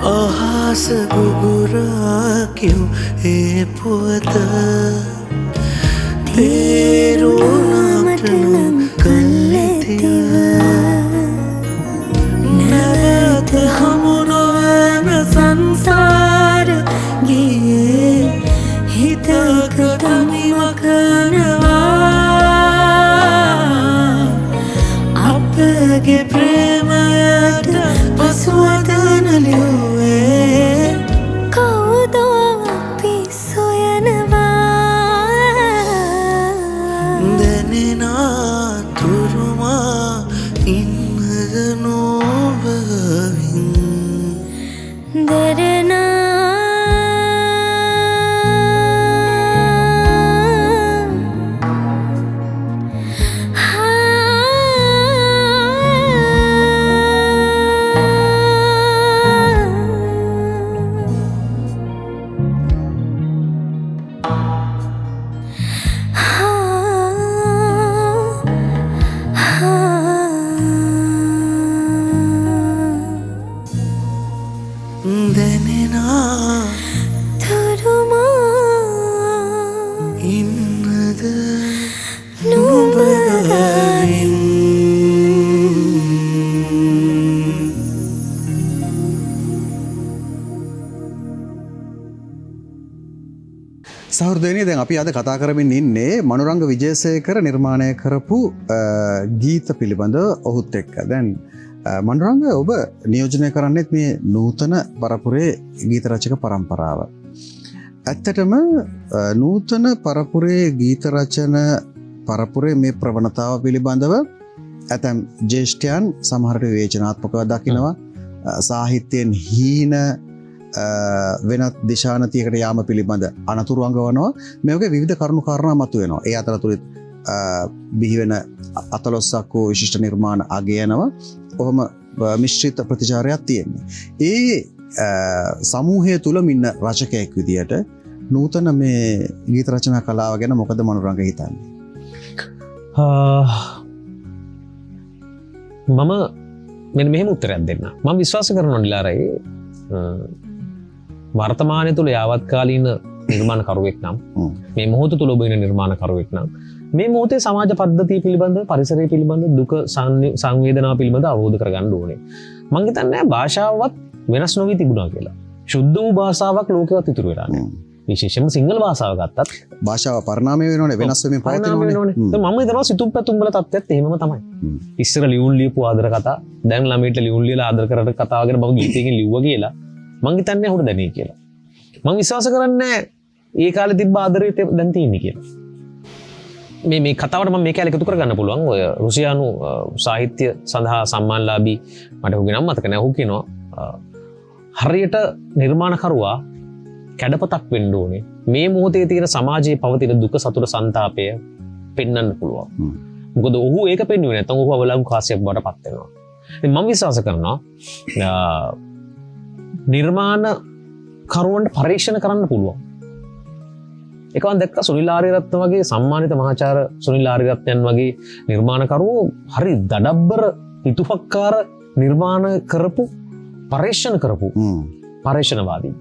අහස ගුගුරා කිව් ඒ පුවත තේරුණාට නම් කල්ලෙතිව නැවත හමු නොවන සංසාර ගියේ හිතක තනිව කනවා අපගේ ප්‍රේමයට පසුවදන ලිව්වේ කවුදෝ අපි සොයනවා දැනෙනා තුරුමා ඉන්නද නොබවින් දැනෙනා තුරුමා ඉන්නද නොබවින් සහෘදයනි දැන් අපි අද කතා කරමින් ඉන්නේ මනුරංග විජේසේකර නිර්මාණය කරපු ගීත පිළිබඳ ඔහුත් එක්ක. දැන් මනුරංග ඔබ නියෝජනය කරන්නෙත් මේ නූතන පරපුරේ ගීත රචක පරම්පරාව. ඇත්තටම නූතන පරපුරේ ගීත රචන පරපුරේ මේ ප්‍රවණතාව පිළිබඳව ඇතැම් ජේෂ්ඨයන් සමහරට විවේචනාත්මකව දකිනවා. සාහිත්‍යයෙන් හීන වෙනත් දිශානතියකට යාම පිළිබඳ අනතුරු අඟවනවා. මේ වගේ විවිධ කරුණු කාරණා මතුවෙනවා. ඒ අතරතුරත් බිහිවෙන අතලොස්සක් වූ විශිෂ්ට නිර්මාණ අගයනවා. ඔහොම මිශ්‍රිත ප්‍රතිචාරයක් තියෙන්නේ. ඒ සමූහය තුළම ඉන්න රචකයෙක් විදියට නූතන මේ ගීත රචනා කලාව ගැන මොකද මනුරංග හිතන්නේ? මම මෙන්න මෙහෙම උත්තරයක් දෙන්න. මම විශ්වාස කරනවා නිලාරයි වර්තමානය තුළ යාවත්කාලීන නිර්මාණකරුවෙක් නම් මේ මොහොත තුළ ඔබ ඉන්න නිර්මාණකරුවෙක් නම් මේ මොහොතේ සමාජ පද්ධතිය පිළිබඳ පරිසරය පිළිබඳ දුක සංවේදනාව පිළිබඳ අවබෝධ කරගන්න ඕනේ. මම හිතන්නේ භාෂාවවත් වෙනස් නොවී තිබුණා කියලා. ශුද්ධ වූ භාෂාවක් ලෝකෙවත් ඉතුරු වෙලා නැහැ. විශේෂයෙන්ම සිංහල භාෂාව ගත්තත් භාෂාව පරිණාමය වෙනෝනේ, වෙනස් වෙමින් පවතිනෝනේ. මම හිතනවා සිතුම් පැතුම් වල තත්ත්වයත් එහෙමම තමයි. ඉස්සර ලියුම් ලියපු ආදර කතා දැන් ළමයිට ලියුම් ලියලා ආදර කරන කතාව ගැන බව ගීතයකින් ලිව්වා කියලා මම හිතන්නේ අහුර දැනේ කියලා. මම විශ්වාස කරන්නේ ඒ කාලේ තිබ්බ ආදරය දැන් තියෙන්නේ කියලා. මේ කතාවට මම මේක එකතු කරගන්න පුළුවන්. ඔය රුසියානු සාහිත්‍ය සඳහා සම්මානලාභී මට ඔහුගේ නම මතක නැහැ. ඔහු කියනවා හරියට නිර්මාණකරුවා කැඩපතක් වෙන්න ඕනේ. මේ මොහොතේ තියෙන සමාජයේ පවතින දුක සතුට සංතාපය පෙන්වන්න පුළුවන්. මොකද ඔහු ඒක පෙන්වුවේ නැත්නම් ඔහු අවලංගු කාසියක් බවට පත් වෙනවා. ඉතින් මම විශ්වාස කරනවා නිර්මාණ කරුවන්ට පරීක්ෂණ කරන්න පුළුවන්. එකවන් දැක්ක සුනිල් ආරියරත්න වගේ සම්මානිත මහාචාර්ය සුනිල් ආරියරත්නයන් වගේ නිර්මාණකරුවෝ හරි දඩබ්බර හිතුවක්කාර නිර්මාණ කරපු පරීක්ෂණ කරපු පරීක්ෂණවාදී.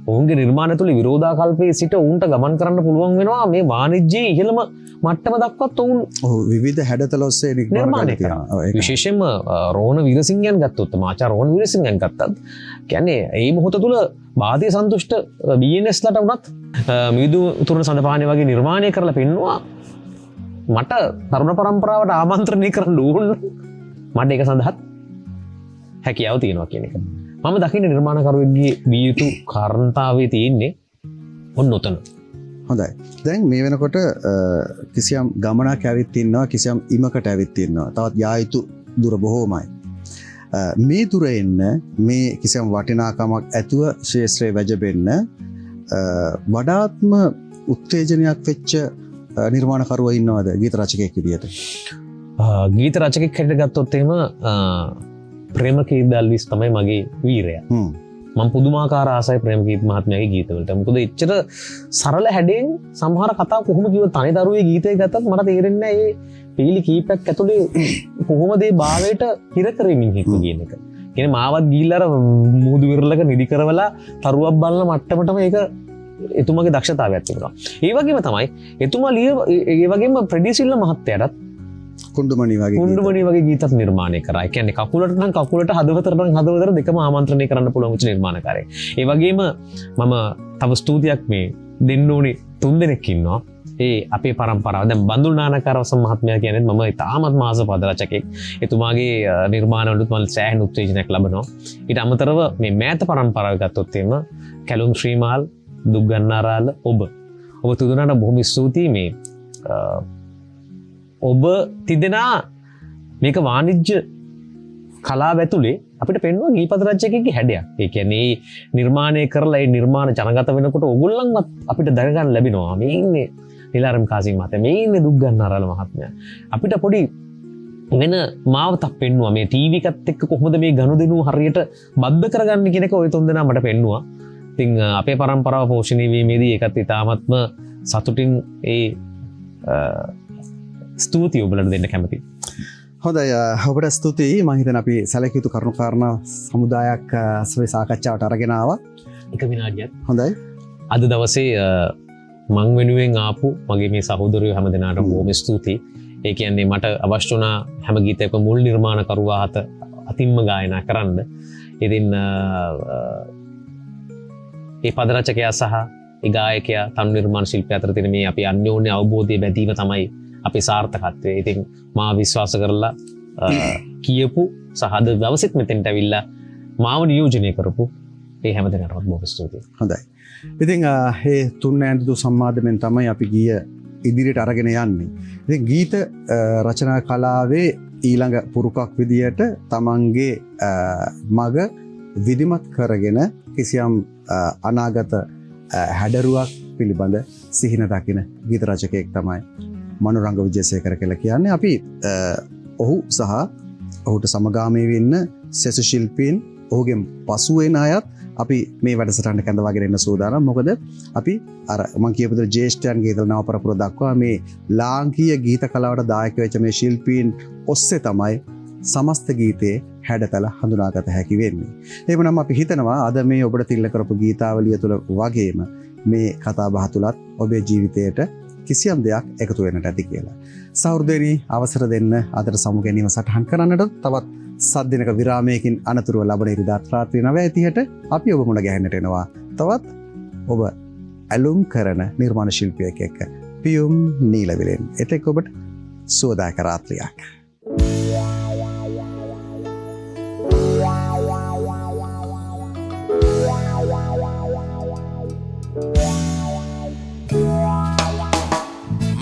ඔවුන්ගේ නිර්මාණ තුළ විරෝධාකල්පයේ සිට ඔවුන්ට ගමන් කරන්න පුළුවන් වෙනවා මේ වාණිජ්‍යයේ ඉහළම මට්ටම දක්වත් ඔවුන් විවිධ හැඩතල ඔස්සේ නිර්මාණය කරනවා. විශේෂයෙන්ම රෝහණ වීරසිංහයන් ගත්තොත් මහාචාර්ය රෝහණ වීරසිංහයන් ගත්තත් කියන්නේ ඒ මොහොත තුළ බාධ්‍ය සන්තුෂ්ට BNSලට වුණත් මිදු උතුරන සඳපාණය වගේ නිර්මාණය කරලා පෙන්නවා මට තරුණ පරම්පරාවට ආමන්ත්‍රණය කරන්න ඕන මට ඒක සඳහාත් හැකියාව තියෙනවා කියන එක. මම දකින්න නිර්මාණකරුවෙක්ගේ විය යුතු කාරණාවේ තියෙන්නේ ඔන්න ඔතන. හොඳයි. දැන් මේ වෙනකොට කිසියම් ගමනක් ඇවිත් ඉන්නවා, කිසියම් ඉමකට ඇවිත් ඉන්නවා. තවත් යා යුතු දුර බොහෝමයි. මේ දුර එන්න මේ කිසියම් වටිනාකමක් ඇතුව ශාස්ත්‍රයේ වැජබෙන්න වඩාත්ම උත්තේජනයක් වෙච්ච නිර්මාණකරුවෝ ඉන්නවද ගීත රචකයෙක් විදියට? ගීත රචකයෙක් හැටියට ගත්තොත් එහෙම ප්‍රේමකීර්ති දල්විස් තමයි මගේ වීරයා. මම පුදුමාකාර ආසයි ප්‍රේමකීර්ති මහත්මයාගේ ගීතවලට. මොකද එච්චර සරල හැඩයෙන් සමහර කතා කොහොම කිව්වොත් තනි දරුවේ ගීතය ගත්තත් මට තේරෙන්නේ නැහැ මේ පීලි කීපයක් ඇතුලේ කොහොමද ඒ භාවයට හිර කරමින් හිටු කියන එක. කියන්නේ මාවත් ගිහිල්ලා අර මුහුදු විරලක නිදි කරවලා තරුවක් බලන මට්ටමටම ඒක එතුමාගේ දක්ෂතාවයක් තිබුණා. ඒ වගේම තමයි එතුමා ඒ වගේම ප්‍රෙඩිසිල්ල මහත්තයාටත් කුණ්ඩුමණි වගේ ගීතත් නිර්මාණය කරා. ඒ කියන්නේ කකුලට නම් කකුලට හදවතට නම් හදවතට දෙකම ආමන්ත්‍රණය කරන්න පුළුවන් උච්ච නිර්මාණකාරයෙක්. ඒ වගේම මම තව ස්තුතියක් මේ දෙන්න ඕනේ 3 දෙනෙක් ඉන්නවා. ඒ අපේ පරම්පරාව දැන් බඳුල් නානකාරවසම් මහත්මයා කියන්නේ මම ඉතාමත් මාස පද රචකයෙක්. එතුමාගේ නිර්මාණවලුත් මම සෑහෙන උත්තේජනයක් ලබනවා. ඊට අමතරව මේ මෑත පරම්පරාව ගත්තොත් එම කැලුම් ශ්‍රීමාල් දුක්ගන්නාරාල ඔබ තුදුනට බොහොම ස්තුතියි. මේ ඔබ තිදෙනා මේක වාණිජ්‍ය කලාව ඇතුලේ අපිට පෙන්වන ගීපද රචකයෙක්ගේ හැඩයක්. ඒ කියන්නේ නිර්මාණය කරලා ඒ නිර්මාණ ජනගත වෙනකොට ඕගොල්ලන්වත් අපිට දැනගන්න ලැබෙනවා මේ ඉන්නේ නිලාරම් කාසිම් මහත්තයා, මේ ඉන්නේ දුක්ගන්නාරාල මහත්මයා. අපිට පොඩි වෙන මාවතක් පෙන්වුවා මේ ටීවී එකත් එක්ක කොහොමද මේ ගනුදෙනුව හරියට බද්ධ කරගන්න කියන එක ඔය 3 දෙනා මට පෙන්වුවා. ඉතින් අපේ පරම්පරාව පෝෂණය වීමේදී ඒකත් ඉතාමත්ම සතුටින් ඒ ස්තුතියි ඔබලට දෙන්න කැමතියි. හොඳයි, ඔබට ස්තුතියි. මම හිතන අපි සැලකිය යුතු කරුණු කාරණා සමුදායක් අස්වේ සාකච්ඡාවට අරගෙන ආවා. එක විනාඩියක්. හොඳයි. අද දවසේ මං වෙනුවෙන් ආපු මගේ මේ සහෝදරයෝ හැම දෙනාටම බොහොම ස්තුතියි. ඒ කියන්නේ මට අවශ්‍ය වුණා හැම ගීතයකම මුල් නිර්මාණකරුවා අතින්ම ගායනා කරන්න. ඉතින් ඒ පද රචකයා සහ ඒ ගායකයා තනු නිර්මාණ ශිල්පියා අතර තියෙන මේ අපි අන්‍යෝන්‍ය අවබෝධය බැඳීම තමයි අපේ සාර්ථකත්වය. ඉතින් මා විශ්වාස කරලා කියපු සහද දවසෙත් මෙතෙන්ට ඇවිල්ලා මාව නියෝජනය කරපු ඒ හැම දෙනාටම බොහොම ස්තුතියි. හොඳයි. ඉතින් මේ තුන් ඇඳුතු සම්මාදමෙන් තමයි අපි ගිය ඉදිරියට අරගෙන යන්නේ. ඉතින් ගීත රචනා කලාවේ ඊළඟ පුරුකක් විදියට තමන්ගේ මග විධිමත් කරගෙන කිසියම් අනාගත හැඩරුවක් පිළිබඳ සිහින දකින ගීත රචකයෙක් තමයි මනුරංග විජේසේකර කියලා කියන්නේ. අපි ඔහු සහ ඔහුට සමගාමී වෙන්න සෙසු ශිල්පීන් ඔහුගෙන් පසු වෙන අයත් අපි මේ වැඩසටහනට කැඳවාගෙන ඉන්න සූදානම්. මොකද අපි අර මම කියපු විදිහට ජ්‍යෙෂ්ඨයන්ගේ ඉඳලා නවපරපුර දක්වා මේ ලාංකීය ගීත කලාවට දායක වෙච්ච මේ ශිල්පීන් ඔස්සේ තමයි සමස්ත ගීතයේ හැඩතල හඳුනාගත හැකි වෙන්නේ. එහෙමනම් අපි හිතනවා අද මේ ඔබට තිල්ල කරපු ගීතාවලිය තුළ වගේම මේ කතා බහ තුලත් ඔබේ ජීවිතයට කිසියම් දෙයක් එකතු වෙන්නට ඇති කියලා. සහෘදයනි අවසර දෙන්න අදට සමු ගැනීම සටහන් කරන්නට තවත් සද්දිනක විරාමයකින් අනතුරුව ලබන ඉරිදාත් රාත්‍රී 9:30ට අපි ඔබ මුණ ගැහෙන්නට එනවා. තවත් ඔබ ඇලුම් කරන නිර්මාණ ශිල්පියෙක් එක්ක පියුම් නීලවිලෙන්. එතෙක් ඔබට සුවදායක රාත්‍රියක්.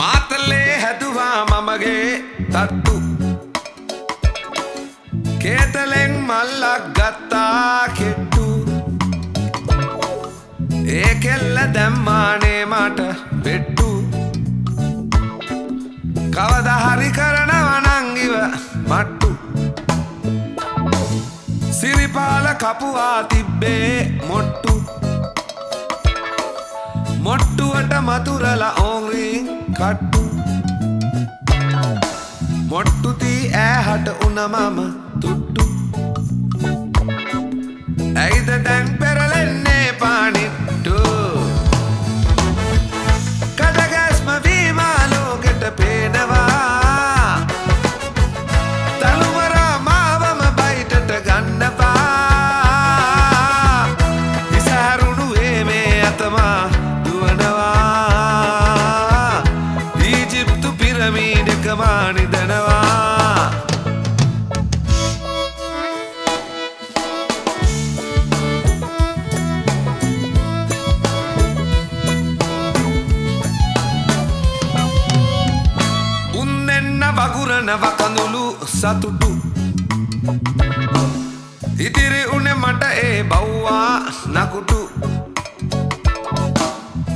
මාතලේ හැදුවා මමගේ තට්ටු කේතලෙන් මල්ලක් ගත්තා කෙට්ටු ඒ කෙල්ල දැම්මානේ මට වෙට්ටු කවදා හරි කරනවා නං ඉව මට්ටු සිරිපාල කපුවා තිබ්බේ මොට්ටු මොට්ටුවට මතුරලා ඕංග්‍රීන් කට්ටු මොට්ටුති ඈහට උන මම තුට්ටු ඇයිද දැන් පෙරලෙන්නේ පානිට්ටු කඩගැස්ම වීමා ලෝකෙට පේනවා තලුවරා මාවම බයිටට ගන්නවා ඉසහැරුණු මේ අතමා දුවනවා ඊජිප්තු පිරමීඩක නිදනවා උන්නෙන්න වගුරන වකඳුළු සතුටු ඉතිරි උනේ මට ඒ බව්වා නකුටු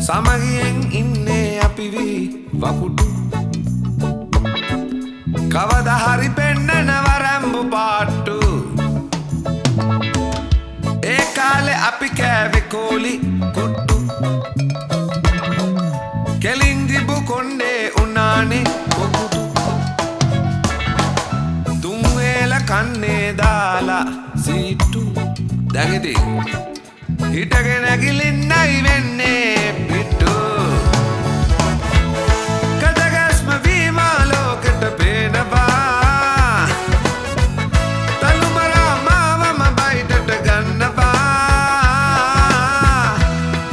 සමගියෙන් ඉන්නේ අපි වී වකුටු කවදා හරි පෙන්නන වරම්බු පාට්ටු ඒ කාලේ අපි කෑවේ කෝලි කුට්ටු කෙලින් දිබු කොණ්ඩේ උනානේ පොකුටු තුන් වේල කන්නේ දාලා සීට්ටු දැන් ඉතින් හිටගෙන ගිලින්නයි වෙන්නේ පිට්ටු කඩගැස්ම වීමා ලෝකෙට පේනවා තලුමරා මාවම බයිටට ගන්නවා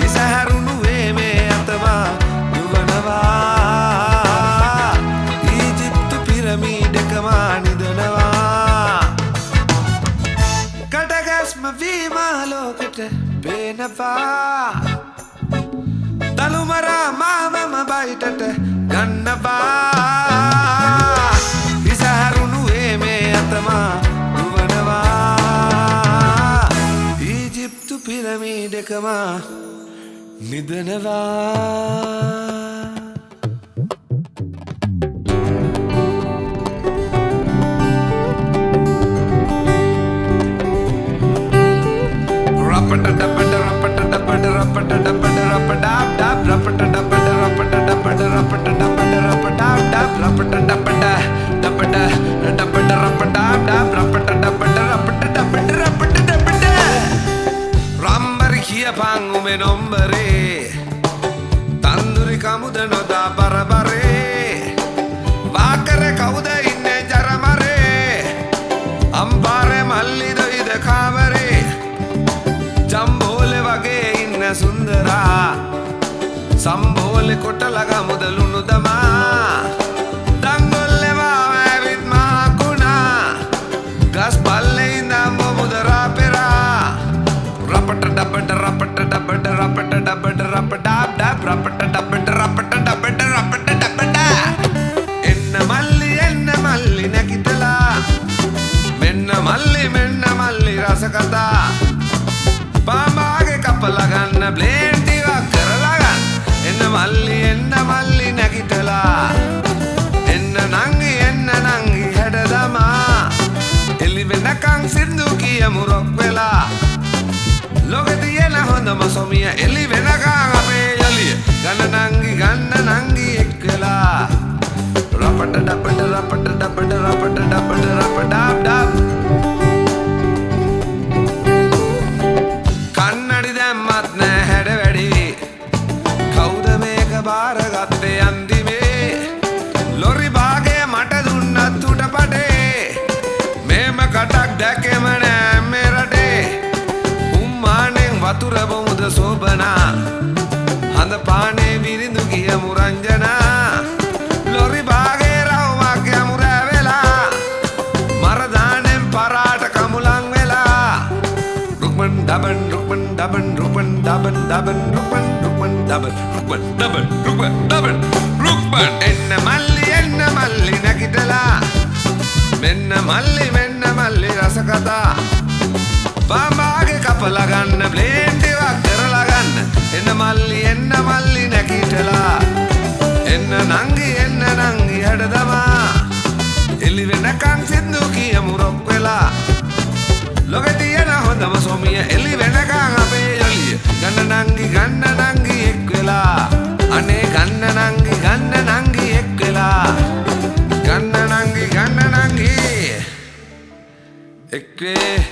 ඉසහැරුණු මේ අතවා දුවනවා ඊජිප්තු පිරමීඩකම නිදනවා කඩගැස්ම වීමා ලෝකෙට පේනවා තලුමරා මාවම බයිටට ගන්නවා ඉසහැරුණු මේ අතමා දුවනවා ඊජිප්තු පිරමීඩකම නිදනවා රම්බරි කියපන් උමේ නොම්බරේ තන්දුරි කමුද නොදා බරබරේ වාකර කවුද ඉන්නේ ජරමරේ අම්බාරේ මල්ලි දොයිද කාමරේ ජම්බෝලේ වගේ ඉන්න සුන්දරා සම්බෝලේ කොට ළඟ මුදලුණු දමා දංගොල්ලේ වාවිත් මහකුණා ගස් පල්ලේ ඉඳන් මුදරා පෙරා රපට ඩබඩ රපට ඩබඩ රපට ඩබඩ රපට ඩබ රපට ඩබඩ රපට ඩබඩ රපට ඩබ රස කතා පාමාගේ කපලා ගන්න බ්ලේඩ් ටිකක් කරලා ගන්න එන්න මල්ලි නැගිටලා එන්න නංගි හැඩ දමා එලි වෙනකන් සින්දු කියමු රොක් වෙලා ලෝකෙ තියෙන හොඳම සොමිය එලි වෙනකන් අපේ යලිය ගන්න නංගි එක්කලා රපට ඩපට ඩප ඩාබ් ඩාබ් කන්නඩි දැම්මත් නෑ හැඩ වැඩි කවුද මේක බාරගත්තේ අන්තිමේ ලොරි භාගේ මට දුන්නත් උට පටේ මේම කටක් දැකෙම නෑ මේ රටේ උම්මානෙන් වතුර බොමුද සෝබනා හඳ පානේ විරිඳු ගිය මුරංජනා ලොරි භාගේ රවුමක් යමුර වෙලා මරදානෙන් පරාට කමුලන් වෙලා රුක්මන් දබන් රුක්මන් එන්න මල්ලි නැගිටලා මෙන්න මල්ලි රස කතා පාමාගේ කපලා ගන්න බ්ලේඩ් ටිකක් කරලා ගන්න එන්න මල්ලි නැගිටලා එන්න නංගි හැඩ දමා එලි වෙනකන් සින්දු කියමු රොක් වෙලා ලෝකෙ තියෙන හොඳම සොමිය එලි වෙනකන් අපේ යලිය ගන්න නංගි එක් වෙලා අනේ ගන්න නංගි එක් වෙලා ගන්න නංගි එක් වේ